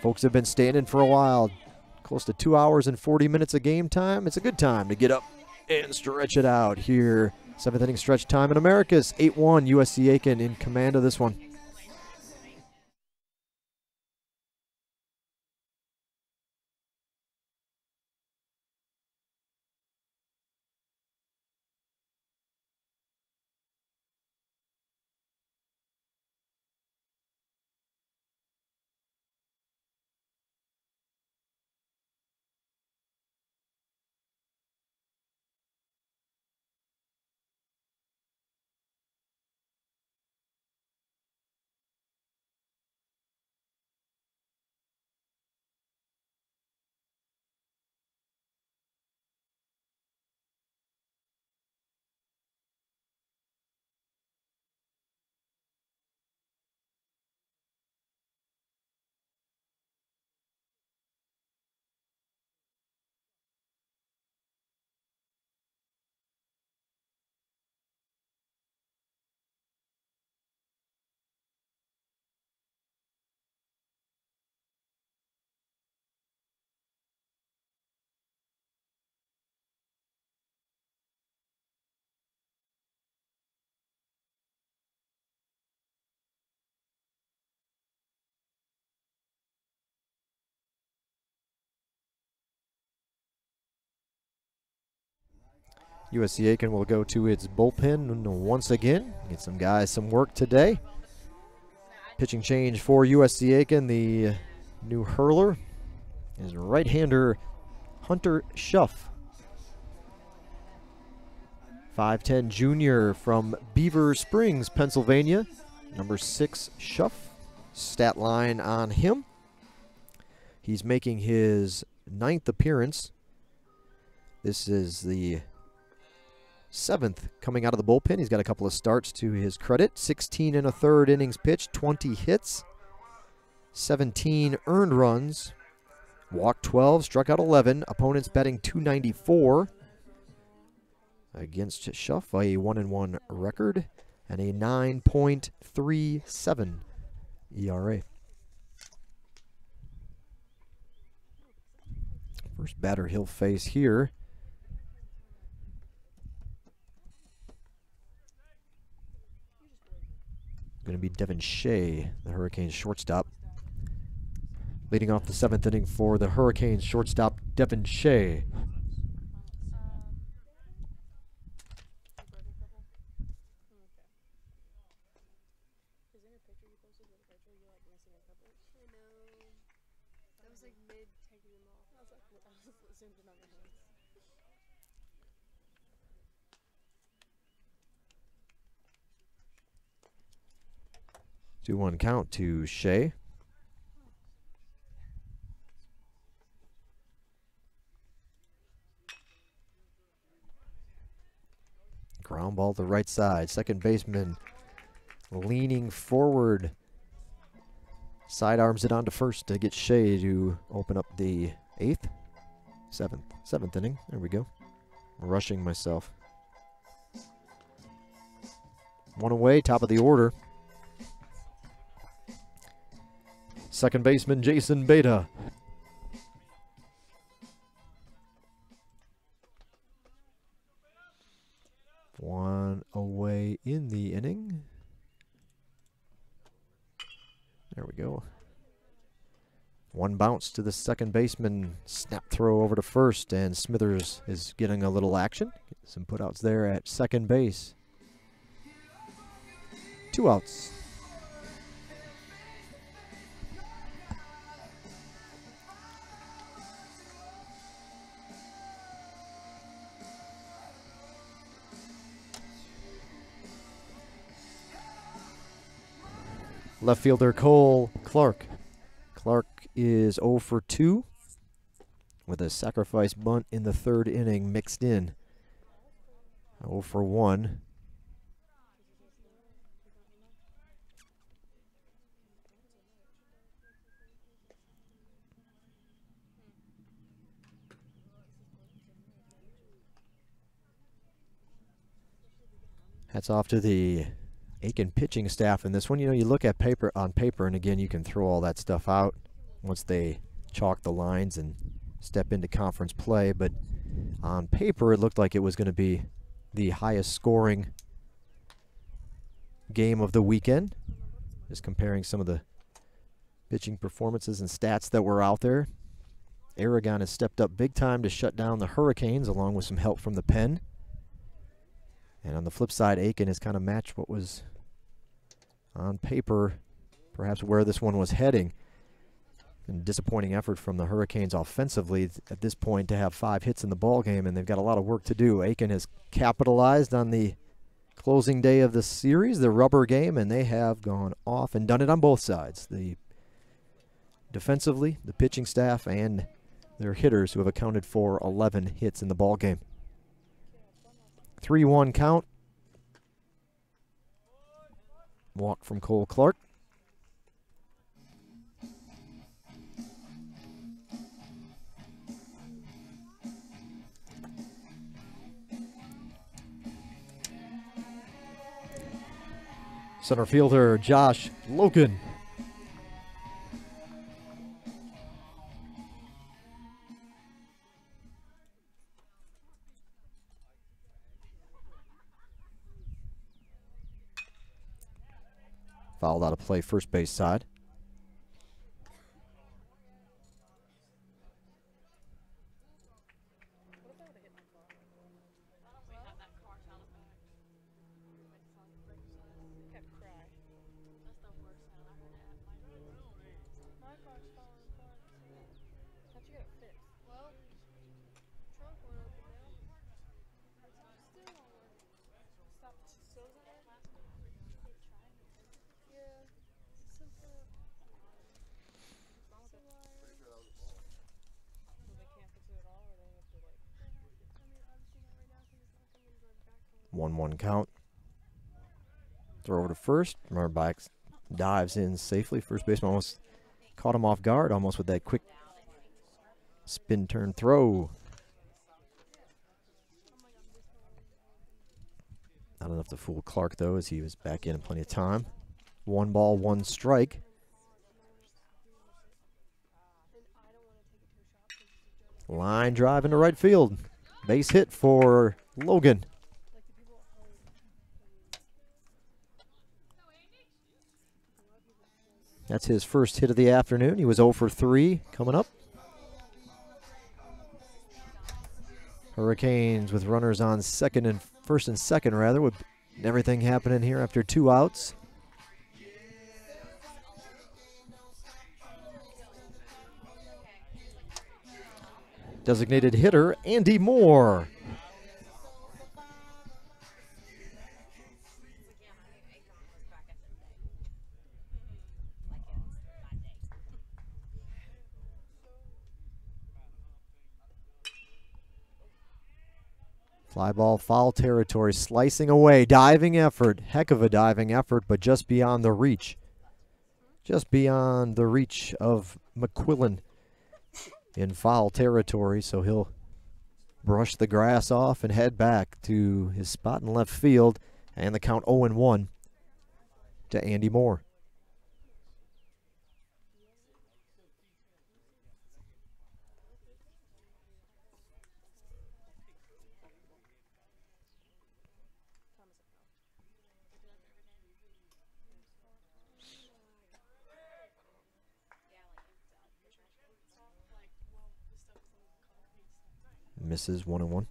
Folks have been standing for a while. Close to 2 hours and 40 minutes of game time. It's a good time to get up and stretch it out here. 7th inning stretch time in Americus. 8-1 USC Aiken in command of this one. USC Aiken will go to its bullpen once again. Get some guys some work today. Pitching change for USC Aiken. The new hurler is right-hander Hunter Schuff. 5'10" junior from Beaver Springs, Pennsylvania. Number 6, Schuff. Stat line on him. He's making his 9th appearance. This is the 7th coming out of the bullpen. He's got a couple of starts to his credit. 16 1/3 innings pitched, 20 hits, 17 earned runs, walked 12, struck out 11. Opponents batting .294 against Schuff, a 1-1 record and a 9.37 ERA. First batter he'll face here going to be Devin Shea, the Hurricanes shortstop. Leading off the 7th inning for the Hurricanes shortstop, Devin Shea. was like mid taking them off. I was zoomed in on the hands. 2-1 count to Shea. Ground ball to the right side. Second baseman leaning forward. Sidearms it onto first to get Shea to open up the seventh inning. There we go. I'm rushing myself. One away, top of the order. Second baseman Jason Beta. One away in the inning. There we go. One bounce to the second baseman. Snap throw over to first, and Smithers is getting a little action. Some putouts there at second base. 2 outs. Left fielder Cole Clark. Clark is 0 for 2 with a sacrifice bunt in the third inning mixed in. 0 for 1. Hats off to the Aiken pitching staff in this one. You know, you look at on paper, and again, you can throw all that stuff out once they chalk the lines and step into conference play. But on paper, it looked like it was going to be the highest scoring game of the weekend. Just comparing some of the pitching performances and stats that were out there. Aragon has stepped up big time to shut down the Hurricanes, along with some help from the pen. And on the flip side, Aiken has kind of matched what was on paper, perhaps where this one was heading. And disappointing effort from the Hurricanes offensively at this point to have 5 hits in the ball game, and they've got a lot of work to do. Aiken has capitalized on the closing day of the series, the rubber game, and they have gone off and done it on both sides. The defensively, the pitching staff, and their hitters, who have accounted for 11 hits in the ball game. 3-1 count. Walk from Cole Clark. Center fielder Josh Logan. Fouled out of play, first base side. One count. Throw over to first. Marbach dives in safely. First baseman almost caught him off guard, almost with that quick spin turn throw. Not enough to fool Clark, though, as he was back in plenty of time. 1 ball, 1 strike. Line drive into right field. Base hit for Logan. That's his first hit of the afternoon. He was 0 for 3 coming up. Hurricanes with runners on first and second, rather, with everything happening here after 2 outs. Designated hitter, Andy Moore. Fly ball, foul territory, slicing away, diving effort. Heck of a diving effort, but just beyond the reach. Just beyond the reach of McQuillan in foul territory, so he'll brush the grass off and head back to his spot in left field, and the count 0-1 to Andy Moore. Misses 1-1.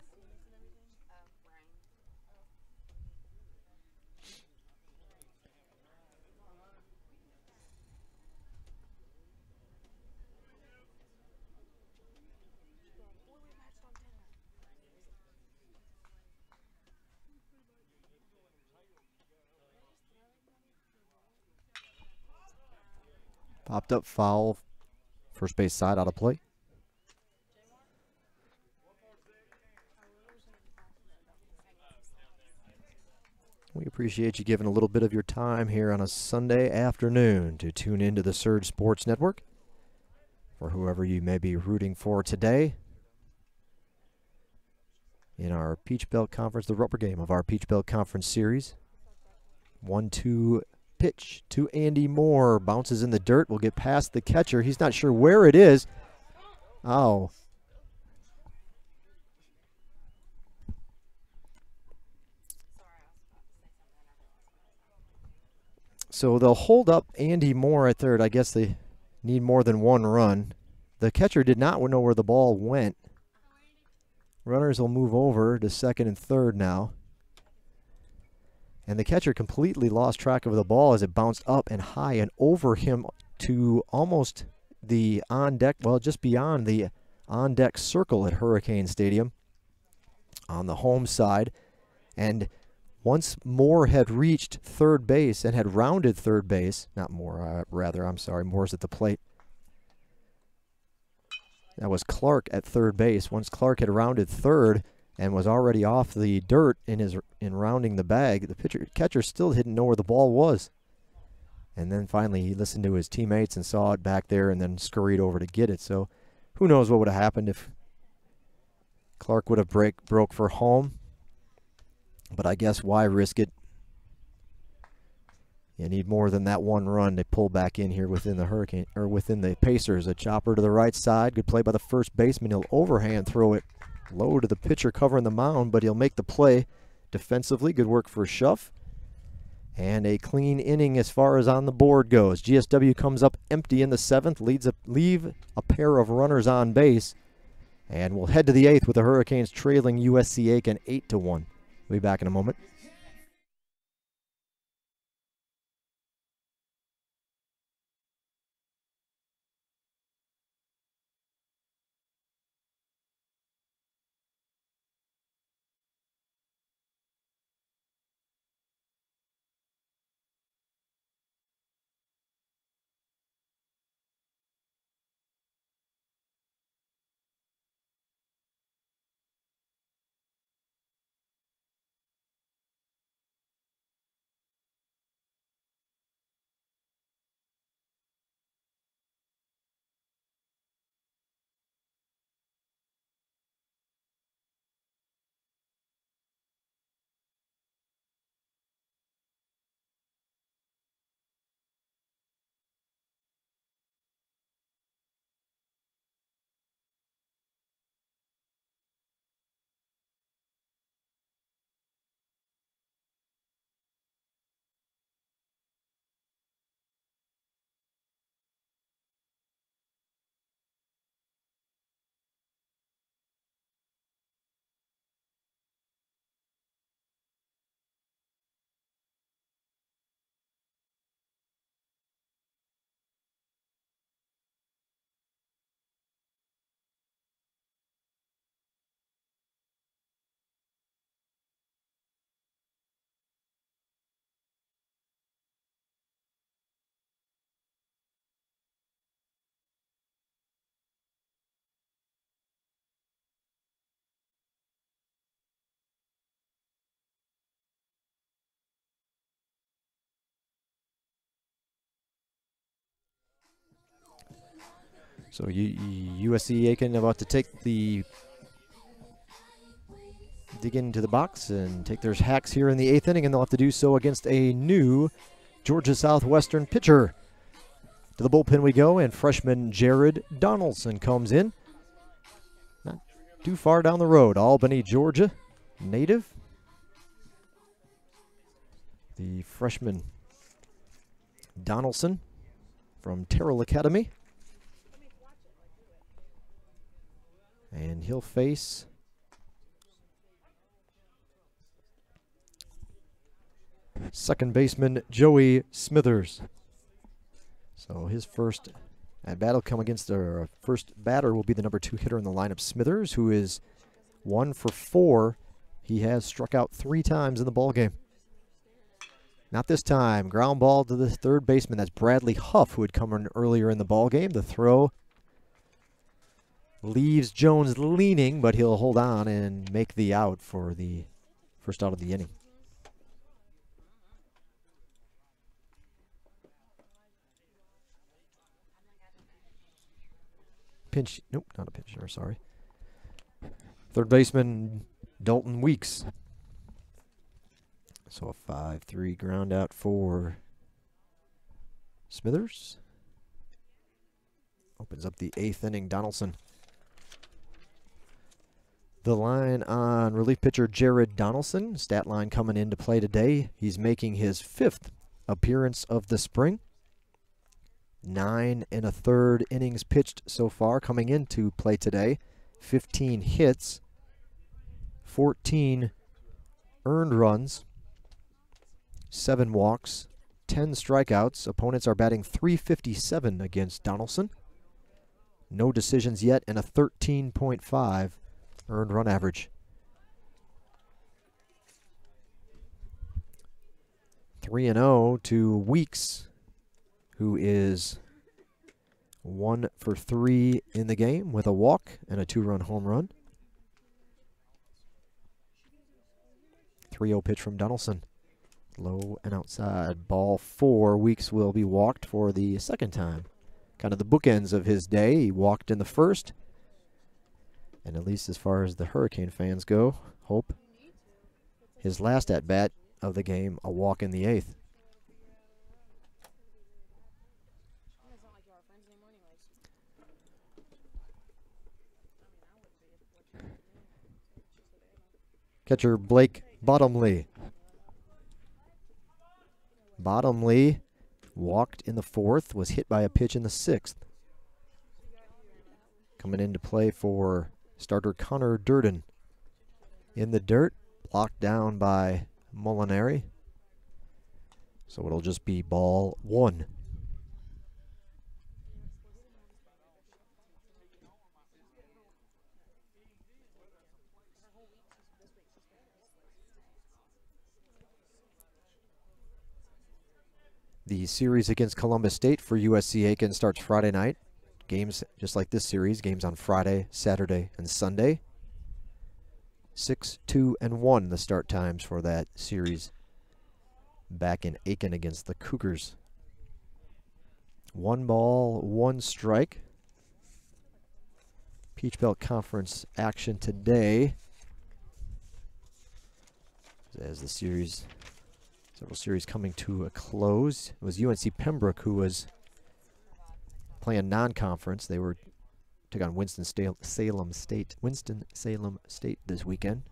Popped up foul. First base side out of play. We appreciate you giving a little bit of your time here on a Sunday afternoon to tune into the Surge Sports Network. For whoever you may be rooting for today in our Peach Belt Conference, the rubber game of our Peach Belt Conference series. 1-2 pitch to Andy Moore. Bounces in the dirt. Will get past the catcher. He's not sure where it is. Oh. So they'll hold up Andy Moore at third. I guess they need more than one run. The catcher did not know where the ball went. Runners will move over to second and third now. And the catcher completely lost track of the ball as it bounced up and high and over him to almost the on-deck, well, just beyond the on-deck circle at Hurricane Stadium on the home side. And once Moore had reached third base and had rounded third base, not Moore, I'm sorry, Moore's at the plate. That was Clark at third base. Once Clark had rounded third and was already off the dirt in rounding the bag, the catcher still didn't know where the ball was. And then finally he listened to his teammates and saw it back there and then scurried over to get it. So who knows what would have happened if Clark would have broke for home. But I guess why risk it? You need more than that one run to pull back in here within the Hurricane or within the Pacers. A chopper to the right side. Good play by the first baseman. He'll overhand throw it low to the pitcher covering the mound, but he'll make the play defensively. Good work for Schuff. And a clean inning as far as on the board goes. GSW comes up empty in the seventh, leave a pair of runners on base, and we'll head to the eighth with the Hurricanes trailing USC Aiken 8-1. We'll be back in a moment. So USC Aiken about to dig into the box and take their hacks here in the 8th inning, and they'll have to do so against a new Georgia Southwestern pitcher. To the bullpen we go, and freshman Jared Donaldson comes in. Not too far down the road, Albany, Georgia native. The freshman Donaldson from Terrell Academy. And he'll face second baseman Joey Smithers. So his first at bat will come against our first batter will be the number 2 hitter in the lineup, Smithers, who is 1 for 4. He has struck out 3 times in the ballgame. Not this time. Ground ball to the third baseman. That's Bradley Huff, who had come in earlier in the ballgame. The throw leaves Jones leaning, but he'll hold on and make the out for the first out of the inning. Pinch, nope, not a pinch hitter, sorry. Third baseman Dalton Weeks. So a 5-3 ground out for Smithers. Opens up the 8th inning. Donaldson. The line on relief pitcher Jared Donaldson. Stat line coming into play today. He's making his 5th appearance of the spring. 9 1/3 innings pitched so far coming into play today. 15 hits. 14 earned runs. 7 walks, 10 strikeouts. Opponents are batting .357 against Donaldson. No decisions yet, and a 13.5 earned run average. 3-0 to Weeks, who is 1 for 3 in the game with a walk and a 2-run home run. 3-0 pitch from Donaldson. Low and outside. Ball 4. Weeks will be walked for the second time. Kind of the bookends of his day. He walked in the first. And at least as far as the Hurricane fans go, hope his last at-bat of the game, a walk in the 8th. Catcher Blake Bottomley. Bottomley walked in the 4th, was hit by a pitch in the 6th. Coming into play for starter Connor Durden. In the dirt, blocked down by Molinari. So it'll just be ball 1. The series against Columbus State for USC Aiken starts Friday night. Games just like this series, games on Friday, Saturday, and Sunday. 6, 2, and 1 the start times for that series back in Aiken against the Cougars. 1 ball, 1 strike. Peach Belt Conference action today as the series... Several series coming to a close. It was UNC Pembroke who was playing non-conference. They took on Winston-Salem State this weekend.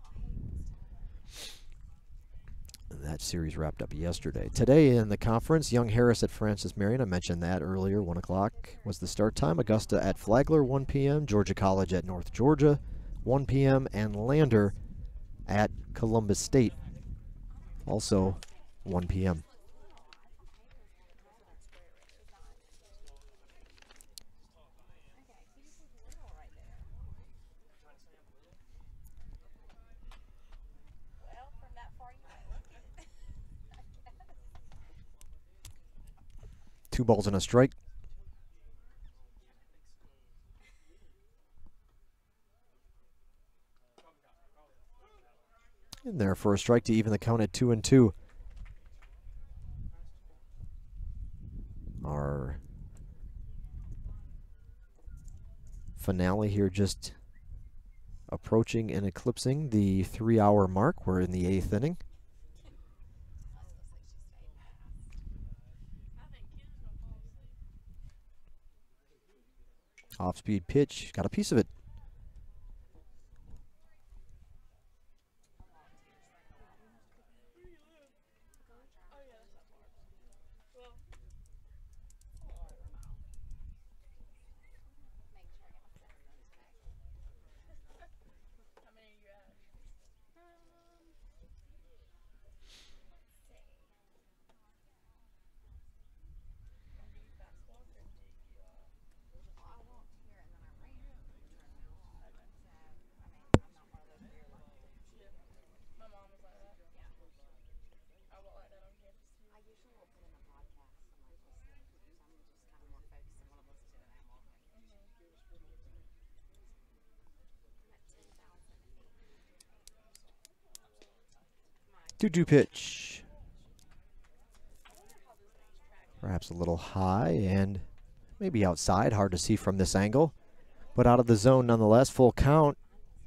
And that series wrapped up yesterday. Today in the conference, Young Harris at Francis Marion. I mentioned that earlier. 1 o'clock was the start time. Augusta at Flagler, 1 p.m. Georgia College at North Georgia, 1 p.m. And Lander at Columbus State, also 1 p.m. Two balls and a strike. In there for a strike to even the count at 2-2. Our finale here just approaching and eclipsing the 3-hour mark. We're in the 8th inning. Off-speed pitch, got a piece of it. Two-2 pitch. Perhaps a little high and maybe outside. Hard to see from this angle. But out of the zone nonetheless. Full count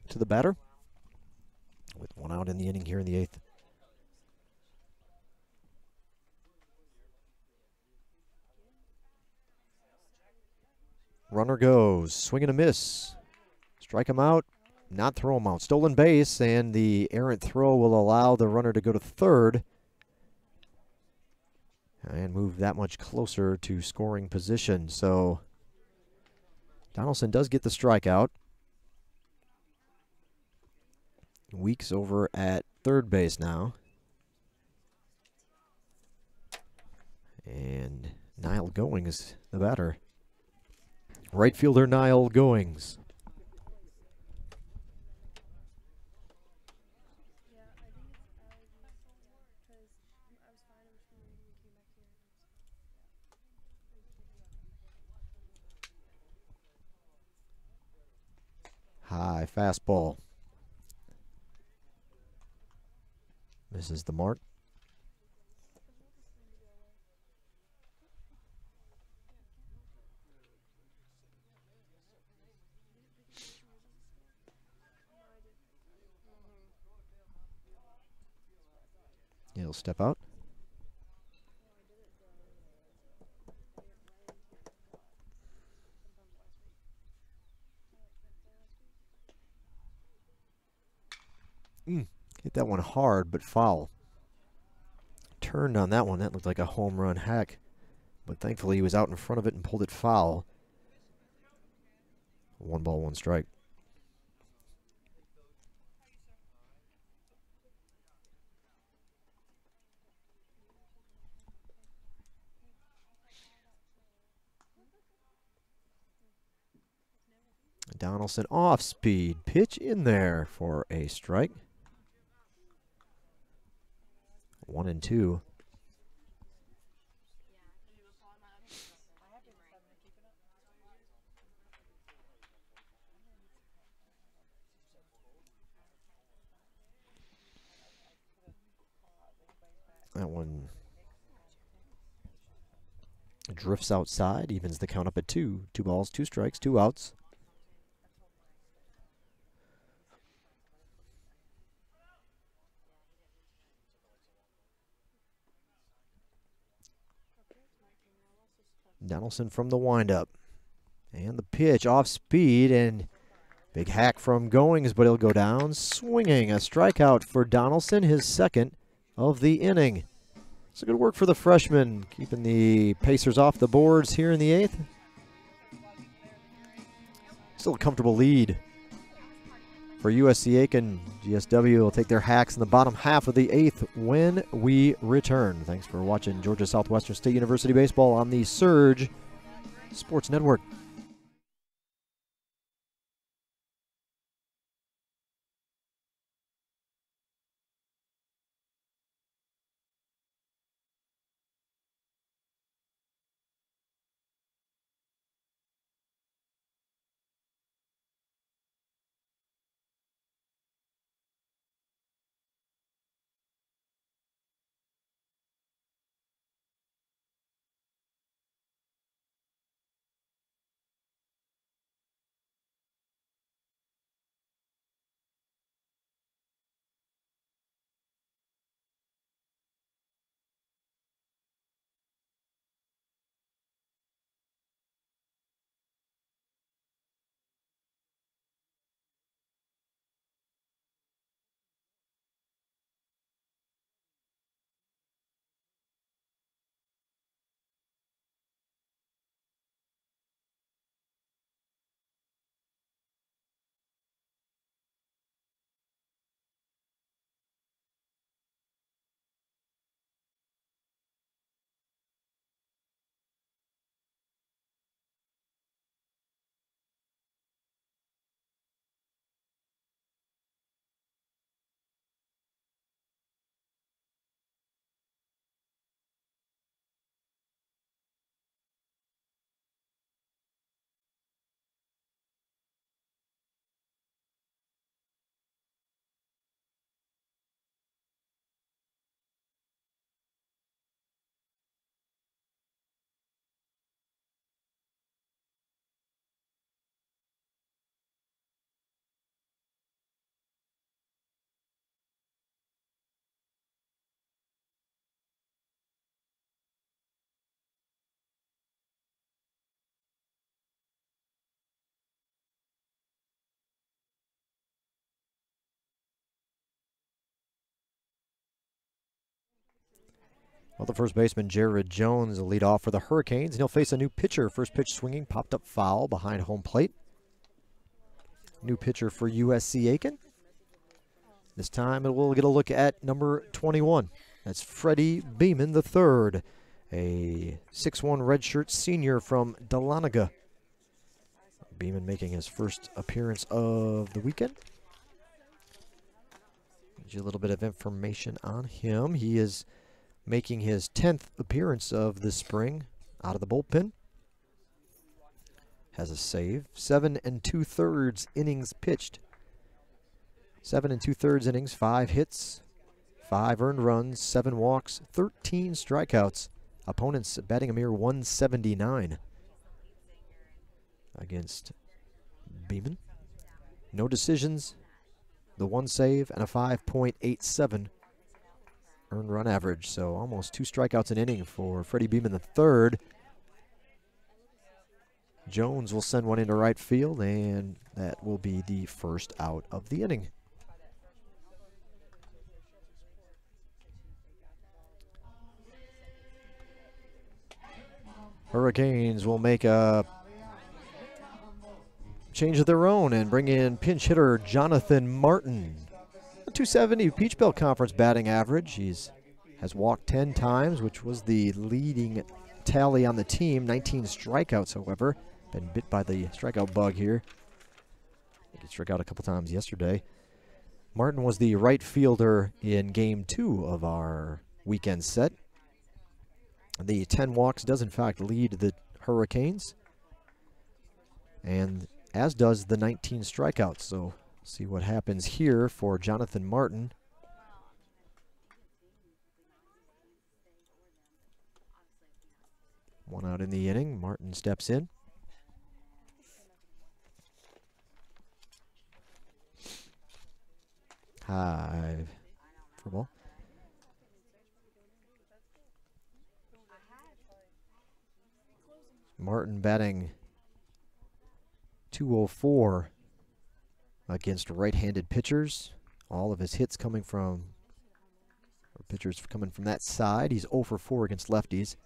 to the batter. With 1 out in the inning here in the 8th. Runner goes. Swing and a miss. Strike him out. Not throw him out. Stolen base, and the errant throw will allow the runner to go to third and move that much closer to scoring position. So Donaldson does get the strikeout. Weeks over at third base now. And Niall Goings, the batter. Right fielder Niall Goings. High fastball. Misses the mark. He'll step out. Hit that one hard, but foul. Turned on that one. That looked like a home run hack. But thankfully he was out in front of it and pulled it foul. 1 ball, 1 strike. Donaldson off speed. Pitch in there for a strike. 1-2. That one drifts outside, evens the count up at 2. 2 balls, 2 strikes, 2 outs. Donaldson from the windup. And the pitch off speed, and big hack from Goings, but he'll go down swinging. A strikeout for Donaldson, his second of the inning. So good work for the freshman, keeping the Pacers off the boards here in the 8th. Still a comfortable lead for USC Aiken. GSW will take their hacks in the bottom half of the 8th when we return. Thanks for watching Georgia Southwestern State University Baseball on the Surge Sports Network. Well, the first baseman, Jared Jones, will lead off for the Hurricanes, and he'll face a new pitcher. First pitch swinging, popped up foul behind home plate. New pitcher for USC Aiken. This time we'll get a look at number 21. That's Freddie Beeman III, a 6'1" redshirt senior from Dahlonega. Beeman making his first appearance of the weekend. Gives you a little bit of information on him. He is making his 10th appearance of the spring out of the bullpen. Has a save. 7 2/3 innings pitched. 7 2/3 innings, 5 hits, 5 earned runs, 7 walks, 13 strikeouts. Opponents batting a mere 179 against Beeman. No decisions, the 1 save, and a 5.87 earned run average. So almost 2 strikeouts an inning for Freddie Beeman III. Jones will send one into right field, and that will be the first out of the inning. Hurricanes will make a change of their own and bring in pinch hitter Jonathan Martin. A 270 Peach Belt Conference batting average. Has walked 10 times, which was the leading tally on the team. 19 strikeouts, however. Been bit by the strikeout bug here. He struck out a couple times yesterday. Martin was the right fielder in Game 2 of our weekend set. The 10 walks does, in fact, lead the Hurricanes, and as does the 19 strikeouts. So see what happens here for Jonathan Martin. One out in the inning. Martin steps in. High for ball. Martin batting .204 against right-handed pitchers. All of his hits coming from, or pitchers coming from that side. He's 0 for 4 against lefties.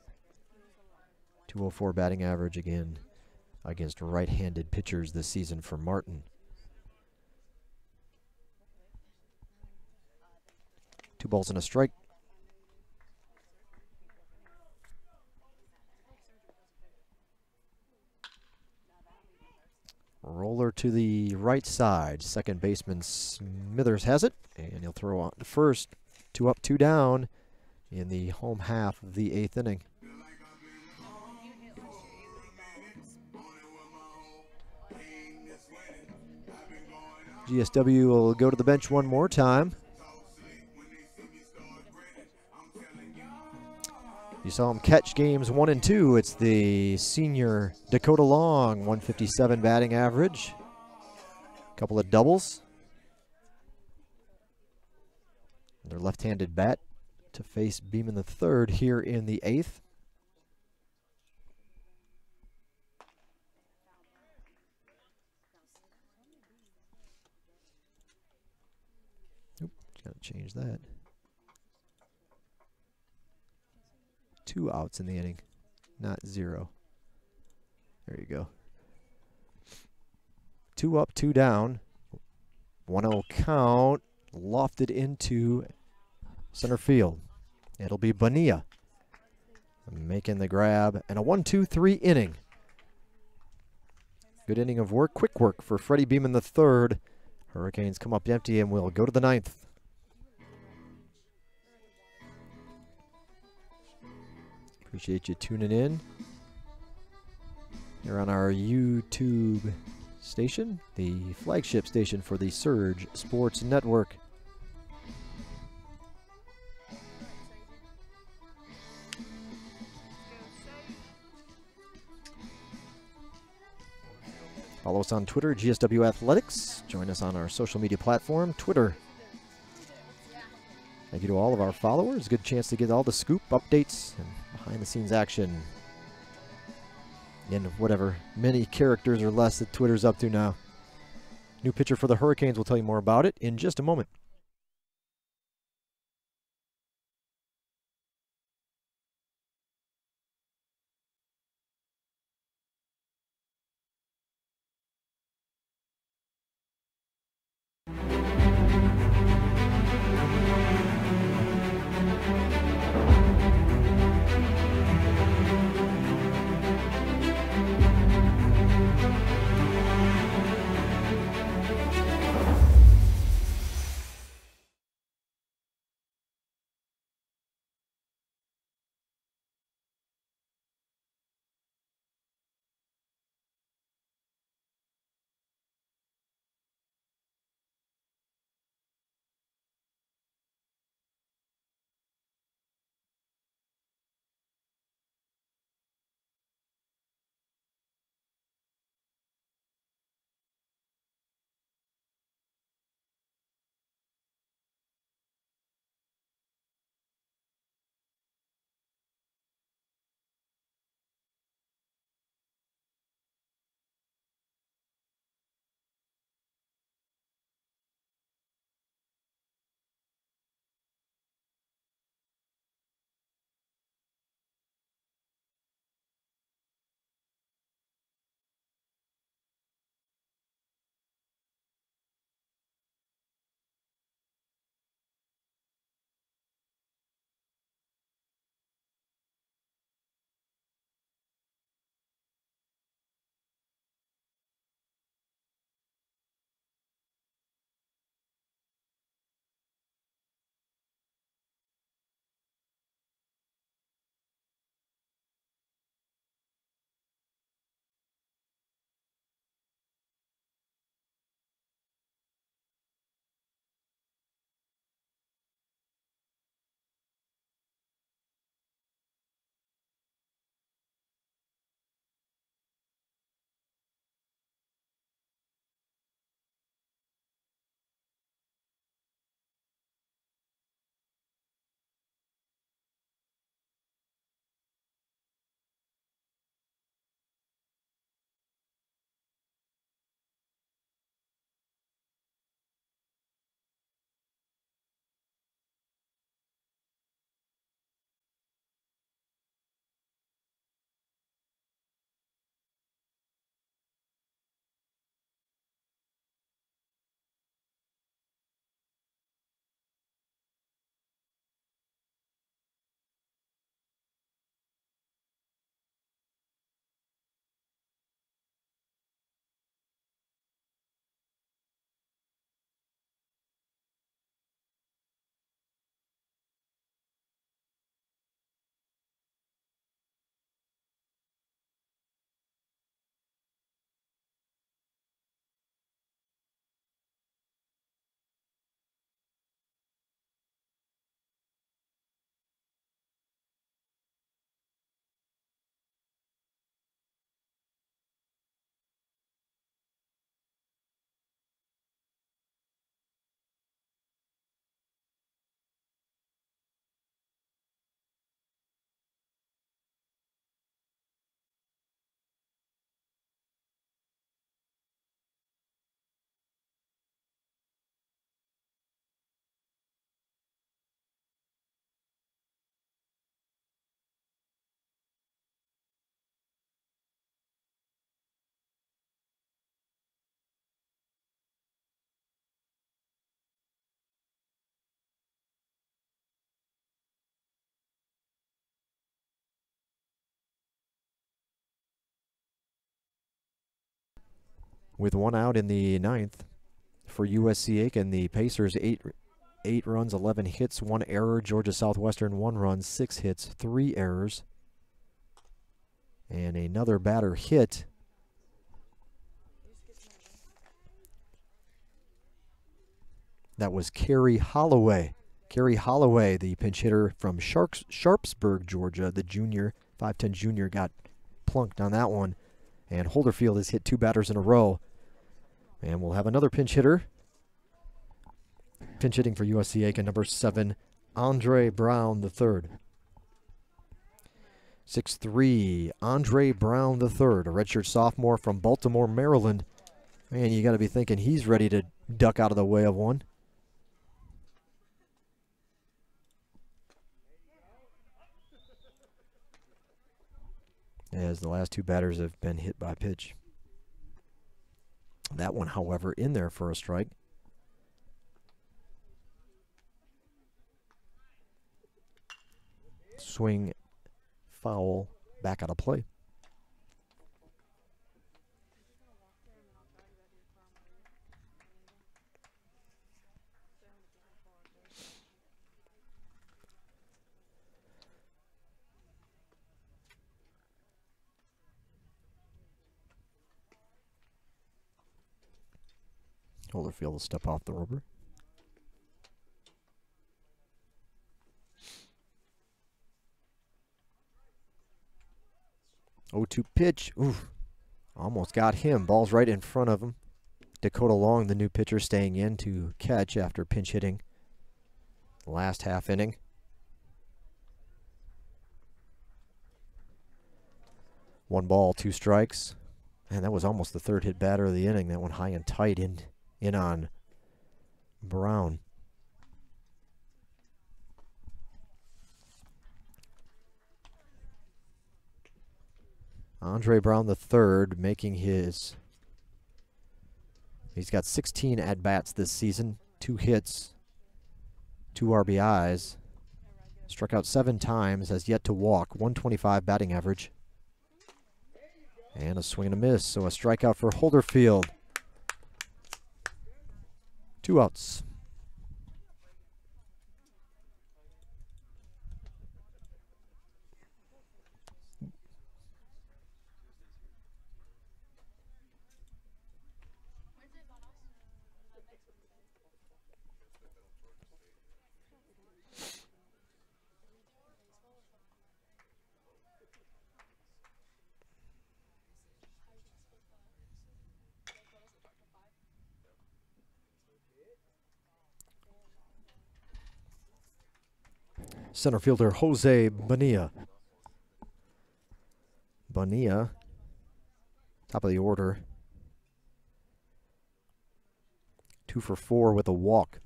.204 batting average again against right-handed pitchers this season for Martin. 2 balls and a strike. Roller to the right side. Second baseman Smithers has it, and he'll throw on to first. 2 up, 2 down in the home half of the 8th inning. GSW will go to the bench one more time. You saw him catch games 1 and 2. It's the senior Dakota Long, 157 batting average. Couple of doubles. Their left-handed bat to face Beeman III here in the 8th. Oop, gotta change that. 2 outs in the inning, not 0. There you go. 2 up, 2 down. 1-0 count, lofted into center field. It'll be Bonilla making the grab, and a 1-2-3 inning. Good inning of work, quick work for Freddie Beeman III. Hurricanes come up empty, and we'll go to the 9th. Appreciate you tuning in here on our YouTube station, the flagship station for the Surge Sports Network. Follow us on Twitter, GSW Athletics. Join us on our social media platform, Twitter. Thank you to all of our followers. Good chance to get all the scoop, updates, and behind-the-scenes action in whatever many characters or less that Twitter's up to now. New pitcher for the Hurricanes. We'll tell you more about it in just a moment. With 1 out in the 9th for USC Aiken, the Pacers 8 runs, 11 hits, 1 error. Georgia Southwestern 1 run, 6 hits, 3 errors. And another batter hit. That was Kerry Holloway. Kerry Holloway, the pinch hitter from Sharpsburg, Georgia, the junior, 5'10 junior, got plunked on that one. And Holderfield has hit 2 batters in a row. And we'll have another pinch hitter. Pinch hitting for USC Aiken, number 7, Andre Brown III. 6'3", Andre Brown III, a redshirt sophomore from Baltimore, Maryland. Man, you got to be thinking he's ready to duck out of the way of one. As the last 2 batters have been hit by pitch. That one, however, in there for a strike. Swing, foul, back out of play. Holderfield will step off the rubber. Oh, 2 pitch. Oof. Almost got him. Ball's right in front of him. Dakota Long, the new pitcher, staying in to catch after pinch hitting the last half inning. One ball, 2 strikes. And that was almost the 3rd hit batter of the inning. That one high and tight in on Brown. Andre Brown III making his, he's got 16 at-bats this season, 2 hits, 2 RBIs, struck out 7 times, has yet to walk, 125 batting average. And a swing and a miss, so a strikeout for Holderfield. 2 outs. Center fielder Jose Bonilla. Bonilla, top of the order. 2 for 4 with a walk.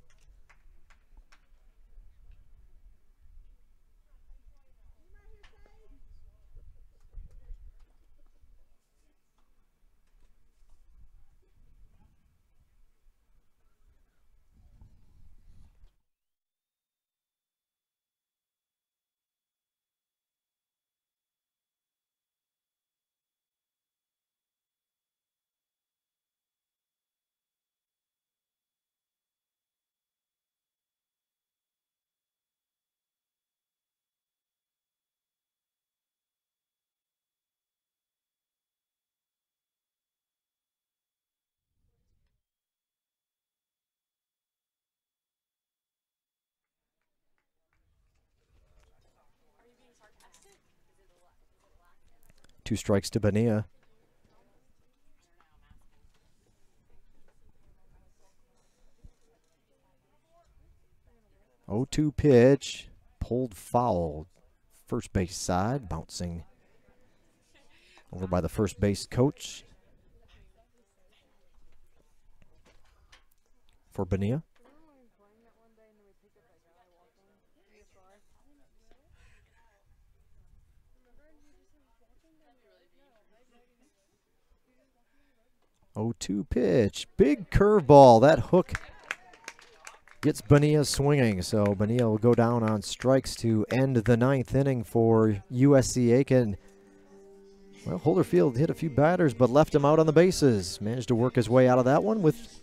Two strikes to Bonilla. Oh, 2 pitch, pulled foul, first base side, bouncing over by the first base coach for Bonilla. Oh, 2 pitch, big curveball. That hook gets Bonilla swinging. So Bonilla will go down on strikes to end the 9th inning for USC Aiken. Well, Holderfield hit a few batters but left him out on the bases. Managed to work his way out of that one with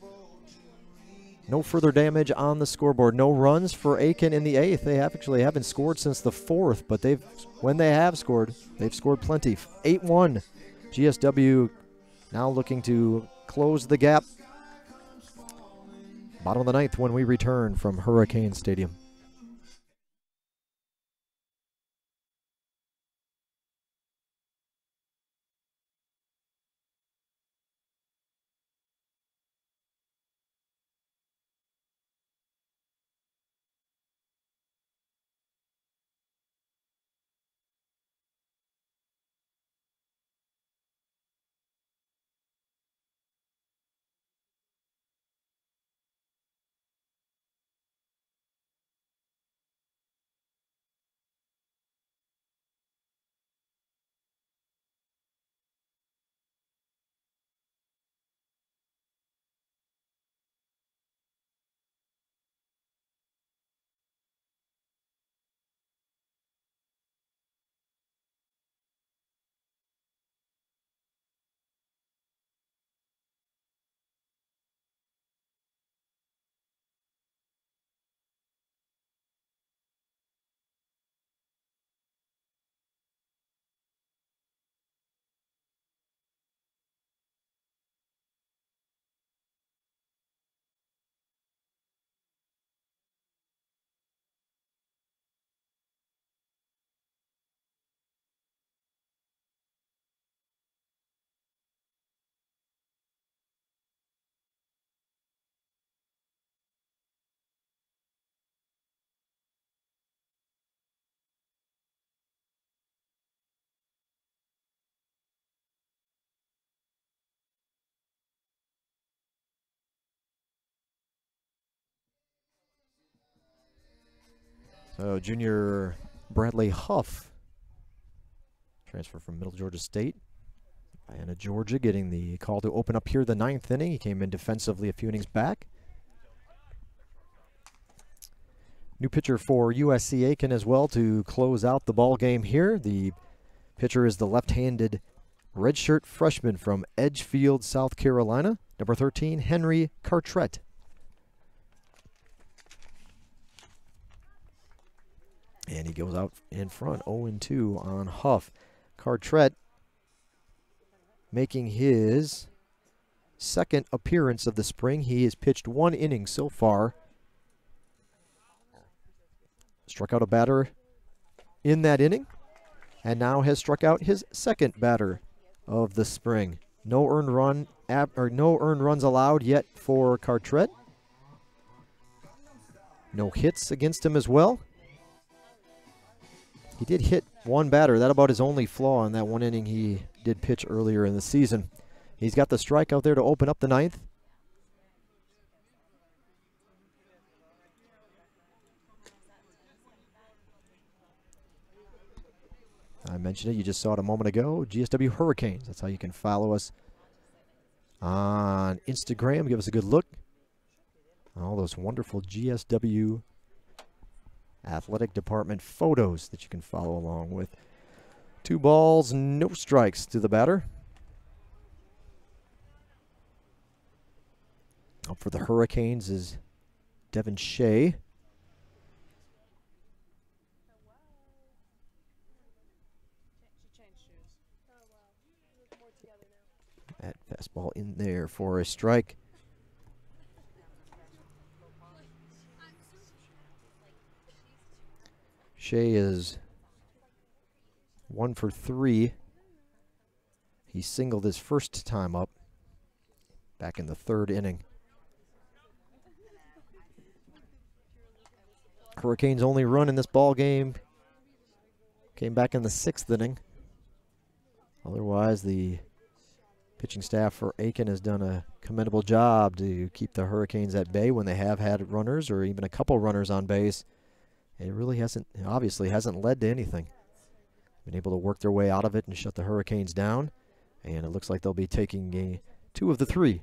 no further damage on the scoreboard. No runs for Aiken in the 8th. They haven't scored since the 4th, but when they have scored, they've scored plenty. 8-1. GSW now looking to close the gap. Bottom of the 9th when we return from Hurricane Stadium. So junior Bradley Huff, transfer from Middle Georgia State. Vienna, Georgia, getting the call to open up here the 9th inning. He came in defensively a few innings back. New pitcher for USC Aiken as well to close out the ball game here. The pitcher is the left-handed redshirt freshman from Edgefield, South Carolina, number 13, Henry Cartrett. And he goes out in front, 0-2 on Huff. Cartrett making his second appearance of the spring. He has pitched 1 inning so far. Struck out a batter in that inning, and now has struck out his second batter of the spring. No earned runs allowed yet for Cartrett. No hits against him as well. He did hit 1 batter. That about his only flaw in that 1 inning he did pitch earlier in the season. He's got the strikeout there to open up the 9th. I mentioned it. You just saw it a moment ago. GSW Hurricanes. That's how you can follow us on Instagram. Give us a good look. All those wonderful GSW athletic department photos that you can follow along with. 2 balls, no strikes to the batter. Up for the Hurricanes is Devin Shea. That fastball in there for a strike. Shea is 1 for 3. He singled his first time up back in the 3rd inning. Hurricanes' only run in this ball game came back in the 6th inning. Otherwise, the pitching staff for Aiken has done a commendable job to keep the Hurricanes at bay when they have had runners or even a couple runners on base. It really obviously hasn't led to anything. Been able to work their way out of it and shut the Hurricanes down. And it looks like they'll be taking 2 of the 3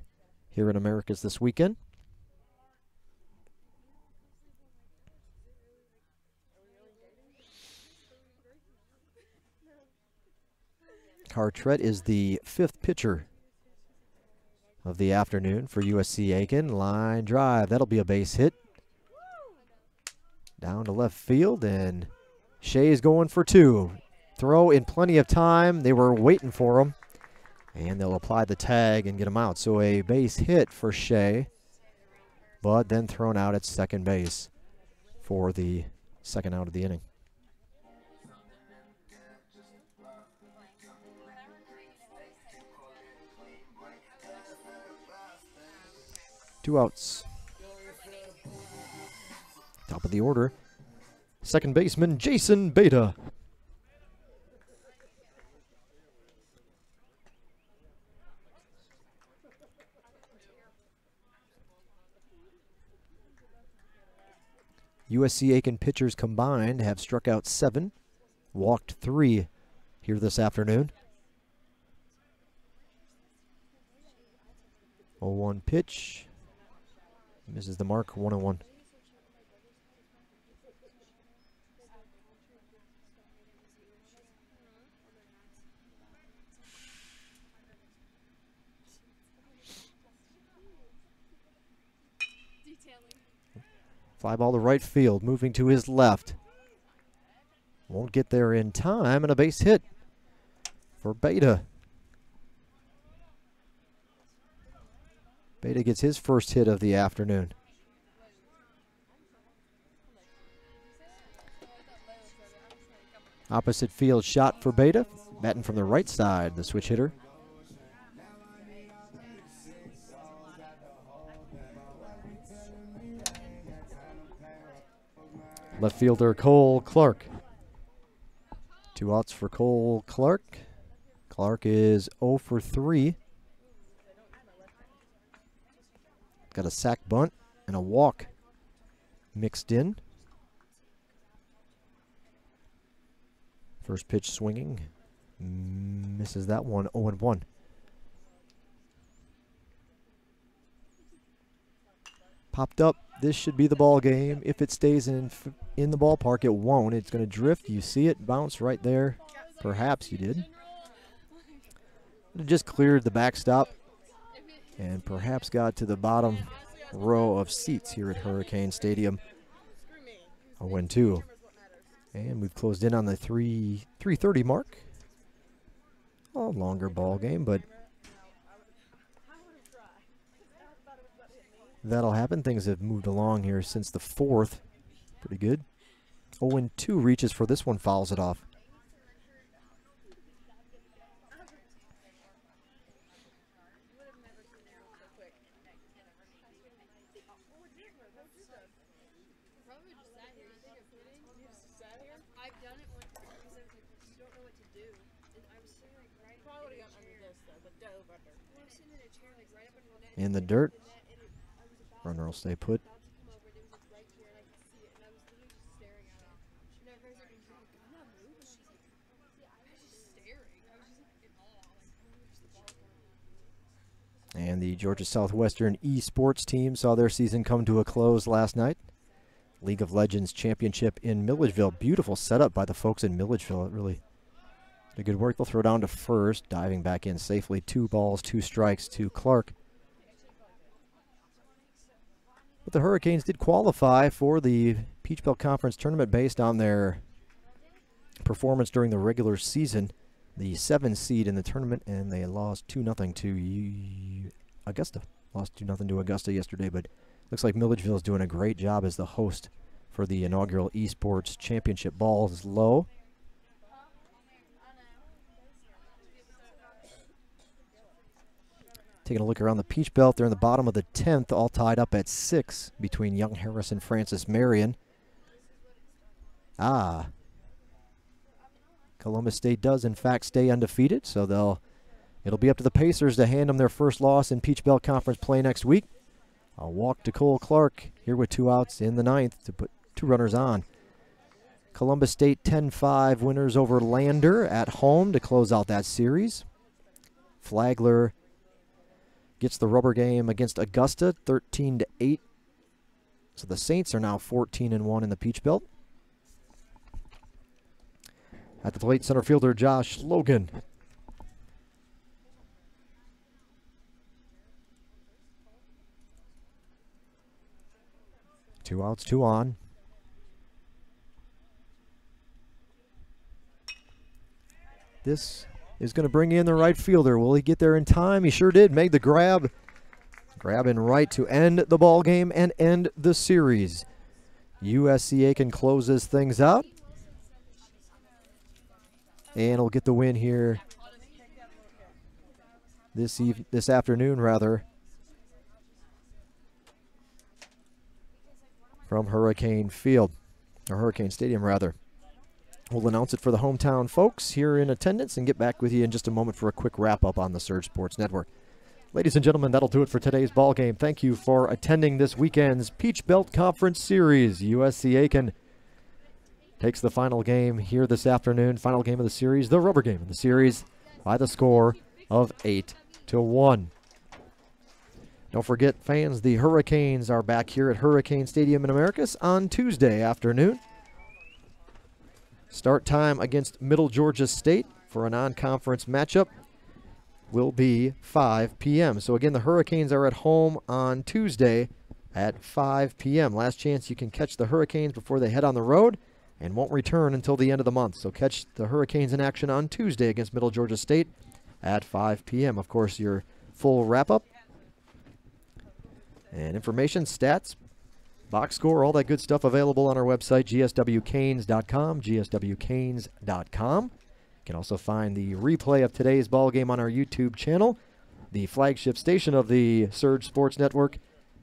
here in Americus this weekend. Cartret is the 5th pitcher of the afternoon for USC Aiken. Line drive. That'll be a base hit. Down to left field, and Shea's going for 2. Throw in plenty of time. They were waiting for him, and they'll apply the tag and get him out. So a base hit for Shea, but then thrown out at second base for the second out of the inning. Two outs. Top of the order, second baseman Jason Beta. USC Aiken pitchers combined have struck out 7, walked 3 here this afternoon. 0-1 pitch. Misses the mark, 1-1. Fly ball to right field, moving to his left. Won't get there in time, and a base hit for Beta. Beta gets his first hit of the afternoon. Opposite field shot for Beta, batting from the right side, the switch hitter. Left fielder Cole Clark. 2 outs for Cole Clark. Clark is 0 for 3. Got a sac bunt and a walk mixed in. First pitch swinging. Misses that one, 0-1. Popped up. This should be the ball game. If it stays in the ballpark, it won't. It's going to drift. You see it bounce right there. Perhaps you did. It just cleared the backstop and perhaps got to the bottom row of seats here at Hurricane Stadium. 0-2. And we've closed in on the 3:30 mark. A longer ball game, but that'll happen. Things have moved along here since the 4th. Pretty good. 0-2 reaches for this one, fouls it off. In the dirt. Runner will stay put. And the Georgia Southwestern eSports team saw their season come to a close last night. League of Legends Championship in Milledgeville. Beautiful setup by the folks in Milledgeville. It really did good work. They'll throw down to first, diving back in safely. 2 balls, 2 strikes to Clark. But the Hurricanes did qualify for the Peach Belt Conference tournament based on their performance during the regular season. The 7 seed in the tournament, and they lost 2-0 to Augusta. Lost 2-0 to Augusta yesterday, but looks like Milledgeville is doing a great job as the host for the inaugural eSports Championship. Ball is low. Taking a look around the Peach Belt, they're in the bottom of the 10th, all tied up at 6 between Young Harris and Francis Marion. Columbus State does in fact stay undefeated, so it'll be up to the Pacers to hand them their first loss in Peach Belt Conference play next week. A walk to Cole Clark here with 2 outs in the 9th to put 2 runners on. Columbus State 10-5 winners over Lander at home to close out that series. Flagler gets the rubber game against Augusta, 13-8. So the Saints are now 14-1 in the Peach Belt. At the plate, center fielder Josh Logan. 2 outs, 2 on. This is going to bring in the right fielder. Will he get there in time? He sure did. Made the grab. Grab in right to end the ball game and end the series. USC Aiken closes things out. And will get the win here this afternoon, rather, from Hurricane Field, or Hurricane Stadium, rather. We'll announce it for the hometown folks here in attendance and get back with you in just a moment for a quick wrap-up on the Surge Sports Network. Ladies and gentlemen, that'll do it for today's ball game. Thank you for attending this weekend's Peach Belt Conference Series. USC Aiken takes the final game here this afternoon, final game of the series, the rubber game of the series, by the score of 8-1. Don't forget, fans, the Hurricanes are back here at Hurricane Stadium in Americus on Tuesday afternoon. Start time against Middle Georgia State for a non-conference matchup will be 5 p.m. So again, the Hurricanes are at home on Tuesday at 5 p.m. Last chance you can catch the Hurricanes before they head on the road and won't return until the end of the month. So catch the Hurricanes in action on Tuesday against Middle Georgia State at 5 p.m. Of course, your full wrap-up and information, stats, box score, all that good stuff available on our website, gswcanes.com, gswcanes.com. You can also find the replay of today's ball game on our YouTube channel, the flagship station of the Surge Sports Network.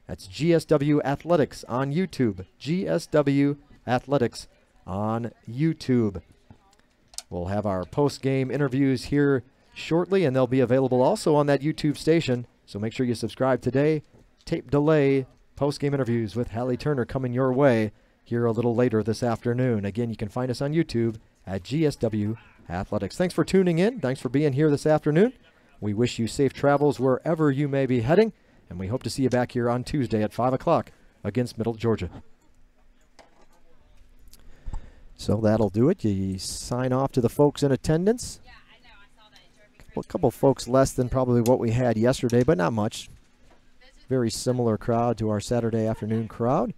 That's GSW Athletics on YouTube, GSW Athletics on YouTube. We'll have our post-game interviews here shortly, and they'll be available also on that YouTube station, so make sure you subscribe today. Tape delay post-game interviews with Hallie Turner coming your way here a little later this afternoon. Again, you can find us on YouTube at GSW Athletics. Thanks for tuning in. Thanks for being here this afternoon. We wish you safe travels wherever you may be heading, and we hope to see you back here on Tuesday at 5 o'clock against Middle Georgia. So that'll do it. You sign off to the folks in attendance. A couple folks less than probably what we had yesterday, but not much. Very similar crowd to our Saturday afternoon crowd.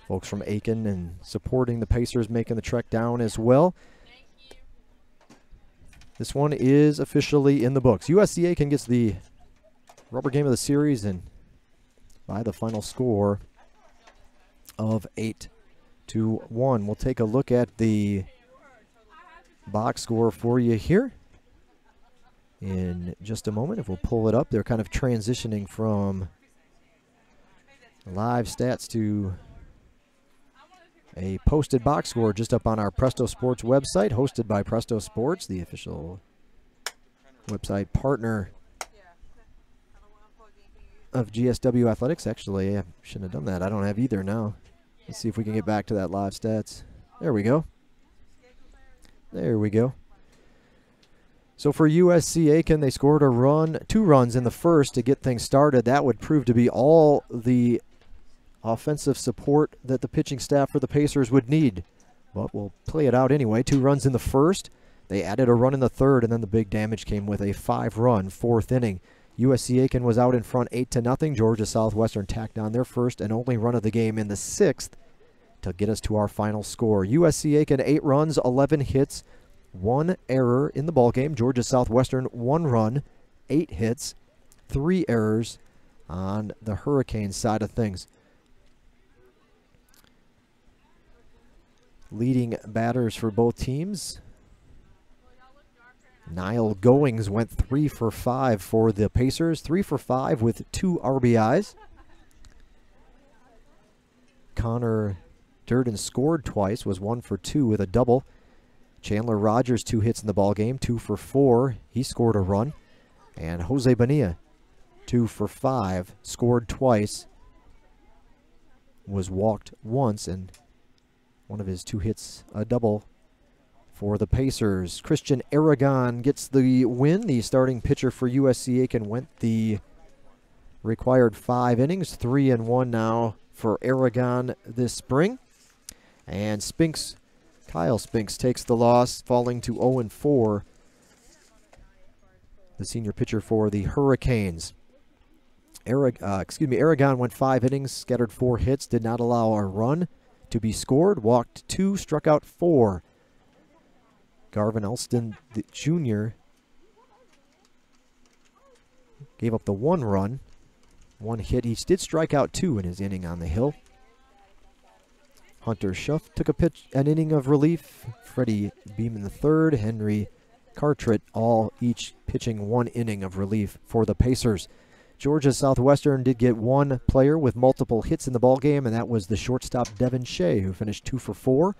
Folks from Aiken and supporting the Pacers making the trek down as well. This one is officially in the books. USC Aiken gets the rubber game of the series and by the final score of 8-1. We'll take a look at the box score for you here in just a moment. If we'll pull it up, they're kind of transitioning from live stats to a posted box score just up on our Presto Sports website, hosted by Presto Sports, the official website partner of GSW Athletics. Actually, I shouldn't have done that. I don't have either now. Let's see if we can get back to that live stats. There we go. There we go. So for USC Aiken, they scored a run, 2 runs in the first to get things started. That would prove to be all the offensive support that the pitching staff for the Pacers would need. But we'll play it out anyway. 2 runs in the first. They added a run in the third, and then the big damage came with a 5-run 4th inning. USC Aiken was out in front 8-0. Georgia Southwestern tacked on their first and only run of the game in the 6th to get us to our final score. USC Aiken 8 runs, 11 hits, 1 error in the ballgame. Georgia Southwestern 1 run, 8 hits, 3 errors on the Hurricane side of things. Leading batters for both teams, Niall Goings went 3 for 5 for the Pacers, 3 for 5 with 2 RBIs. Connor Durden scored twice, was 1 for 2 with a double. Chandler Rogers 2 hits in the ballgame, 2 for 4. He scored a run. And Jose Bonilla 2 for 5, scored twice, was walked once, and one of his 2 hits a double for the Pacers. Christian Aragon gets the win. The starting pitcher for USC Aiken went the required 5 innings, 3-1 now for Aragon this spring. And Spinks, Kyle Spinks takes the loss, falling to 0-4. The senior pitcher for the Hurricanes. Aragon went 5 innings, scattered 4 hits, did not allow a run to be scored, walked 2, struck out 4. Garvin Elston Jr. gave up the 1 run, 1 hit. He did strike out 2 in his inning on the hill. Hunter Schuff took an inning of relief. Freddie Beeman III, Henry Cartret, each pitching 1 inning of relief for the Pacers. Georgia Southwestern did get 1 player with multiple hits in the ballgame, and that was the shortstop Devin Shea, who finished 2 for 4.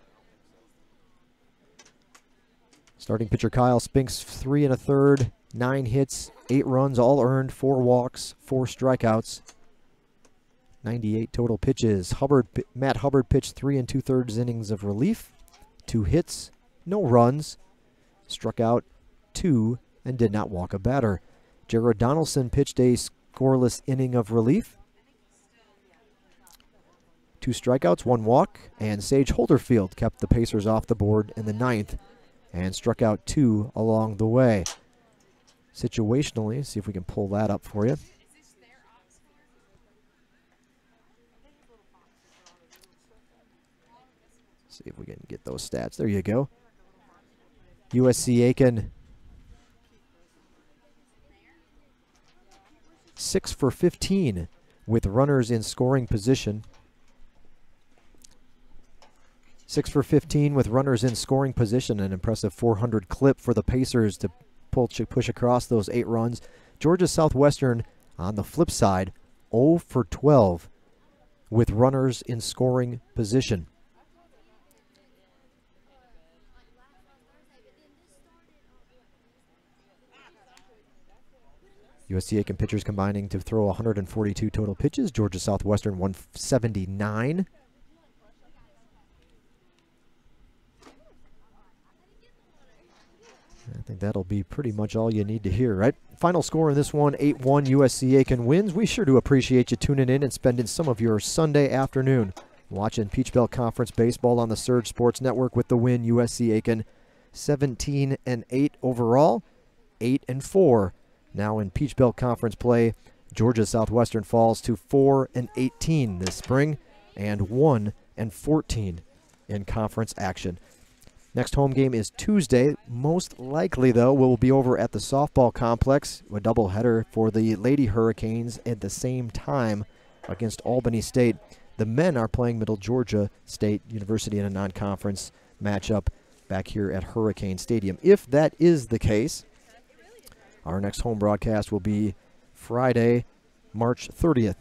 Starting pitcher Kyle Spinks, 3 1/3, 9 hits, 8 runs, all earned, 4 walks, 4 strikeouts, 98 total pitches. Matt Hubbard pitched 3 2/3 innings of relief, 2 hits, no runs, struck out 2, and did not walk a batter. Jared Donaldson pitched a scoreless inning of relief, 2 strikeouts, 1 walk, and Sage Holderfield kept the Pacers off the board in the 9th and struck out 2 along the way. Situationally, see if we can pull that up for you. See if we can get those stats. There you go. USC Aiken, 6 for 15 with runners in scoring position. 6 for 15 with runners in scoring position. An impressive 400 clip for the Pacers to push across those 8 runs. Georgia Southwestern, on the flip side, 0 for 12 with runners in scoring position. USC Aiken pitchers combining to throw 142 total pitches. Georgia Southwestern 179. I think that'll be pretty much all you need to hear, right? Final score in this one, 8-1 USC Aiken wins. We sure do appreciate you tuning in and spending some of your Sunday afternoon watching Peach Belt Conference baseball on the Surge Sports Network with the win. USC Aiken 17-8 overall, 8-4. Now in Peach Belt Conference play, Georgia Southwestern falls to 4-18 this spring and 1-14 in conference action. Next home game is Tuesday. Most likely, though, we'll be over at the softball complex, a doubleheader for the Lady Hurricanes at the same time against Albany State. The men are playing Middle Georgia State University in a non-conference matchup back here at Hurricane Stadium. If that is the case, our next home broadcast will be Friday, March 30th.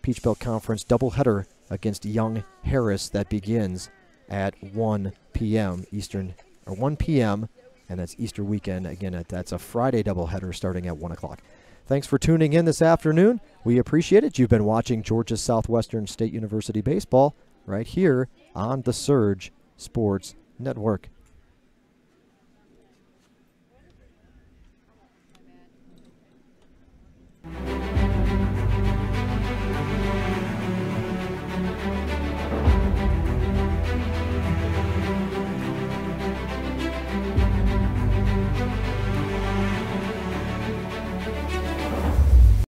Peach Belt Conference doubleheader against Young Harris that begins at 1 p.m. Eastern, or 1 p.m., and that's Easter weekend. Again, that's a Friday doubleheader starting at 1 o'clock. Thanks for tuning in this afternoon. We appreciate it. You've been watching Georgia Southwestern State University baseball right here on the Surge Sports Network.